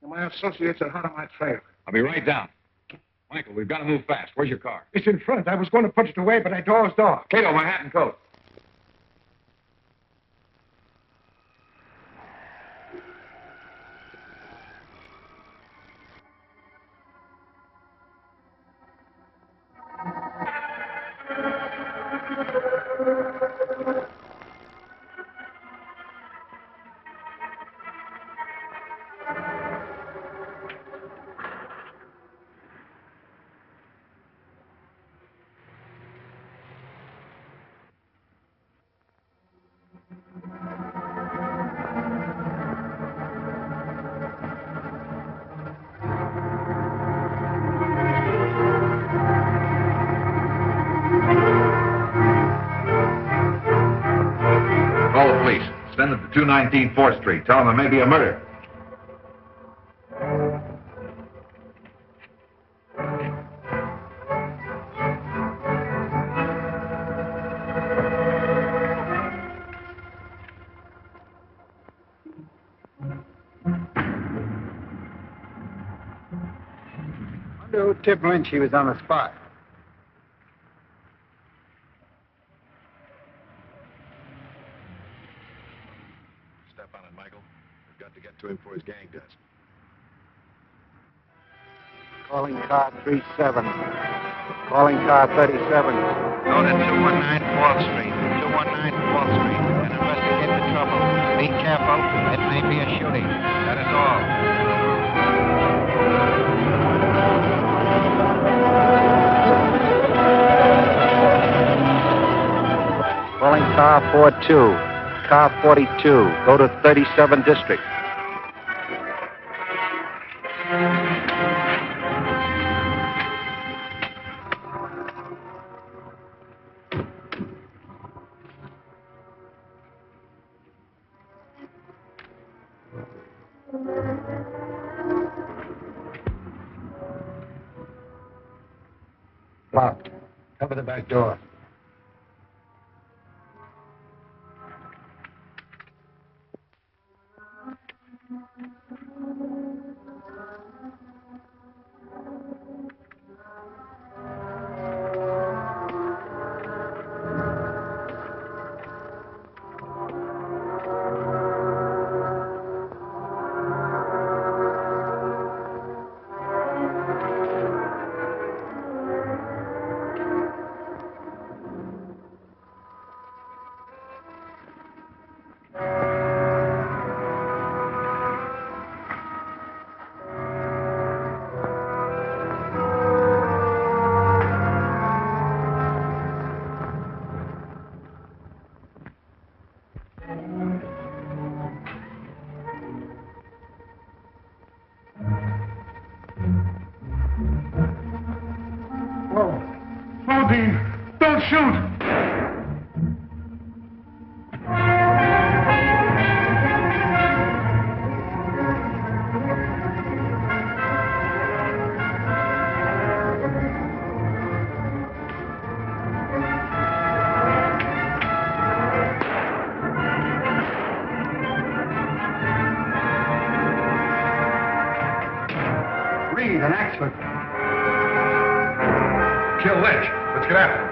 And my associates are hot on my trail. I'll be right down. Michael, we've got to move fast. Where's your car? It's in front. I was going to put it away, but I dozed off. Kato, my hat and coat. 219 4th Street. Tell them there may be a murder. Who tipped Lynch he was on the spot? Step on it, Michael. We've got to get to him before his gang does. Calling car 37. Calling car 37. Go to 219 4th Street. 219 4th Street. And investigate the trouble. Be careful. It may be a shooting. That is all. Calling car 42. Car 42. Go to 37 District. Locked. Cover the back door. Don't shoot! Reid, an accident. Kill Lynch. Let's get after him.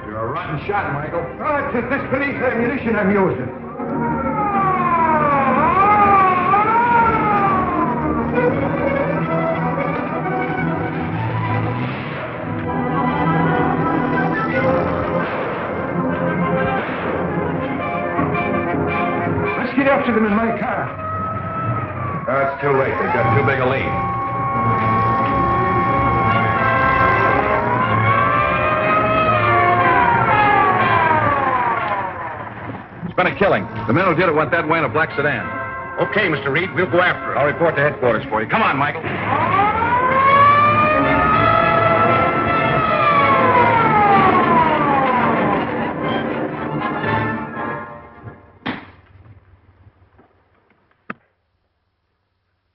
You're a rotten shot, Michael. Oh, it's this police ammunition I'm using. Let's get after them in my car. Oh, it's too late. They've got too big a lead. It's been a killing. The men who did it went that way in a black sedan. Okay, Mr. Reid, we'll go after it. I'll report to headquarters for you. Come on, Michael.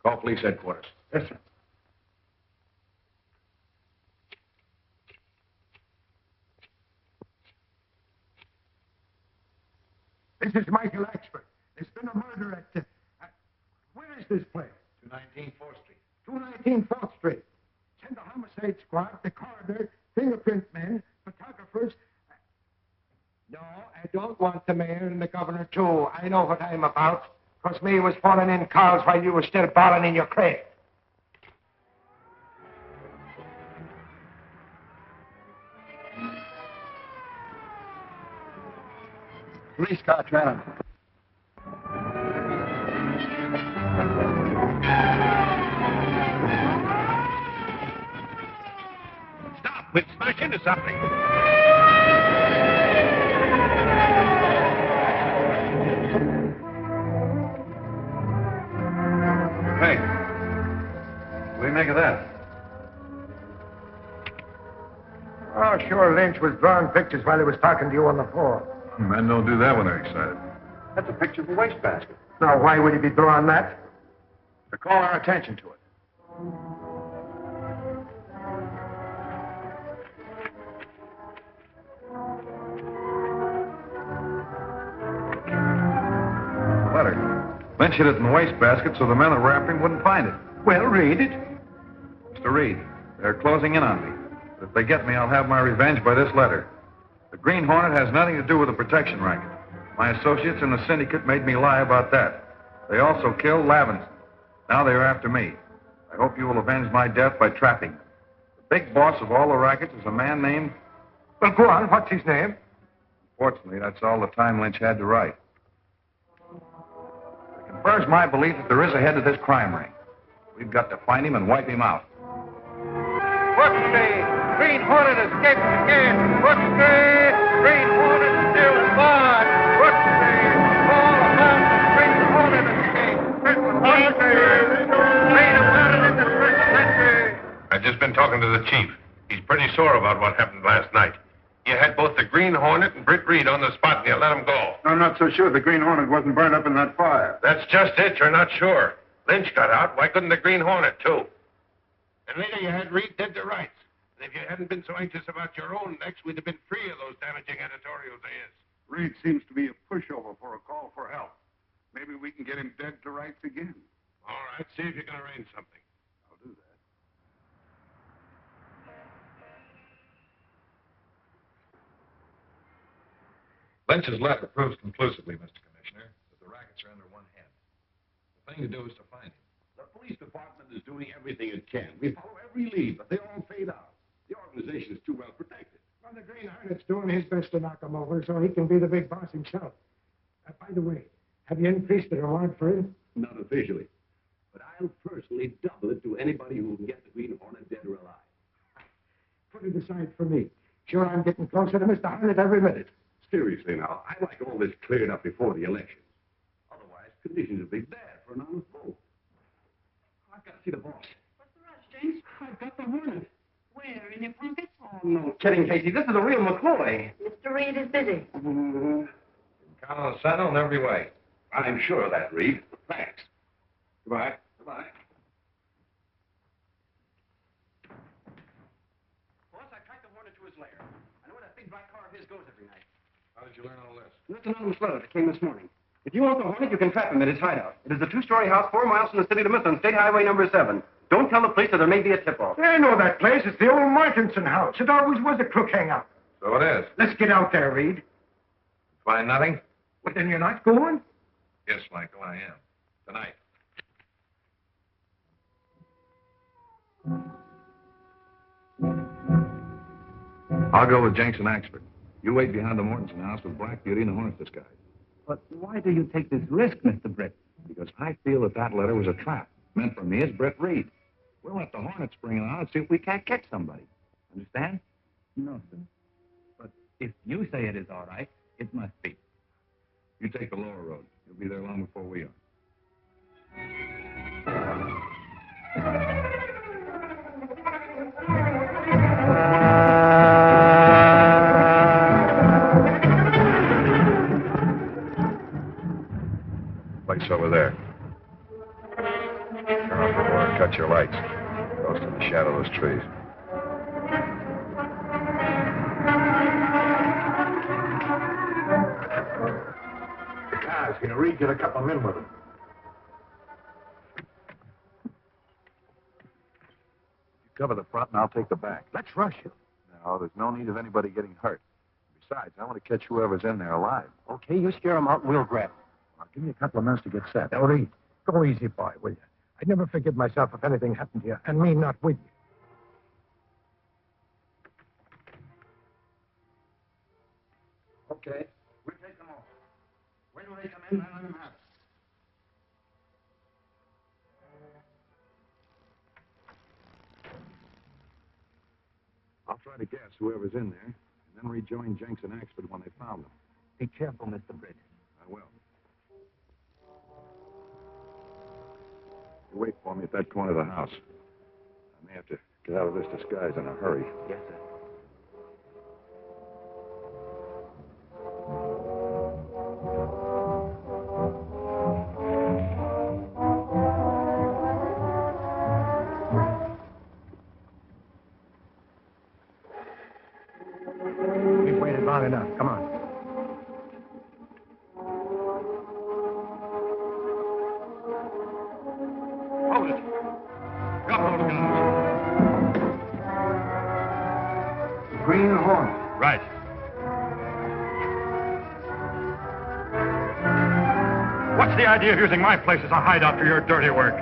Call police headquarters. Yes, sir. This is Michael Axford. There's been a murder at where is this place? 219 4th Street. 219 4th Street. Send the homicide squad, the coroner, fingerprint men, photographers. No, I don't want the mayor and the governor, too. I know what I'm about. Because me was falling in cars while you were still balling in your crate. Police car trailing. Stop! We'll smash into something. Hey, make of that? Oh, sure, Lynch was drawing pictures while he was talking to you on the phone. Men don't do that when they're excited. That's a picture of a wastebasket. Now, why would he be drawing that? To call our attention to it. The letter. Lynch hid it in the wastebasket so the men that were after him wouldn't find it. Well, read it. Mr. Reid, they're closing in on me. If they get me, I'll have my revenge by this letter. The Green Hornet has nothing to do with the protection racket. My associates in the syndicate made me lie about that. They also killed Lavenson. Now they are after me. I hope you will avenge my death by trapping me. The big boss of all the rackets is a man named... Well, go on. What's his name? Fortunately, that's all the time Lynch had to write. It confirms my belief that there is a head to this crime ring. We've got to find him and wipe him out. What's the Green Hornet escaped again? What's the Green Hornet still alive? What's the all about the Green Hornet escape? What's the read about it in the first century? I've just been talking to the chief. He's pretty sore about what happened last night. You had both the Green Hornet and Britt Reid on the spot, and you let them go. I'm not so sure the Green Hornet wasn't burned up in that fire. That's just it. You're not sure. Lynch got out. Why couldn't the Green Hornet, too? And later you had Reid dead to rights. And if you hadn't been so anxious about your own necks, we'd have been free of those damaging editorials of his. Reid seems to be a pushover for a call for help. Maybe we can get him dead to rights again. All right, see if you can arrange something. I'll do that. Lynch's letter proves conclusively, Mr. Commissioner, that the rackets are under one head. The thing to do is to find him. The police department is doing everything it can. We follow every lead, but they all fade out. The organization is too well protected. Well, the Green Hornet's doing his best to knock him over so he can be the big boss himself. By the way, have you increased the reward for him? Not officially. But I'll personally double it to anybody who can get the Green Hornet dead or alive. Put it aside for me. Sure, I'm getting closer to Mr. Hornet every minute. Seriously now, I'd like all this cleared up before the elections. Otherwise, conditions will be bad for an honest vote. I've got to see the boss. What's the rush, James? I've got the Hornet. Where? In your pocket? Oh, no kidding, Casey. This is a real McCoy. Mr. Reid is busy. Count on the Sentinel in every way. I'm sure of that, Reid. Thanks. Goodbye. Goodbye. Boss, I tracked the Hornet to his lair. I know where that big black car of his goes every night. How did you learn all this? That's an anonymous letter that came this morning. If you want the Hornet, you can trap him at his hideout. It is a two-story house 4 miles from the city limits on State Highway number 7. Don't tell the police that there may be a tip-off. I know that place. It's the old Martinson house. It always was a crook hangout. So it is. Let's get out there, Reid. Find nothing? Well, then you're not going? Yes, Michael, I am. Tonight. I'll go with Jenks and Axford. You wait behind the Mortensen house with Black Beauty and the Hornet disguise. But why do you take this risk, Mr. Britt? Because I feel that letter was a trap. Meant for me as Britt Reid. We'll let the Hornets bring it on and see if we can't catch somebody. Understand? No, sir. But if you say it is all right, it must be. You take the lower road. You'll be there long before we are. Place over there. Turn off the door and cut your lights. Close to the shadow of those trees. The car's here. Reid, get a couple of men with him. You cover the front and I'll take the back. Let's rush him. No, there's no need of anybody getting hurt. Besides, I want to catch whoever's in there alive. Okay, you scare him out and we'll grab him. Now, give me a couple of minutes to get set. Now, Reid, go easy, boy, will you? I'd never forgive myself if anything happened to you, and me not with you. Okay, we'll take them off. Wait till they come in, then let them have it. I'll try to guess whoever's in there, and then rejoin Jenks and Axford when they found them. Be careful, Mr. Britt. I will. You wait for me at that corner of the house. I may have to get out of this disguise in a hurry. Yes, sir. We've waited long enough. Come on. Hold it. Drop those guns. Green Hornet. Right. What's the idea of using my place as a hideout for your dirty work?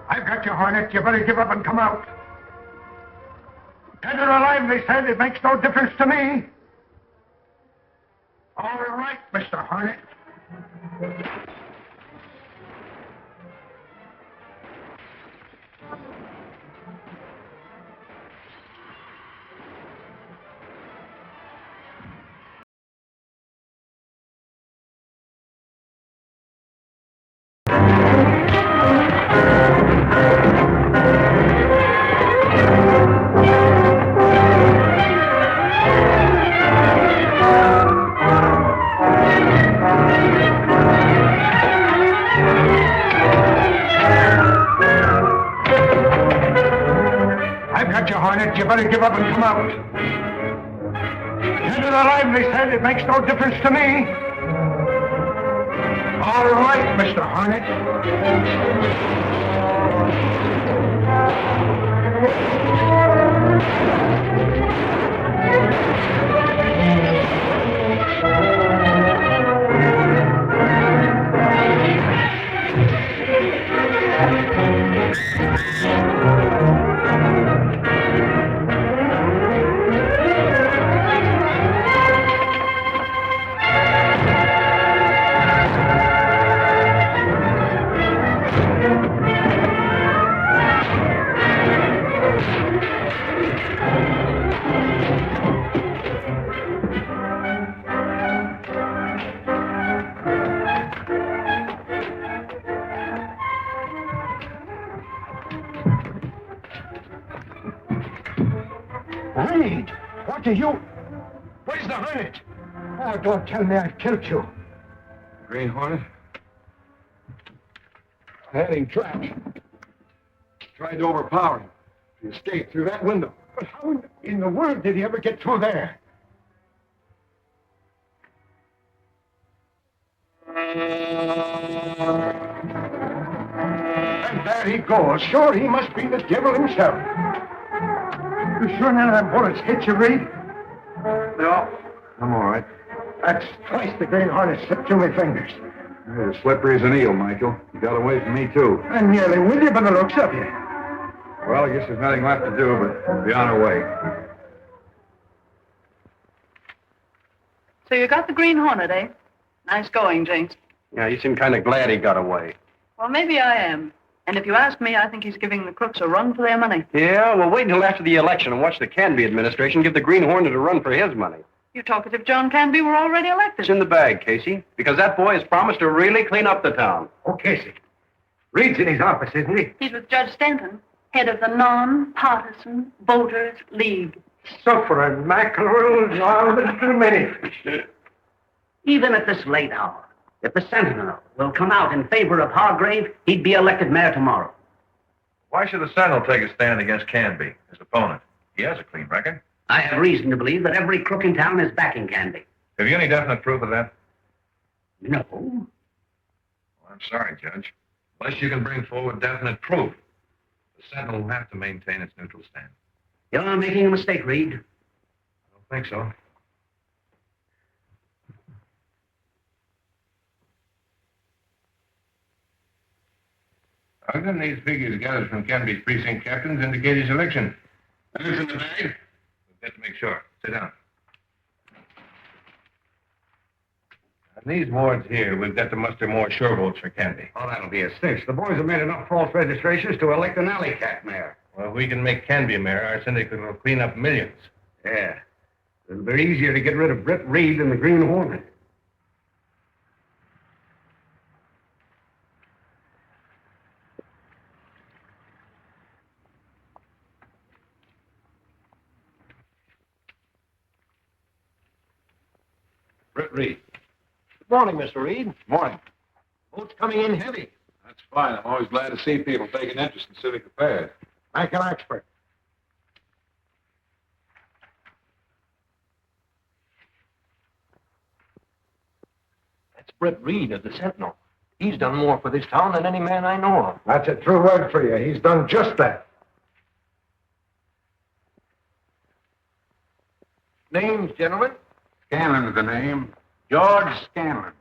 I've got you, Hornet. You better give up and come out. Dead or alive, they said. It makes no difference to me. All right, Mr. Hornet. I've got you, Hornet. You better give up and come out. Dead or alive, they said. It makes no difference to me. All right, Mr. Hornet. Reid, what are you... Where's the Hornet? Oh, don't tell me I've killed you. Green Hornet? I had him trapped. Tried to overpower him. He escaped through that window. But how in the world did he ever get through there? And there he goes. Sure, he must be the devil himself. You sure none of them bullets hit you, Reid? No, I'm all right. That's twice the Green Hornet slipped through my fingers. You're as slippery as an eel, Michael. You got away from me, too. I'm nearly with you by the looks of you. Well, I guess there's nothing left to do but be on our way. So you got the Green Hornet, eh? Nice going, Jinx. Yeah, you seem kind of glad he got away. Well, maybe I am. And if you ask me, I think he's giving the crooks a run for their money. Yeah, well, wait until after the election and watch the Canby administration give the Green Hornet a run for his money. You talk as if John Canby were already elected. It's in the bag, Casey, because that boy has promised to really clean up the town. Oh, Casey. Reid's in his office, isn't he? He's with Judge Stanton, head of the Non-Partisan Voters League. Suffering mackerel, now little minute. Even at this late hour, if the Sentinel will come out in favor of Hargrave, he'd be elected mayor tomorrow. Why should the Sentinel take a stand against Canby, his opponent? He has a clean record. I have reason to believe that every crook in town is backing Canby. Have you any definite proof of that? No. Well, I'm sorry, Judge. Unless you can bring forward definite proof, the Sentinel will have to maintain its neutral stand. You're making a mistake, Reid. I don't think so. Ogden, these figures gathered from Canby's precinct captains indicate his election. What's in the bag? We've got to make sure. Sit down. On these wards here, we've got to muster more sure votes for Canby. Oh, that'll be a cinch. The boys have made enough false registrations to elect an alley cat mayor. Well, if we can make Canby mayor, our syndicate will clean up millions. Yeah. It'll be easier to get rid of Britt Reid than the Green Hornet. Britt Reid. Good morning, Mr. Reid. Morning. Votes coming in heavy. That's fine. I'm always glad to see people take an interest in civic affairs. Like an expert. That's Britt Reid of the Sentinel. He's done more for this town than any man I know of. That's a true word for you. He's done just that. Names, gentlemen? Scanlon's the name. George Scanlon.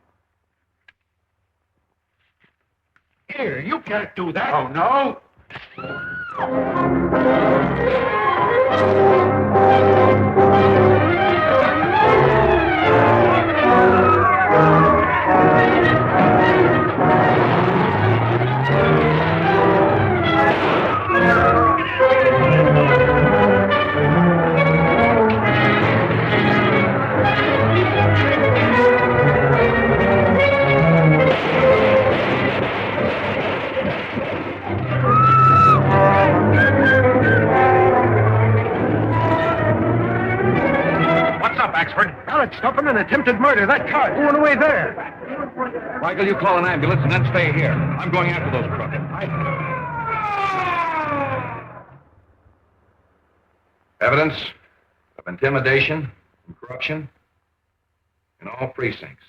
Here, you can't do that. Oh, no? Stop an attempted murder. That car going away there. Michael, you call an ambulance and then stay here. I'm going after those crooks. Evidence of intimidation and corruption in all precincts.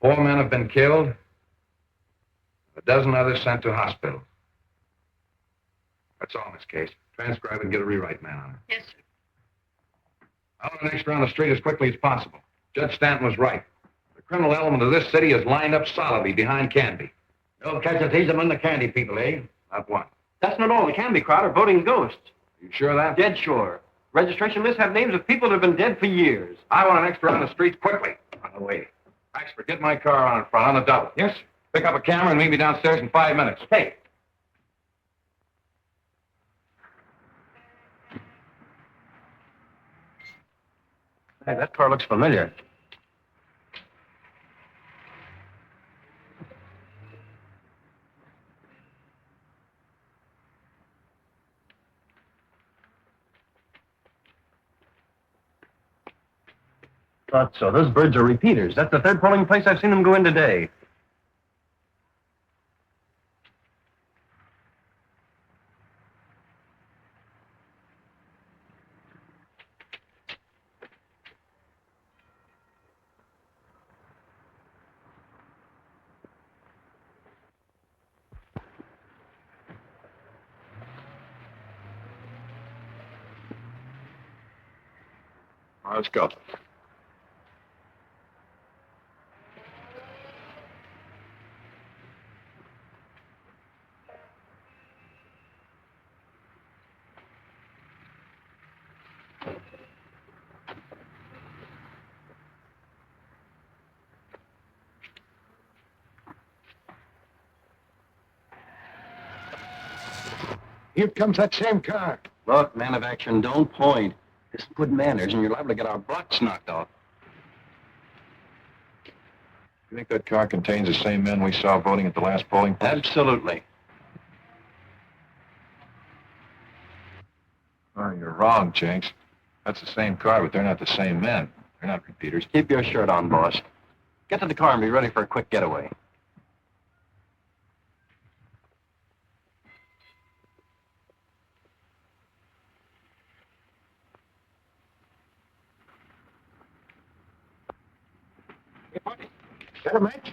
4 men have been killed, a dozen others sent to hospital. That's all in this case. Transcribe and get a rewrite man on it. Yes, sir. I want an extra on the street as quickly as possible. Judge Stanton was right. The criminal element of this city is lined up solidly behind Canby. No casualties among the Candy people, eh? Not one. That's not all. The Canby crowd are voting ghosts. You sure of that? Dead sure. Registration lists have names of people that have been dead for years. I want an extra on the streets quickly. On the way. Expert, get my car on in front, on the double. Yes, sir. Pick up a camera and meet me downstairs in 5 minutes. Hey. Hey, that car looks familiar. Thought so. Those birds are repeaters. That's the third polling place I've seen them go in today. Let's go. Here comes that same car. Look, man of action, don't point. It's good manners, and you're liable to get our blocks knocked off. You think that car contains the same men we saw voting at the last polling place? Absolutely. Oh, you're wrong, Jinx. That's the same car, but they're not the same men. They're not repeaters. Keep your shirt on, boss. Get to the car and be ready for a quick getaway. Hey, buddy. Got a match?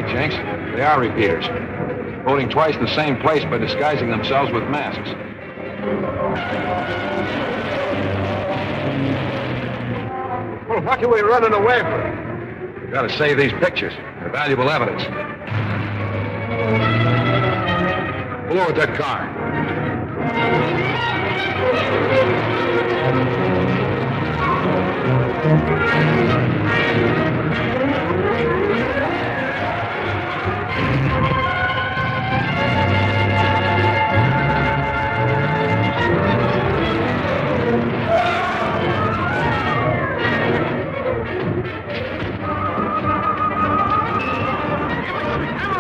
right, Jenks. They are repeaters. Voting twice in the same place by disguising themselves with masks. Well, what are we running away from? We've got to save these pictures. They're valuable evidence. Pull over that car.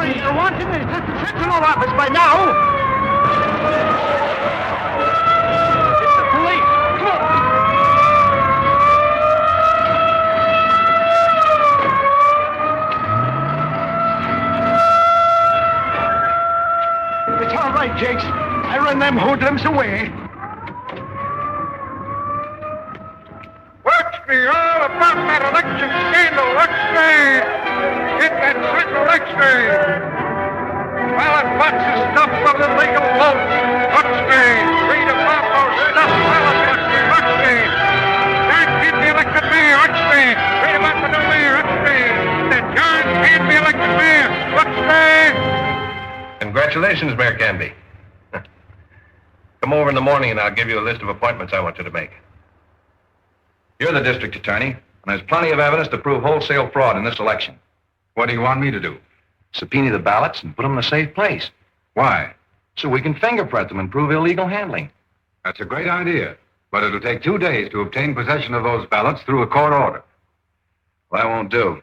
You're wanted in the Sentinel office by now. It's the police. Come on. It's all right, Jakes. I run them hoodlums away. Watch me all about that election scandal. Watch me. Get that Sentinel X-ray. Ballot boxes stuffed with illegal votes. Watch me. Read about those stuffed ballot boxes. Watch me. John can't be elected mayor. Watch me. Read about the new mayor. Watch me. That John can't be elected mayor. Watch me. Congratulations, Mayor Canby. Come over in the morning and I'll give you a list of appointments I want you to make. You're the district attorney, and there's plenty of evidence to prove wholesale fraud in this election. What do you want me to do? Subpoena the ballots and put them in a safe place. Why? So we can fingerprint them and prove illegal handling. That's a great idea, but it'll take 2 days to obtain possession of those ballots through a court order. Well, that won't do.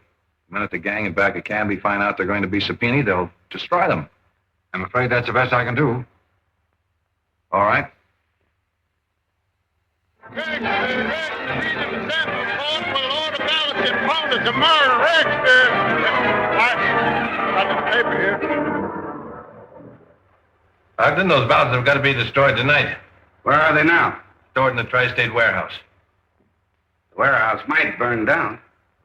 The minute the gang in back of Canby find out they're going to be subpoenaed, they'll destroy them. I'm afraid that's the best I can do. All right. Ogden, those ballots have got to be destroyed tonight. Where are they now? Stored in the tri-state warehouse. The warehouse might burn down.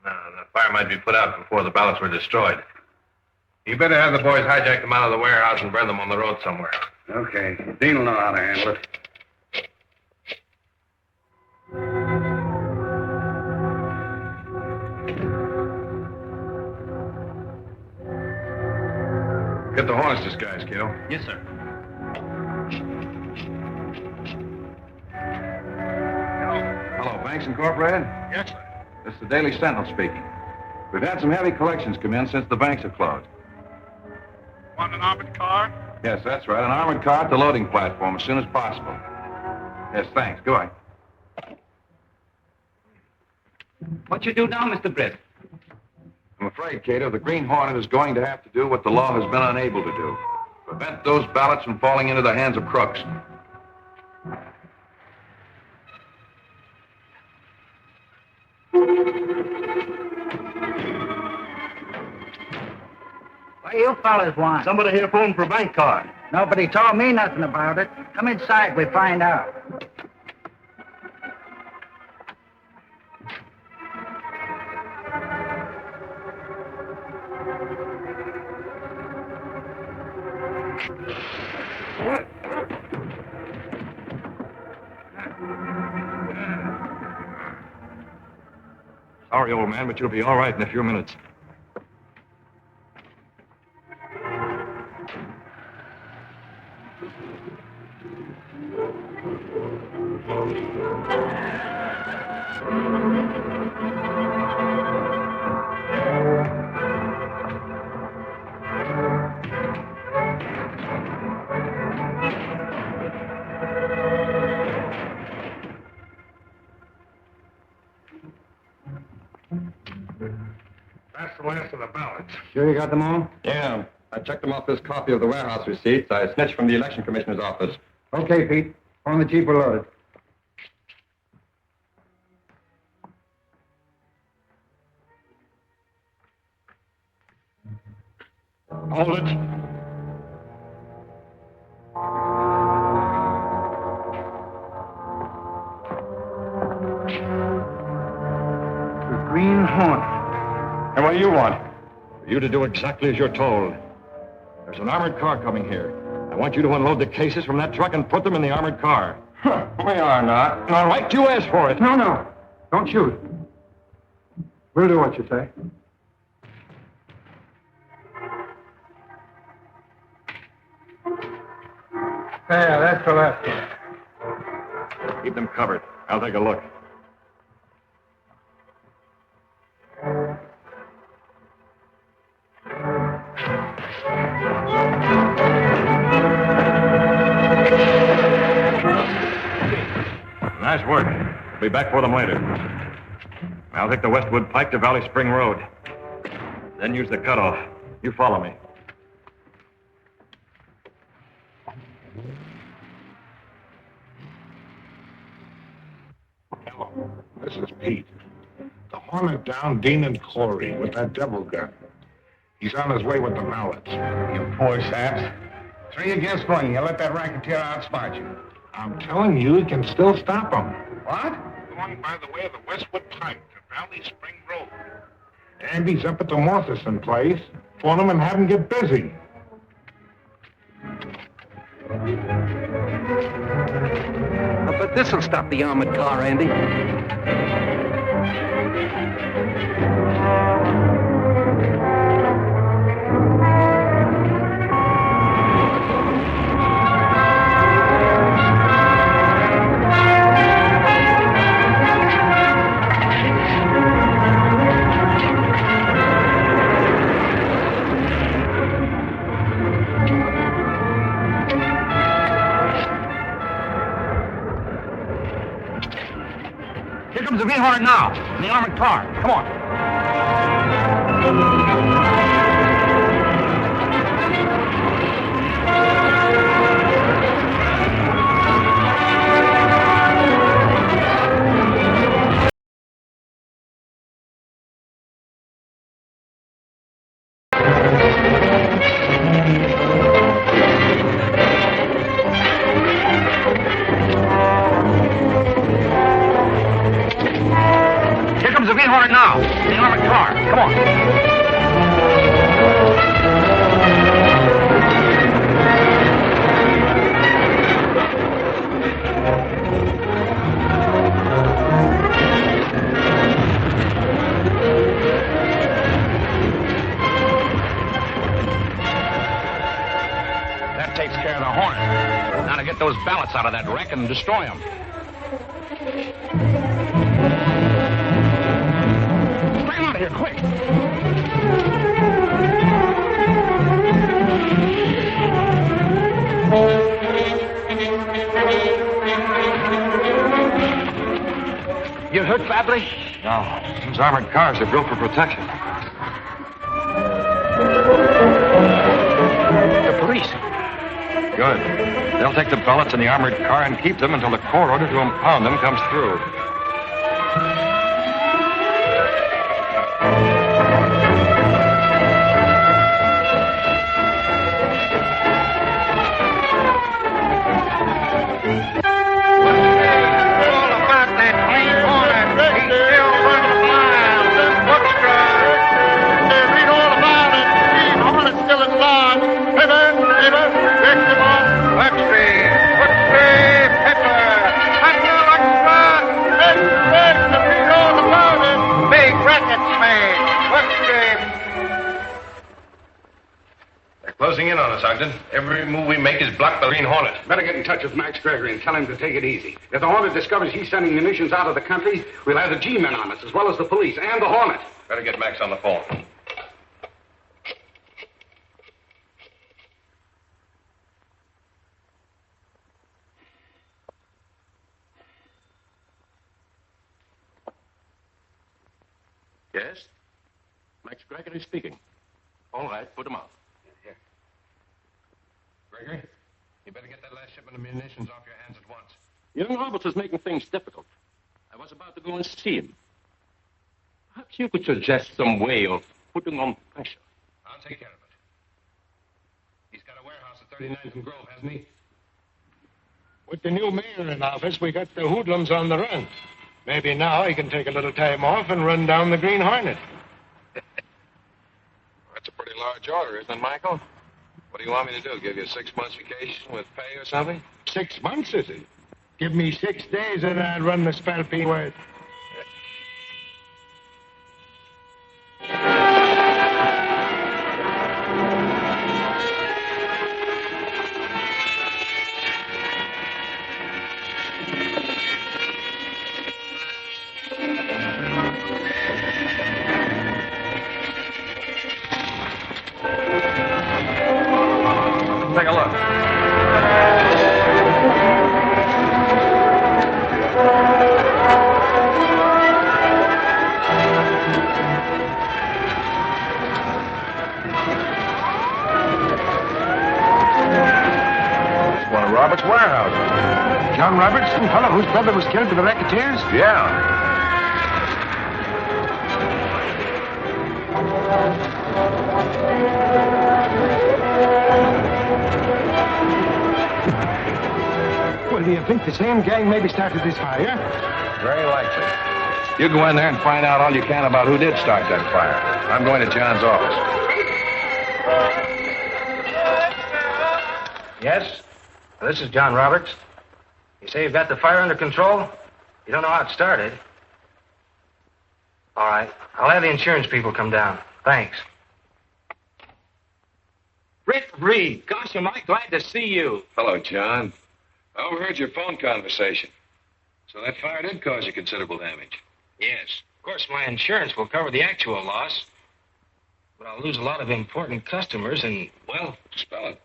No, the fire might be put out before the ballots were destroyed. You better have the boys hijack them out of the warehouse and burn them on the road somewhere. Okay. Dean will know how to handle it. Get the Hornets disguised, Kato. Yes, sir. Hello, Banks Incorporated? Yes, sir. This is the Daily Sentinel speaking. We've had some heavy collections come in since the banks have closed. Want an armored car? Yes, that's right. An armored car at the loading platform as soon as possible. Yes, thanks. Goodbye. What you do now, Mr. Britt? I'm afraid, Kato, the Green Hornet is going to have to do what the law has been unable to do. Prevent those ballots from falling into the hands of crooks. What do you fellas want? Somebody here phoned for a bank card. Nobody told me nothing about it. Come inside, we find out. Sorry, old man, but you'll be all right in a few minutes. That's the last of the ballots. Sure you got them all? Yeah. I checked them off this copy of the warehouse receipts I snitched from the election commissioner's office. Okay, Pete. On the jeep we're loaded. Hold it. The Green Hornet. And what do you want? for you to do exactly as you're told. There's an armored car coming here. I want you to unload the cases from that truck and put them in the armored car. We are not. All right, you asked for it. No. Don't shoot. We'll do what you say. Yeah, that's the last one. Keep them covered. I'll take a look. Nice work. We'll be back for them later. I'll take the Westwood Pike to Valley Spring Road. Then use the cutoff. You follow me. Hello, this is Pete. The Hornet down Dean and Corey with that devil gun. He's on his way with the mallets. You poor saps. 3 against 1. You let that racketeer outspot you. I'm telling you, you can still stop him. What? Going by the way of the Westwood Pike to Valley Spring Road. Andy's up at the Morrison place. Phone him and have him get busy. But this'll stop the armored car, Andy. Here comes the Green Hornet now, in the armored car. Come on. Here comes the Green Hornet now, in the armored car. Come on. That takes care of the Hornet. Now to get those ballots out of that wreck and destroy them. Bring 'em out of here, quick! You hurt badly? No, these armored cars are built for protection. The police. Good. They'll take the ballots in the armored car and keep them until the court order to impound them comes through. Closing in on us, Ogden. Every move we make is blocked by the Green Hornet. Better get in touch with Max Gregory and tell him to take it easy. If the Hornet discovers he's sending munitions out of the country, we'll have the G-men on us, as well as the police and the Hornet. Better get Max on the phone. Yes? Max Gregory speaking. All right, put him out. Here. Gregory, you better get that last shipment of munitions off your hands at once. Young Roberts is making things difficult. I was about to go and see him. Perhaps you could suggest some way of putting on pressure. I'll take care of it. He's got a warehouse at 39th and Grove, hasn't he? With the new mayor in office, we got the hoodlums on the run. Maybe now he can take a little time off and run down the Green Hornet. Let's It's a pretty large order, isn't it, Michael? What do you want me to do? Give you 6 months vacation with pay or something? 6 months, is it? Give me 6 days and I'd run the Spalpy word. Take a look. It's one of Robert's warehouses. John Robertson, fellow whose brother was killed by the racketeers? Yeah. Well, do you think the same gang maybe started this fire? Very likely. You go in there and find out all you can about who did start that fire. I'm going to John's office. Yes? Well, this is John Roberts. You say you've got the fire under control? You don't know how it started. All right. I'll have the insurance people come down. Thanks. Britt Reid, gosh, am I glad to see you. Hello, John. I overheard your phone conversation. So that fire did cause you considerable damage. Yes. Of course, my insurance will cover the actual loss. But I'll lose a lot of important customers and, well... Spell it.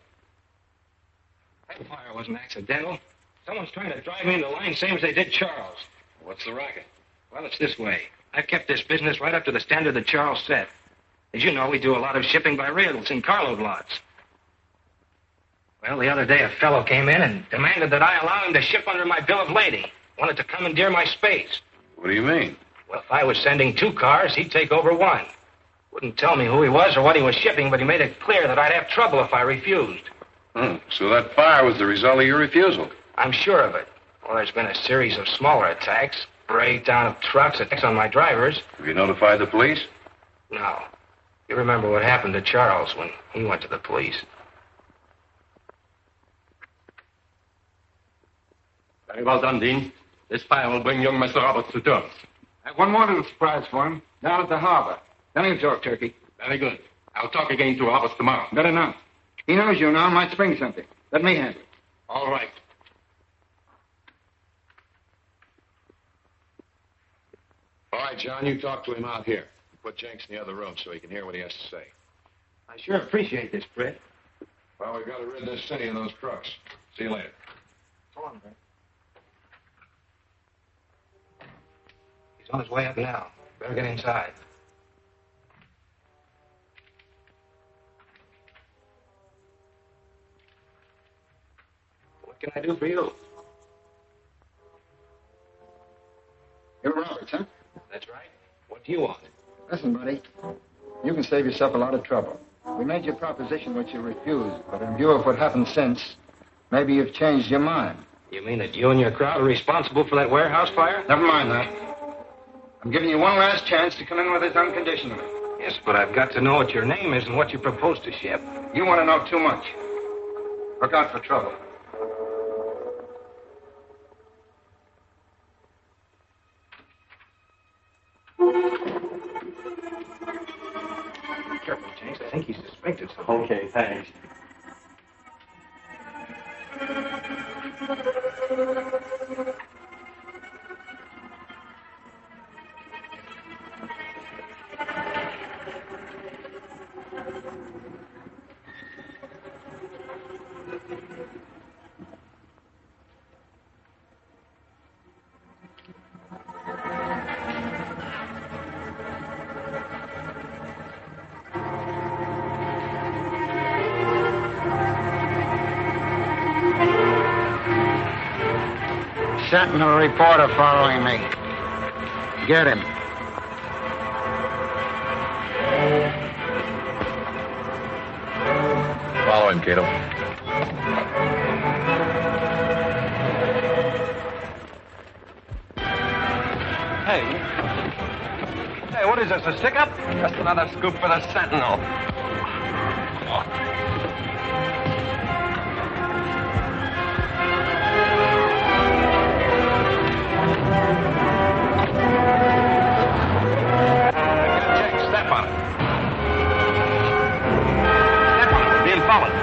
That fire wasn't accidental. Someone's trying to drive me in the line same as they did Charles. What's the racket? Well, it's this way. I've kept this business right up to the standard that Charles set. As you know, we do a lot of shipping by rails in carload lots. Well, the other day a fellow came in and demanded that I allow him to ship under my bill of lading. Wanted to commandeer my space. What do you mean? Well, if I was sending 2 cars, he'd take over 1. Wouldn't tell me who he was or what he was shipping, but he made it clear that I'd have trouble if I refused. So that fire was the result of your refusal? I'm sure of it. Well, there's been a series of smaller attacks. Breakdown of trucks, attacks on my drivers. Have you notified the police? No. You remember what happened to Charles when he went to the police. Very well done, Dean. This fire will bring young Mr. Roberts to terms. I have one more little surprise for him, down at the harbor. Tell him talk, Turkey. Very good. I'll talk again to Roberts tomorrow. Better not. He knows you now, might spring something. Let me handle it. All right. All right, John, you talk to him out here. Put Jenks in the other room so he can hear what he has to say. I sure appreciate this, Britt. Well, we've got to rid this city of those crooks. See you later. Go on, Britt. He's on his way up now. Better get inside. What can I do for you? You're Roberts, huh? That's right. What do you want? Listen, buddy. You can save yourself a lot of trouble. We made your proposition which you refused, but in view of what happened since, maybe you've changed your mind. You mean that you and your crowd are responsible for that warehouse fire? Never mind that. I'm giving you one last chance to come in with us unconditionally. Yes, but I've got to know what your name is and what you propose to ship. You want to know too much. Look out for trouble. Careful, James. I think he suspected something. Okay, thanks. Sentinel reporter following me. Get him. Follow him, Kato. Hey. Hey, what is this, a stick-up? Just another scoop for the Sentinel. Jake, step on it. Step on it. Being followed.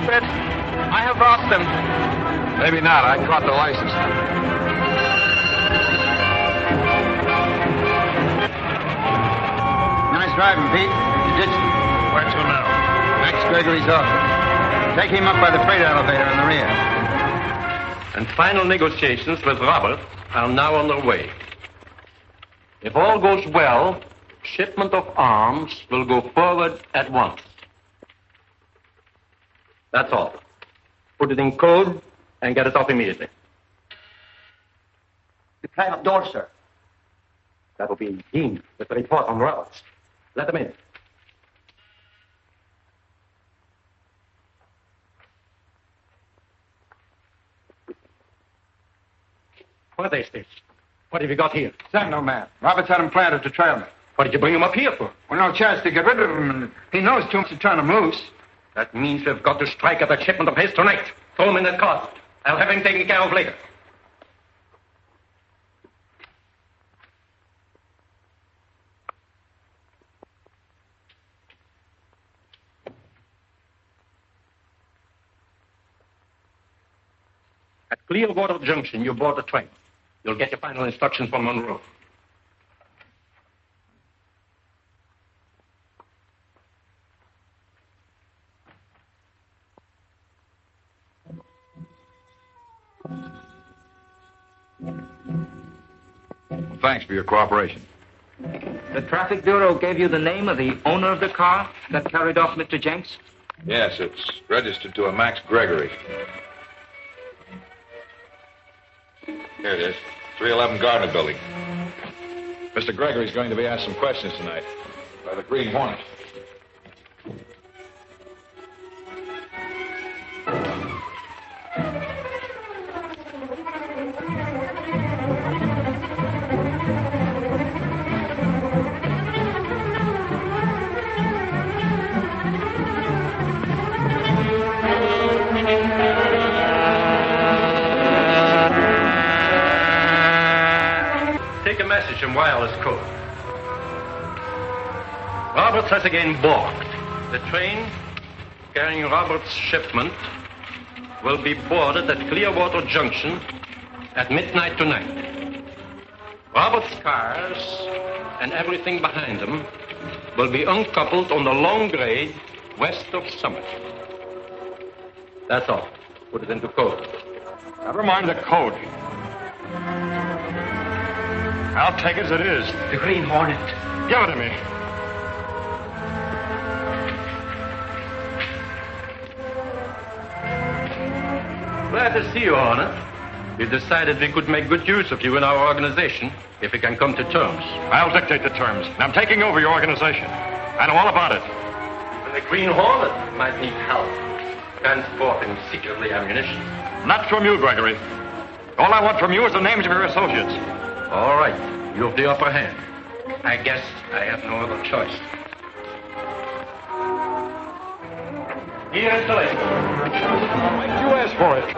I have lost them. Maybe not. I caught the license. Nice driving, Pete. You ditched him. Where to now? Max Gregory's office. Take him up by the freight elevator in the rear. And final negotiations with Robert are now underway. If all goes well, shipment of arms will go forward at once. That's all. Put it in code and get it off immediately. The private door, sir. That will be Dean with the report on Roberts. Let them in. What is this? What have you got here? Sentinel man. Roberts had him planted to trail me. What did you bring him up here for? Well, no chance to get rid of him, and he knows too much to turn him loose. That means we've got to strike at that shipment of his tonight. Throw him in that closet. I'll have him taken care of later. At Clearwater Junction, you board the train. You'll get your final instructions from Monroe. Thanks for your cooperation. The traffic bureau gave you the name of the owner of the car that carried off Mr. Jenks? Yes, it's registered to a Max Gregory. Here it is, 311 Gardner Building. Mr. Gregory's going to be asked some questions tonight by the Green Hornet. Take a message in wireless code. Roberts has again balked. The train carrying Roberts' shipment will be boarded at Clearwater Junction at midnight tonight. Roberts' cars and everything behind them will be uncoupled on the long grade west of Summit. That's all. Put it into code. Never mind the code. I'll take it as it is. The Green Hornet. Give it to me. Glad to see you, Hornet. We decided we could make good use of you in our organization if we can come to terms. I'll dictate the terms. I'm taking over your organization. I know all about it. And the Green Hornet might need help transporting secretly ammunition. Not from you, Gregory. All I want from you is the names of your associates. All right. You have the upper hand. I guess I have no other choice. Here's the list. Why did you ask for it?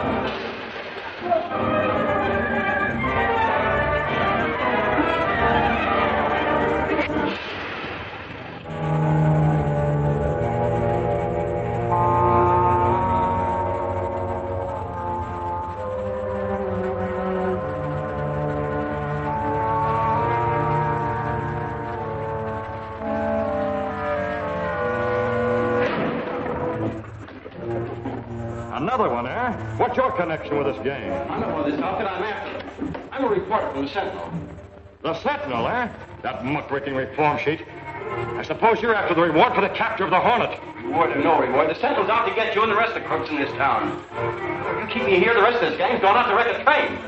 Another one, eh? What's your connection with this gang? I'm not for this outfit. I'm after them. I'm a reporter from the Sentinel. The Sentinel, eh? That muckraking reform sheet. I suppose you're after the reward for the capture of the Hornet. More than no reward. The Sentinel's out to get you and the rest of the crooks in this town. You keep me here, the rest of this gang's going out to wreck a train.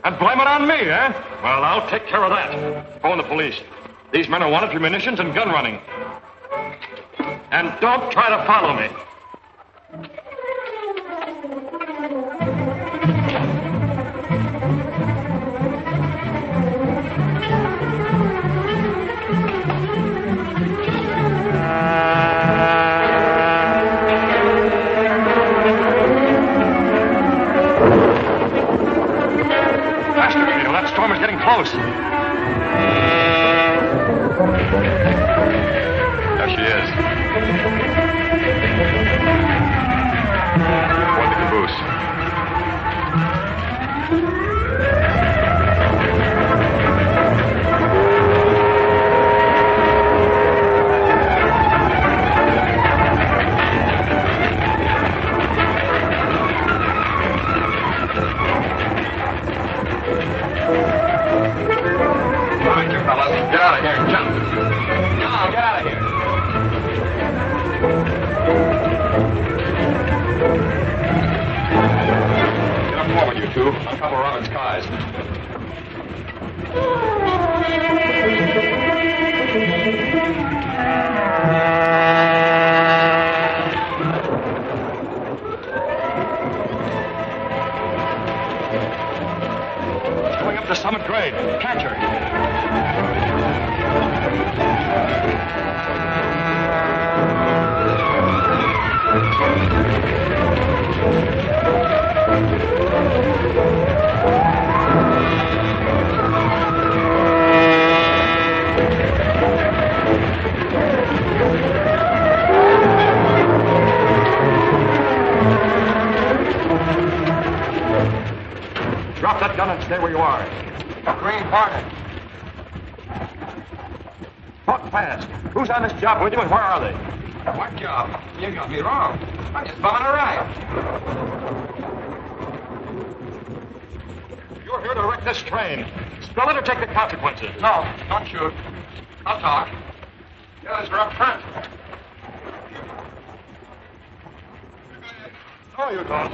And blame it on me, eh? Well, I'll take care of that. Phone the police. These men are wanted for munitions and gun running. And don't try to follow me. Faster, Kato. That storm is getting close. There she is. Toward the caboose. All right, you fellas, get out of here. Jump. Come on, get out of here. Get up forward, you two. I'll cover Robert's cars. Going up to Summit Grade. Catch her. Drop that gun and stay where you are. Green Hornet. Talk fast. Who's on this job with you and where are they? What job? You got me wrong. I'm just bumming a ride. You're here to wreck this train. Spell it or take the consequences. No, don't shoot. I'll talk. The others are up front. No, you don't.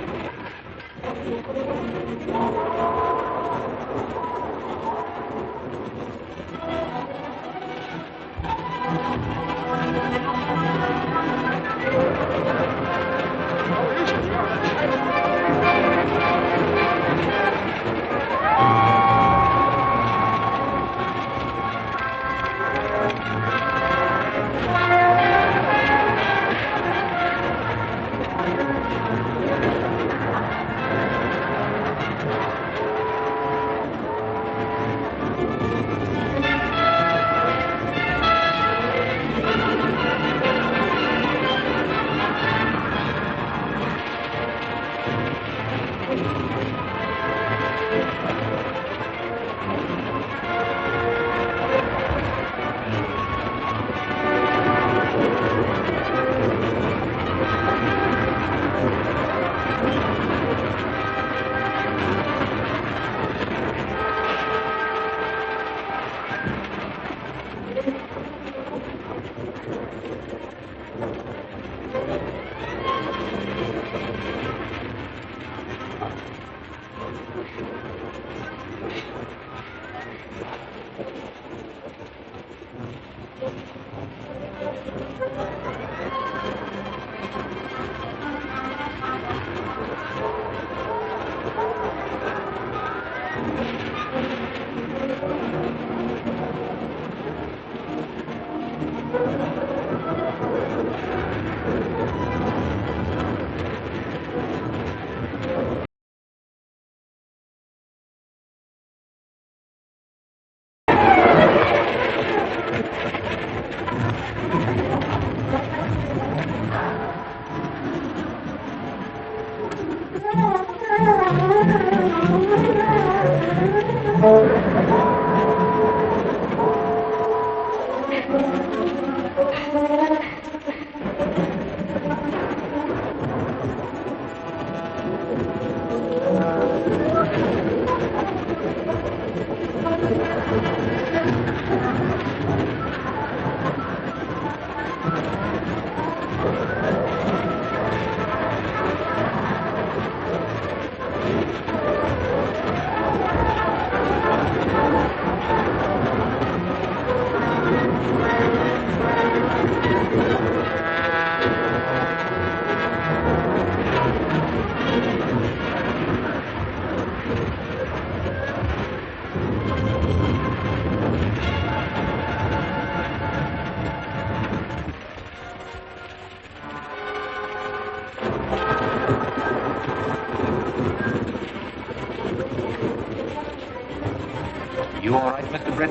You all right, Mr. Britt?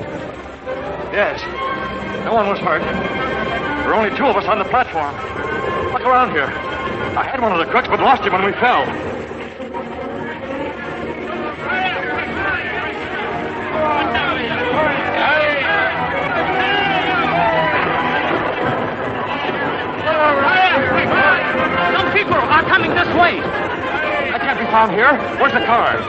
Yes. No one was hurt. There were only two of us on the platform. Look around here. I had one of the crooks, but lost him when we fell. Some people are coming this way. I can't be found here. Where's the cars?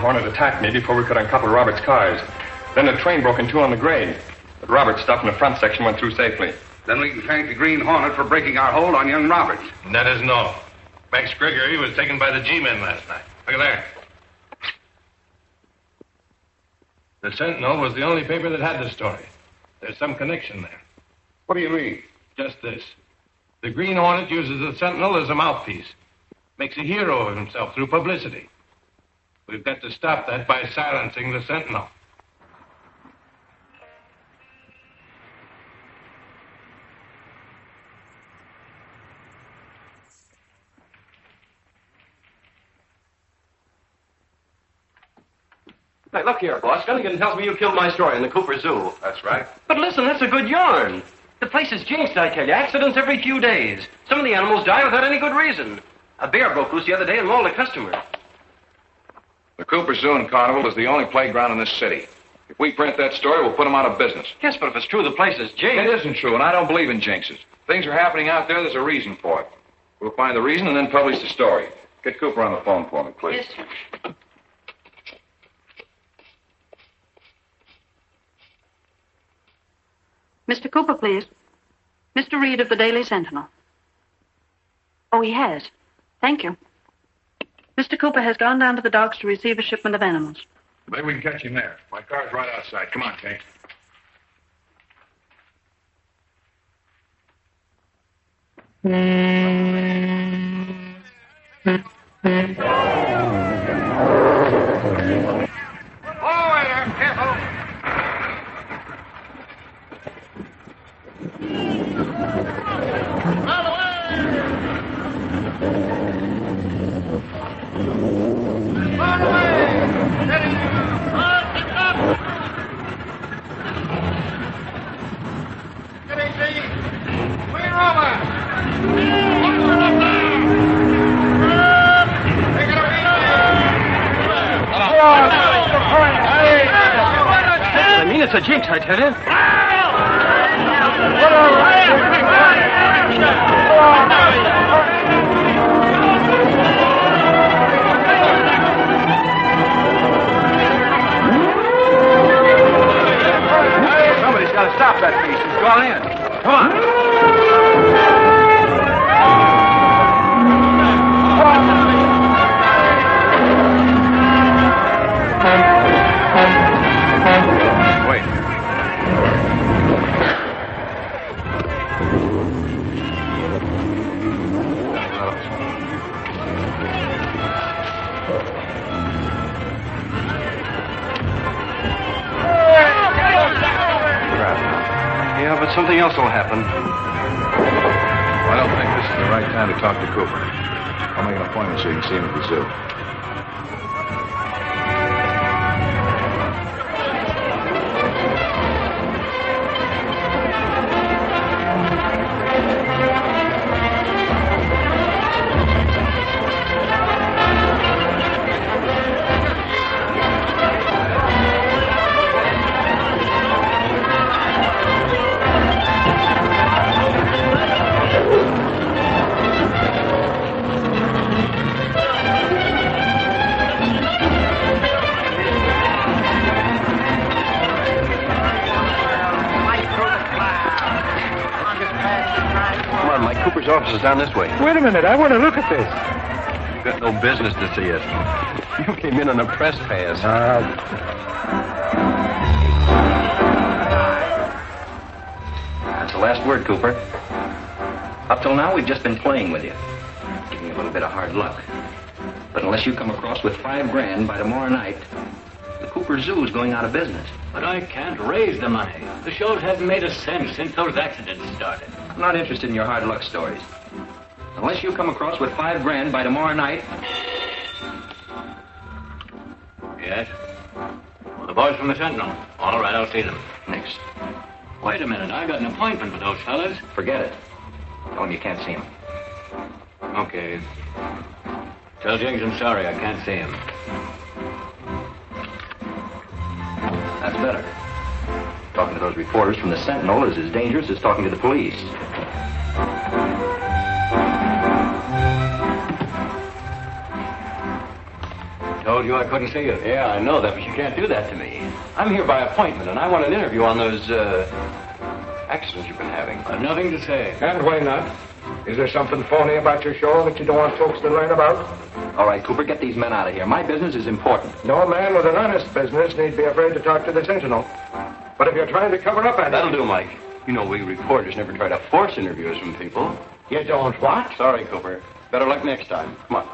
Hornet attacked me before we could uncouple Robert's cars. Then the train broke in two on the grade. But Robert's stuff in the front section went through safely. Then we can thank the Green Hornet for breaking our hold on young Roberts. That is no. Max Gregory was taken by the G-men last night. Look at there. The Sentinel was the only paper that had the story. There's some connection there. What do you mean? Just this. The Green Hornet uses the Sentinel as a mouthpiece. Makes a hero of himself through publicity. We've got to stop that by silencing the Sentinel. Hey, look here, boss. Gunnigan tells me you killed my story in the Cooper Zoo. That's right. But listen, that's a good yarn. The place is jinxed, I tell you. Accidents every few days. Some of the animals die without any good reason. A bear broke loose the other day and mauled a customer. The Cooper Zoo and Carnival is the only playground in this city. If we print that story, we'll put them out of business. Yes, but if it's true the place is jinxed... It isn't true, and I don't believe in jinxes. Things are happening out there, there's a reason for it. We'll find the reason and then publish the story. Get Cooper on the phone for me, please. Yes, sir. Mr. Cooper, please. Mr. Reid of the Daily Sentinel. Oh, he has. Thank you. Mr. Cooper has gone down to the docks to receive a shipment of animals. Maybe we can catch him there. My car's right outside. Come on, Kate. Oh, there, careful. I mean, it's a jinx, I tell you. Somebody's got to stop that beast. He's gone in. Come on. Wait. Yeah, but something else will happen. I don't think this is the right time to talk to Cooper. I'll make an appointment so you can see him at the zoo. Cooper's office is down this way. Wait a minute. I want to look at this. You've got no business to see us. You came in on a press pass. That's the last word, Cooper. Up till now, we've just been playing with you. Giving you a little bit of hard luck. But unless you come across with $5,000 by tomorrow night, the Cooper Zoo is going out of business. But I can't raise the money. The shows haven't made a cent since those accidents started. I'm not interested in your hard luck stories. Unless you come across with $5,000 by tomorrow night. Yes? Well, the boys from the Sentinel. All right, I'll see them. Next. Wait a minute. I got an appointment with those fellas. Forget it. Tell them you can't see them. Okay. Tell Jiggs I'm sorry. I can't see him. That's better. Talking to those reporters from the Sentinel is as dangerous as talking to the police. Told you I couldn't see you. Yeah, I know that, but you can't do that to me. I'm here by appointment, and I want an interview on those, accidents you've been having. I've nothing to say. And why not? Is there something phony about your show that you don't want folks to learn about? All right, Cooper, get these men out of here. My business is important. No man with an honest business need be afraid to talk to the Sentinel. But if you're trying to cover up anything... That'll do, Mike. You know we reporters never try to force interviews from people. You don't what? Sorry, Cooper. Better luck next time. Come on.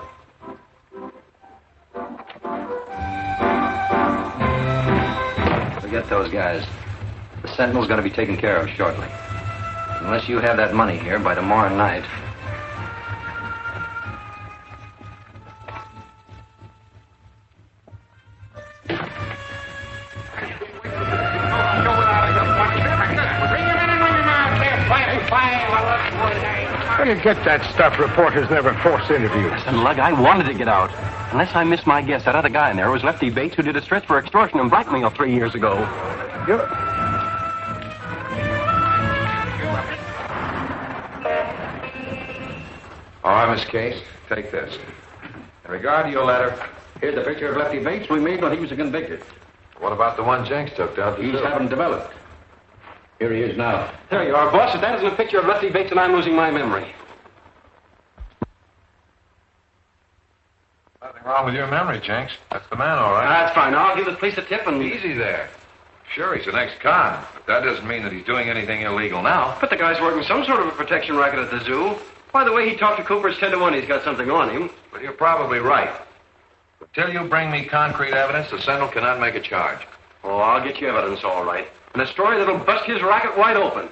Forget those guys. The Sentinel's going to be taken care of shortly. Unless you have that money here by tomorrow night. Where do you get that stuff? Reporters never force interviews. Listen, Lug, I wanted to get out. Unless I missed my guess, that other guy in there was Lefty Bates, who did a stretch for extortion and blackmail 3 years ago. All right, Miss Case, take this. In regard to your letter, Here's the picture of Lefty Bates we made when he was convicted. what about the one Jenks took down to the He's zoo? haven't developed. Here he is now. There you are, boss. If that isn't a picture of Lefty Bates, and I'm losing my memory. Nothing wrong with your memory, Jenks. That's the man, all right. That's fine. I'll give the police a tip and... Easy there. Sure, he's an ex-con, but that doesn't mean that he's doing anything illegal now. But the guy's working some sort of a protection racket at the zoo. By the way he talked to Cooper, it's 10 to 1 he's got something on him. But you're probably right. Until you bring me concrete evidence, the Sentinel cannot make a charge. Oh, I'll get you evidence, all right. And a story that'll bust his racket wide open.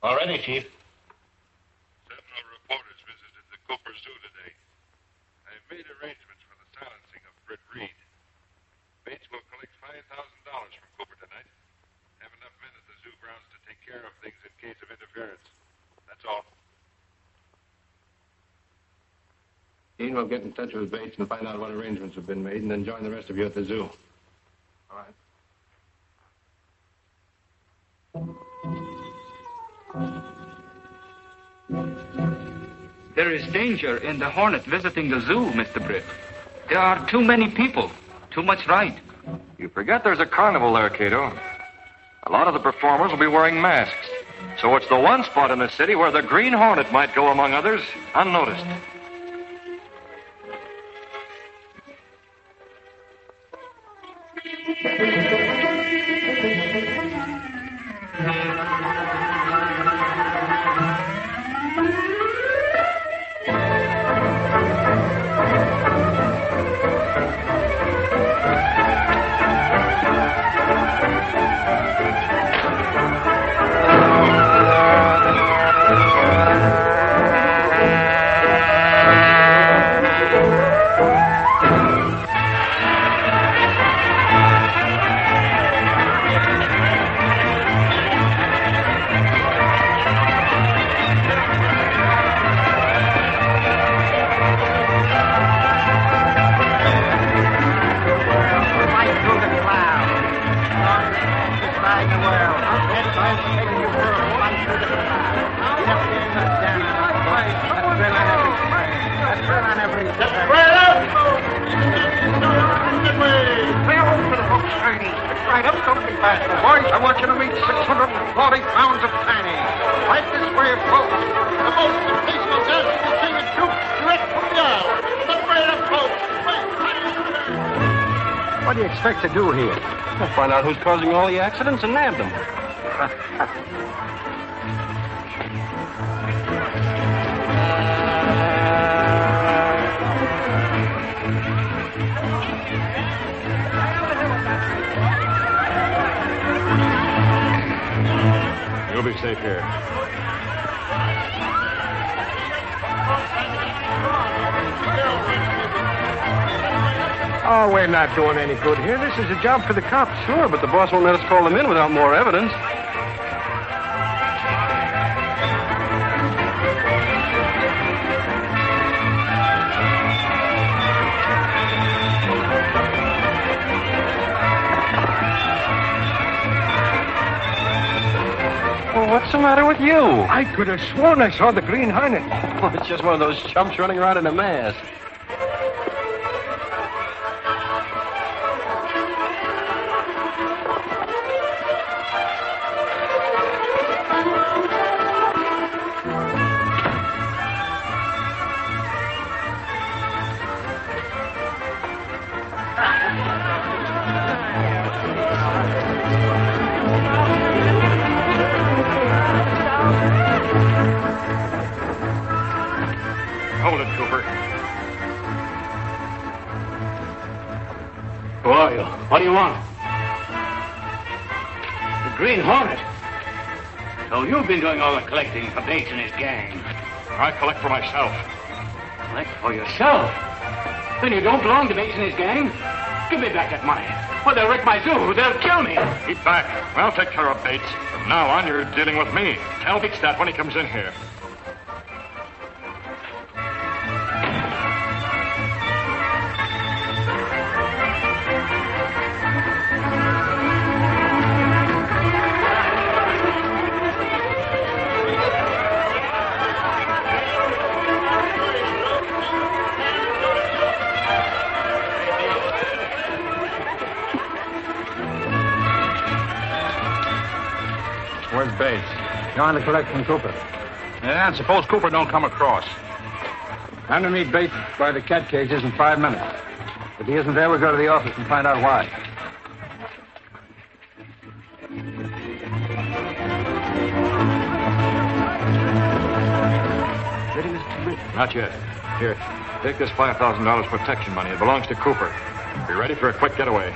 All ready, Chief. Sentinel reporters visited the Cooper Zoo today. I've made arrangements for the silencing of Britt Reid. Bates will collect $5,000 from Cooper tonight. Have enough men at the zoo grounds to take care of things in case of interference. That's all. Dean will get in touch with Bates and find out what arrangements have been made, and then join the rest of you at the zoo. All right. There is danger in the Hornet visiting the zoo, Mr. Britt. There are too many people. Too much right. You forget there's a carnival there, Kato. A lot of the performers will be wearing masks. So it's the one spot in the city where the Green Hornet might go, among others, unnoticed. I want you to meet 640 pounds of tiny. Right this way, folks. The most sensational dance you will see in Duke, direct from the aisle. The great folks. What do you expect to do here? We'll find out who's causing all the accidents and nab them. You'll be safe here. Oh, we're not doing any good here. This is a job for the cops. Sure, but the boss won't let us call them in without more evidence. Well, what's the matter with you? I could have sworn I saw the Green Hornet. Well, it's just one of those chumps running around in a mask. Hold it, Cooper. Who are you? What do you want? The Green Hornet. So you've been doing all the collecting for Bates and his gang. I collect for myself. Collect for yourself? Then you don't belong to Bates and his gang? Give me back that money. Or they'll wreck my zoo. They'll kill me. Keep back. I'll take care of Bates. From now on, you're dealing with me. Tell Bates that when he comes in here. Where's Bates? Going to collect from Cooper. Yeah, and suppose Cooper don't come across. I'm to meet Bates by the cat cages in 5 minutes. If he isn't there, we'll go to the office and find out why. Ready, Mr. Britt? Not yet. Here, take this $5,000 protection money. It belongs to Cooper. Be ready for a quick getaway.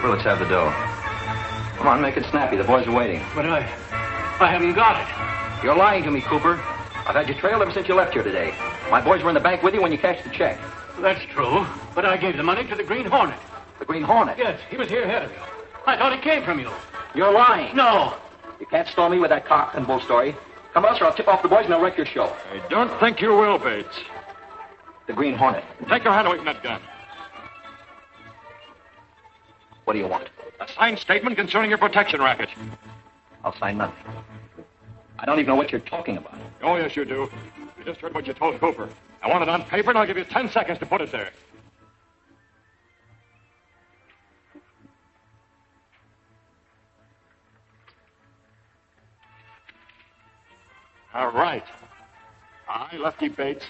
Let's have the dough. Come on, make it snappy. The boys are waiting. But I haven't got it. You're lying to me, Cooper. I've had you trailed ever since you left here today. My boys were in the bank with you when you cashed the check. That's true. But I gave the money to the Green Hornet. The Green Hornet? Yes, he was here ahead of you. I thought it came from you. You're lying. No. You can't stall me with that cock and bull story. Come on, or I'll tip off the boys and they'll wreck your show. I don't think you will, Bates. The Green Hornet. Take your hand away from that gun. What do you want? A signed statement concerning your protection racket. I'll sign nothing. I don't even know what you're talking about. Oh, yes, you do. You just heard what you told Cooper. I want it on paper, and I'll give you 10 seconds to put it there. All right. I, Lefty Bates,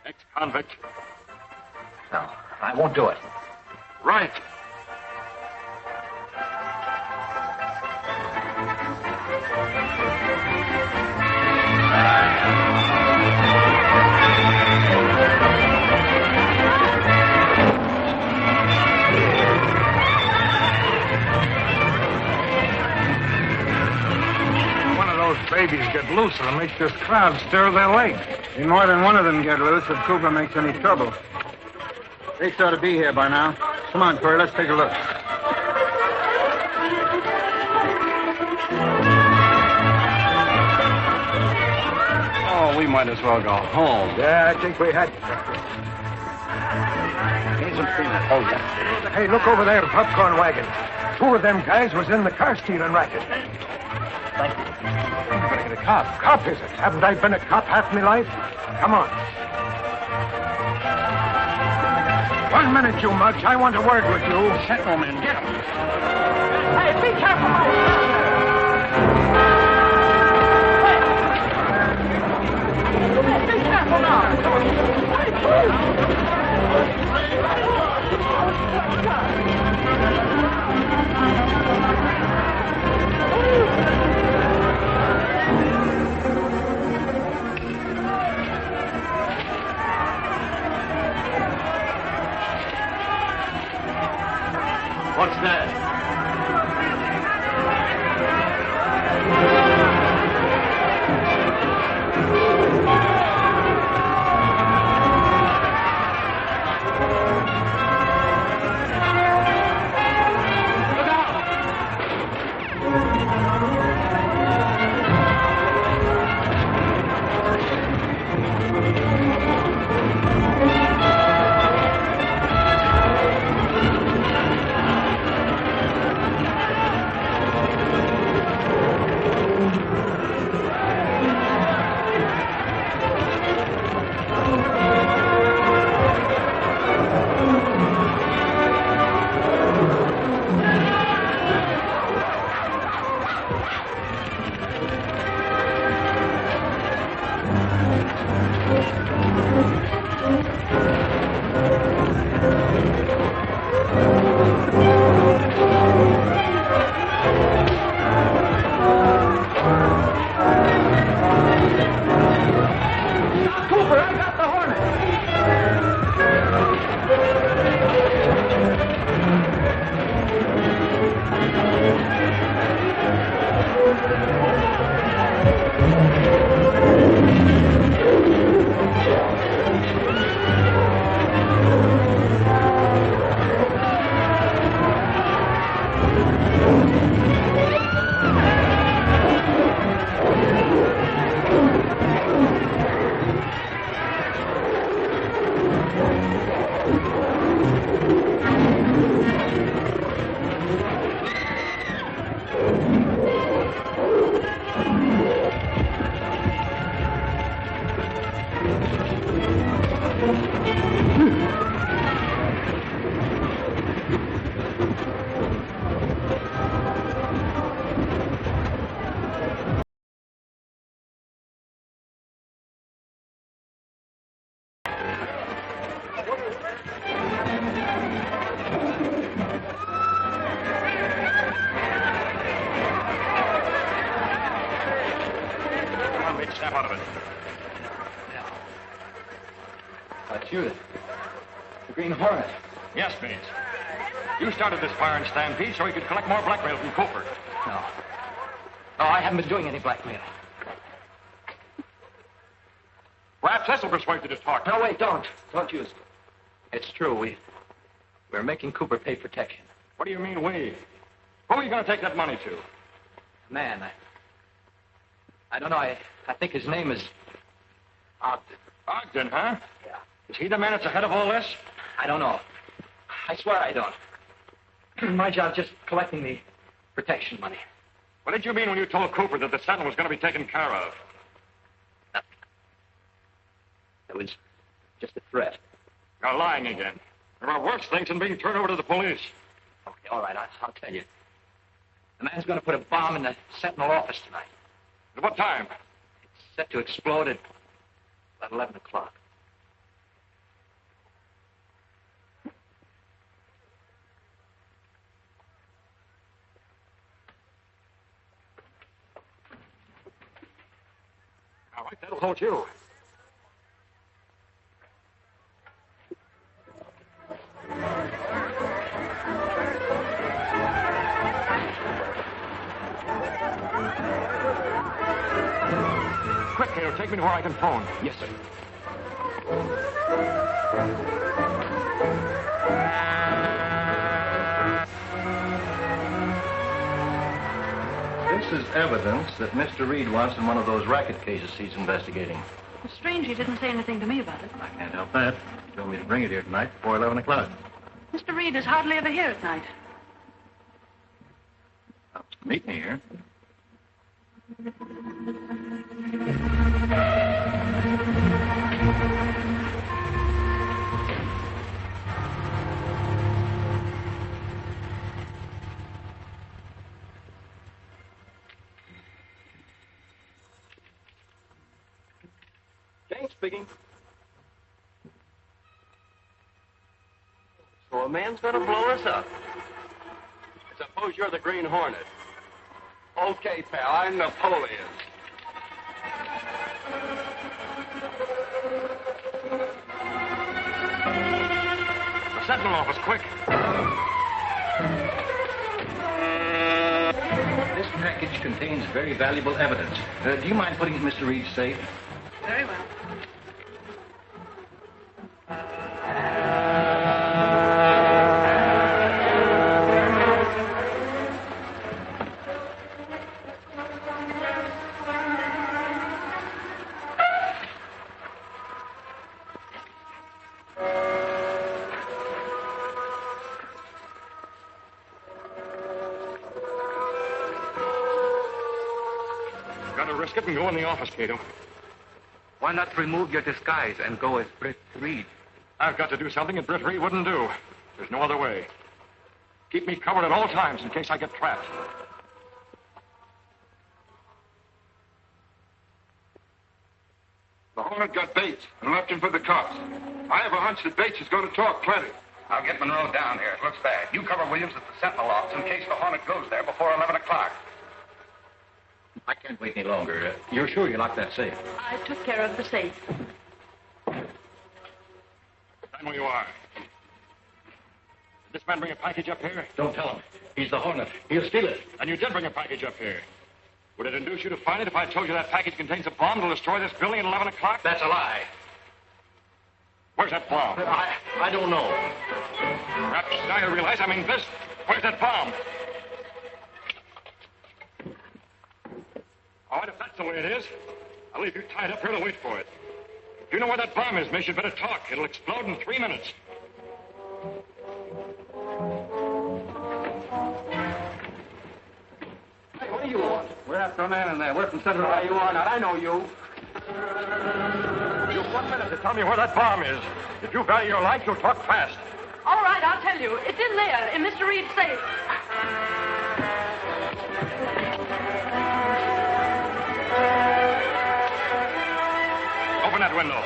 ex-convict. No, I won't do it. Right. One of those babies get loose and it makes this crowd stir their legs. Ain't more than one of them get loose if Cooper makes any trouble. Bates ought to be here by now. Come on, Corey, let's take a look. Oh, we might as well go home. Yeah, I think we had. Here's some peanuts. Oh, yeah. Hey, look over there, popcorn wagon. 2 of them guys was in the car stealing racket. Thank you. I'm gonna get a cop. Cop, is it? Haven't I been a cop half my life? Come on. 1 minute, you mugs. I want to work with you. Sentinel men, get him. Hey, be careful. Hey, be careful now. What's that? Snap out of it. That's you. The Green Hornet. Yes, Bates. You started this fire and stampede so you could collect more blackmail from Cooper. No. No, I haven't been doing any blackmail. Perhaps this will persuade you to talk. No, wait, don't. Don't use it. It's true. We're making Cooper pay protection. What do you mean, we? Who are you going to take that money to? Man, I don't know. I think his name is Ogden. Ogden, huh? Yeah. Is he the man that's ahead of all this? I don't know. I swear I don't. My job's just collecting the protection money. What did you mean when you told Cooper that the Sentinel was going to be taken care of? It was just a threat. You're lying again. There are worse things than being turned over to the police. Okay, all right, I'll tell you. The man's going to put a bomb in the Sentinel office tonight. At what time? It's set to explode at about 11 o'clock. All right, that'll hold you. Quick, Kato, take me to where I can phone. Yes, sir. This is evidence that Mr. Reid wants in one of those racket cases he's investigating. It's strange he didn't say anything to me about it. I can't help that. He told me to bring it here tonight before 11 o'clock. Mr. Reid is hardly ever here at night. Meet me here. Sentinel speaking. So a man's gonna blow us up. I suppose you're the Green Hornet. Okay, pal, I'm Napoleon. The Sentinel office, quick. This package contains very valuable evidence. Do you mind putting it in Mr. Reed's safe? Very well. Gotta risk it and go in the office, Kato. Why not remove your disguise and go as Britt Reid? I've got to do something that Britt Reid wouldn't do. There's no other way. Keep me covered at all times in case I get trapped. The Hornet got Bates and left him for the cops. I have a hunch that Bates is going to talk plenty. I'll get Monroe down here. It looks bad. You cover Williams at the Sentinel office in case the Hornet goes there before 11 o'clock. I can't wait any longer. You're sure you locked that safe? I took care of the safe. Stand where you are. Did this man bring a package up here? Don't tell him. He's the Hornet. He'll steal it. And you did bring a package up here. Would it induce you to find it if I told you that package contains a bomb to destroy this building at 11 o'clock? That's a lie. Where's that bomb? I don't know. Perhaps now you realize I'm in this. Where's that bomb? All right, if that's the way it is, I'll leave you tied up here to wait for it. If you know where that bomb is, miss, you'd better talk. It'll explode in 3 minutes. Hey, what do you want? We're after a man in there. We're from Sentinel. You are not. I know you. You've 1 minute to tell me where that bomb is. If you value your life, you'll talk fast. All right, I'll tell you. It's in there, in Mr. Reed's safe. Open that window.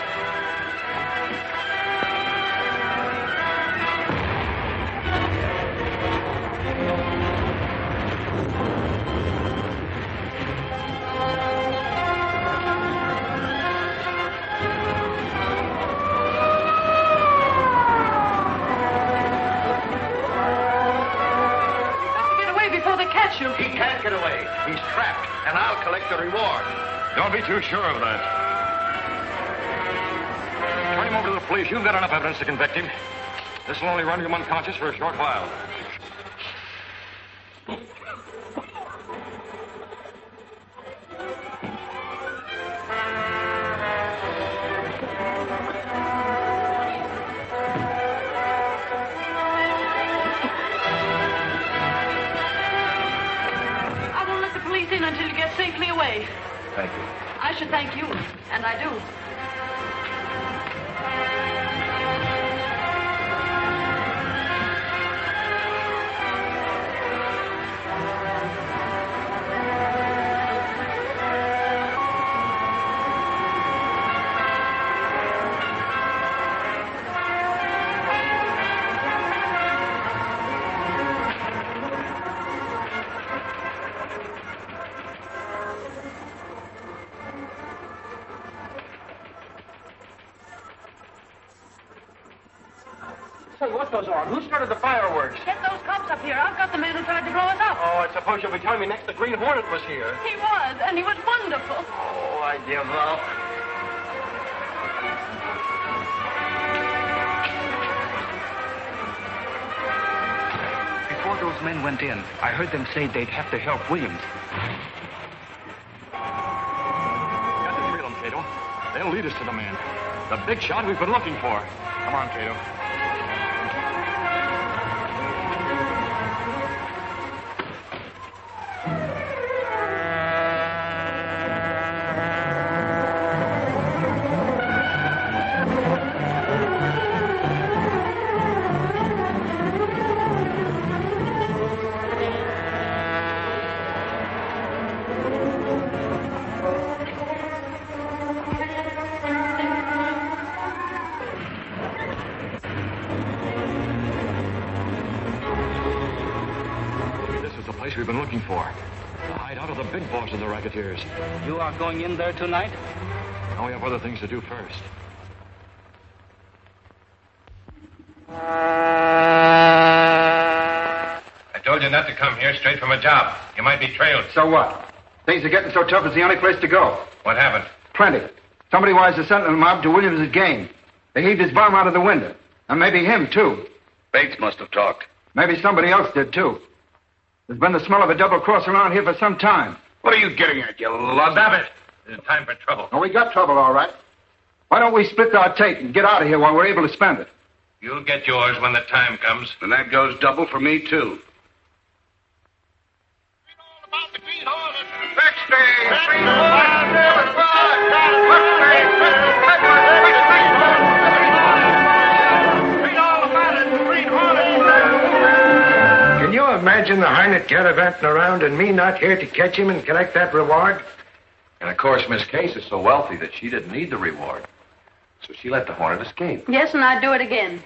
Get away before they catch you. He can't get away. He's trapped, and I'll collect the reward. Don't be too sure of that. Turn him over to the police. You've got enough evidence to convict him. This will only render him unconscious for a short while. I won't let the police in until you get safely away. Thank you. I should thank you, and I do. Say, what goes on? Who started the fireworks? Get those cops up here. I've got the man who tried to blow us up. Oh, I suppose you'll be telling me next the Green Hornet was here. He was, and he was wonderful. Oh, I give up. Before those men went in, I heard them say they'd have to help Williams. Got to trail them, Kato. They'll lead us to the man. The big shot we've been looking for. Come on, Kato. we've been looking for. The hideout of the big boss of the racketeers. You are going in there tonight? Now we have other things to do first. I told you not to come here straight from a job. You might be trailed. So what? Things are getting so tough, it's the only place to go. What happened? Plenty. Somebody wires the Sentinel mob to Williams' game. They heaved his bomb out of the window. And maybe him, too. Bates must have talked. Maybe somebody else did, too. There's been the smell of a double cross around here for some time. What are you getting at, you lug? Stop it. It's time for trouble. Oh, we got trouble, all right. Why don't we split our take and get out of here while we're able to spend it? You'll get yours when the time comes. And that goes double for me, too. Can you imagine the Hornet gallivanting around and me not here to catch him and collect that reward? And of course, Miss Case is so wealthy that she didn't need the reward. So she let the Hornet escape. Yes, and I'd do it again.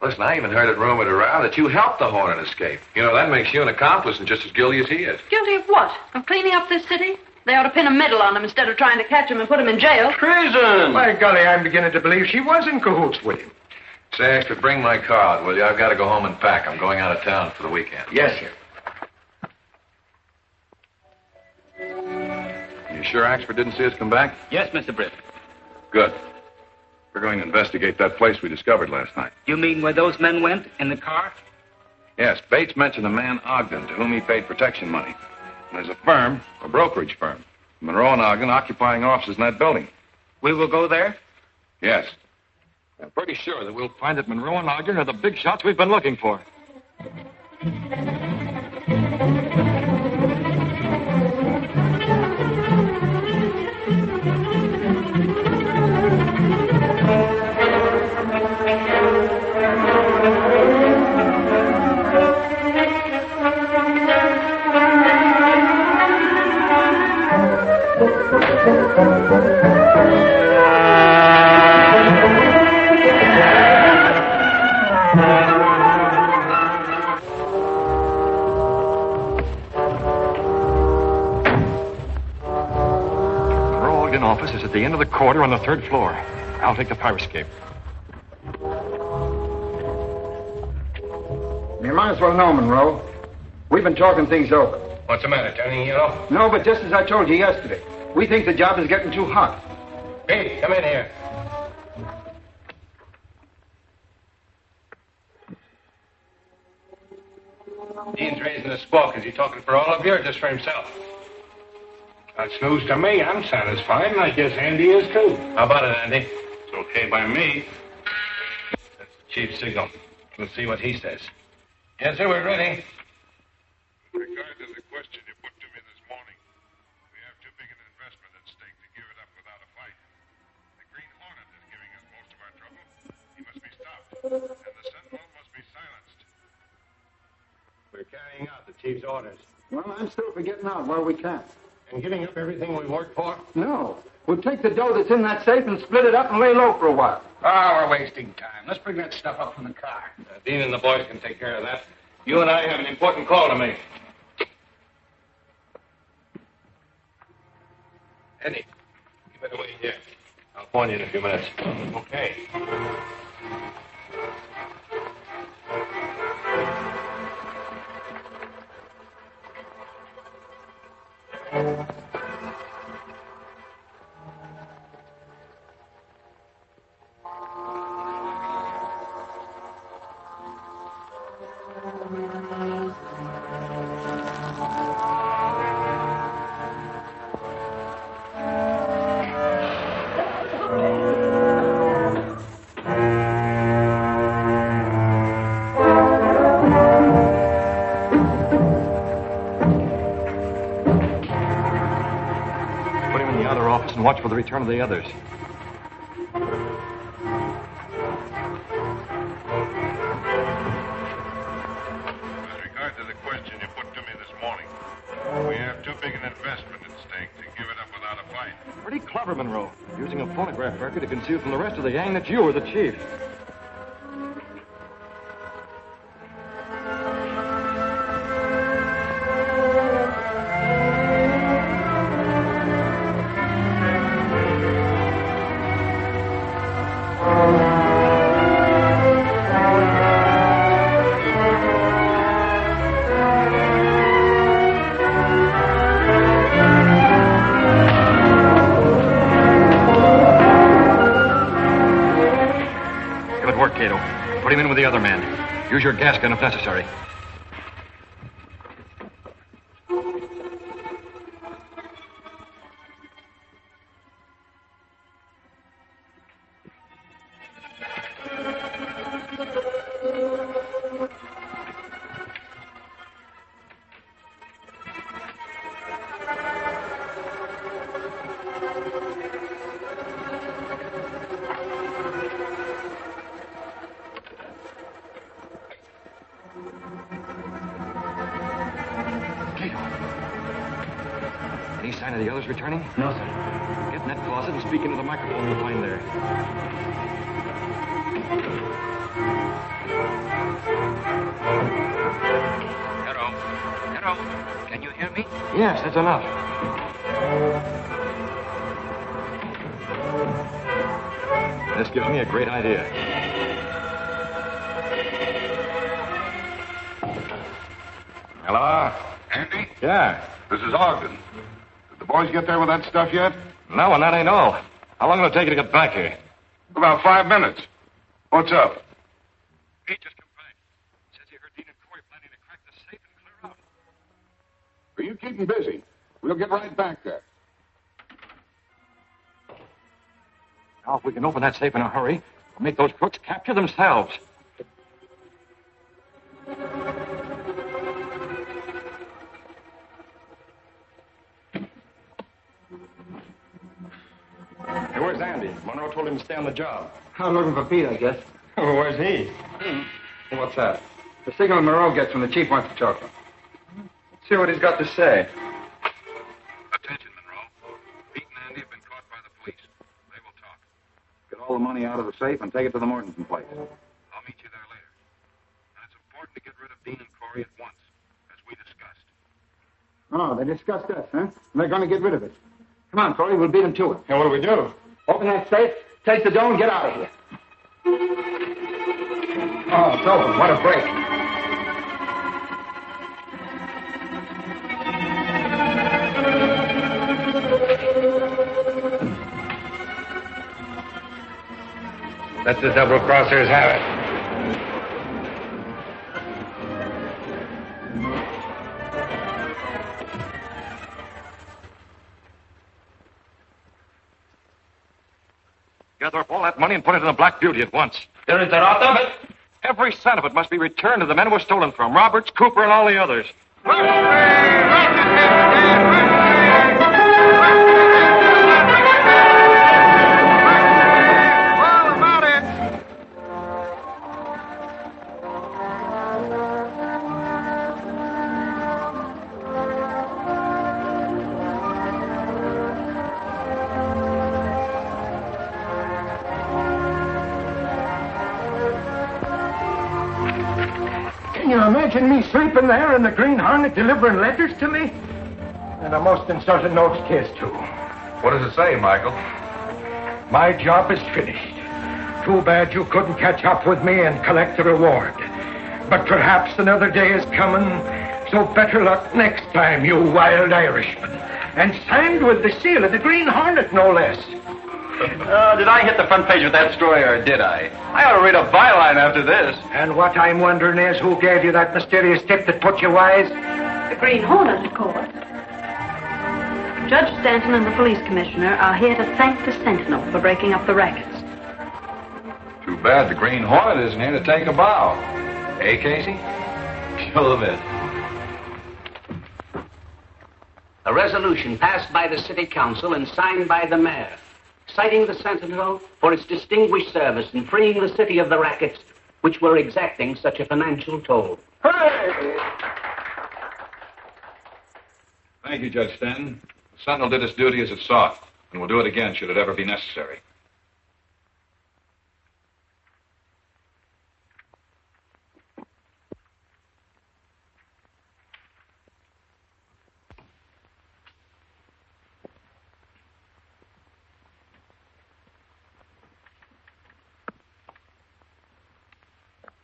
Listen, I even heard it rumored around that you helped the Hornet escape. You know, that makes you an accomplice and just as guilty as he is. Guilty of what? Of cleaning up this city? They ought to pin a medal on him instead of trying to catch him and put him in jail. Treason! By golly, I'm beginning to believe she was in cahoots with him. Say, Ashford, bring my car out, will you? I've got to go home and pack. I'm going out of town for the weekend. Yes, sir. You sure Ashford didn't see us come back? Yes, Mr. Britt. Good. We're going to investigate that place we discovered last night. You mean where those men went in the car? Yes, Bates mentioned a man, Ogden, to whom he paid protection money. And there's a firm, a brokerage firm, Monroe and Ogden, occupying offices in that building. We will go there? Yes. I'm pretty sure that we'll find that Monroe and Ogden are the big shots we've been looking for. Office is at the end of the corridor on the 3rd floor. I'll take the fire escape. You might as well know, Monroe. We've been talking things over. What's the matter, turning yellow? No, but just as I told you yesterday, we think the job is getting too hot. Hey, come in here. Dean's raising a squawk. Is he talking for all of you or just for himself? That's news to me. I'm satisfied, and I guess Andy is too. How about it, Andy? It's okay by me. That's the chief's signal. We'll see what he says. Yes, sir, we're ready. With regard to the question you put to me this morning, we have too big an investment at stake to give it up without a fight. The Green Hornet is giving us most of our trouble. He must be stopped, and the Sentinel must be silenced. We're carrying out the chief's orders. Well, I'm still for getting out while we can. And giving up everything we worked for? No. We'll take the dough that's in that safe and split it up and lay low for a while. We're wasting time. Let's bring that stuff up from the car. Dean and the boys can take care of that. You and I have an important call to make. Eddie, you better wait here. I'll phone you in a few minutes. Okay. And watch for the return of the others. With regard to the question you put to me this morning, we have too big an investment at stake to give it up without a fight. Pretty clever, Monroe. Using a phonograph record to conceal from the rest of the gang that you were the chief. Kato. Put him in with the other man. Use your gas gun if necessary. Any sign of the others returning? No, sir. Get in that closet and speak into the microphone you'll find there. Kato, can you hear me? Yes, that's enough. This gives me a great idea. Hello? Andy? Yeah. This is Ogden. Did the boys get there with that stuff yet? No, and that ain't all. How long will it take you to get back here? About 5 minutes. What's up? He just come back. Says he heard Dean and Corey planning to crack the safe and clear out. Are you keeping busy? We'll get right back there. Now, if we can open that safe in a hurry, we'll make those crooks capture themselves. Hey, where's Andy? Monroe told him to stay on the job. I'm looking for Pete, I guess. Where's he? What's that? The signal Monroe gets when the chief wants to talk to him. Let's see what he's got to say. Attention, Monroe. Pete and Andy have been caught by the police. They will talk. Get all the money out of the safe and take it to the Mortensen place. I'll meet you there later. And it's important to get rid of Dean and Corey at once, as we discussed. Oh, they discussed us, huh? They're going to get rid of it. Come on, Corey, we'll beat them to it. And what do we do? Open that safe, take the dough, and get out of here. Oh, it's open. What a break. Let the double-crossers have it. Gather up all that money and put it in the Black Beauty at once. There is a lot of it. Every cent of it must be returned to the men it was stolen from. Roberts, Cooper, and all the others. Can you imagine me sleeping there and the Green Hornet delivering letters to me? And a most insulting notes case, too. What does it say, Michael? My job is finished. Too bad you couldn't catch up with me and collect the reward. But perhaps another day is coming, so better luck next time, you wild Irishman. And signed with the seal of the Green Hornet, no less. Did I hit the front page of that story, or did I? I ought to read a byline after this. And what I'm wondering is who gave you that mysterious tip that put you wise? The Green Hornet, of course. Judge Stanton and the police commissioner are here to thank the Sentinel for breaking up the rackets. Too bad the Green Hornet isn't here to take a bow. Hey, Casey? Sure of it. A resolution passed by the city council and signed by the mayor, citing the Sentinel for its distinguished service in freeing the city of the rackets which were exacting such a financial toll. Hooray! Thank you, Judge Stanton. The Sentinel did its duty as it sought, and will do it again should it ever be necessary.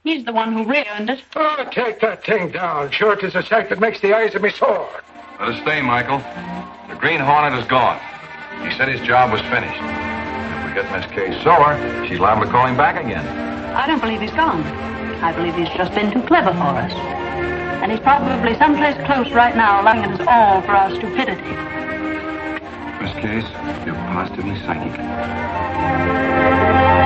He's the one who ruined it. Oh, take that thing down. Sure, it is a sight that makes the eyes of me sore. Let us stay, Michael. The Green Hornet is gone. He said his job was finished. If we get Miss Kay sore, she's liable to call him back again. I don't believe he's gone. I believe he's just been too clever for us. And he's probably someplace close right now, lying at us all for our stupidity. First case, you're positively psychic.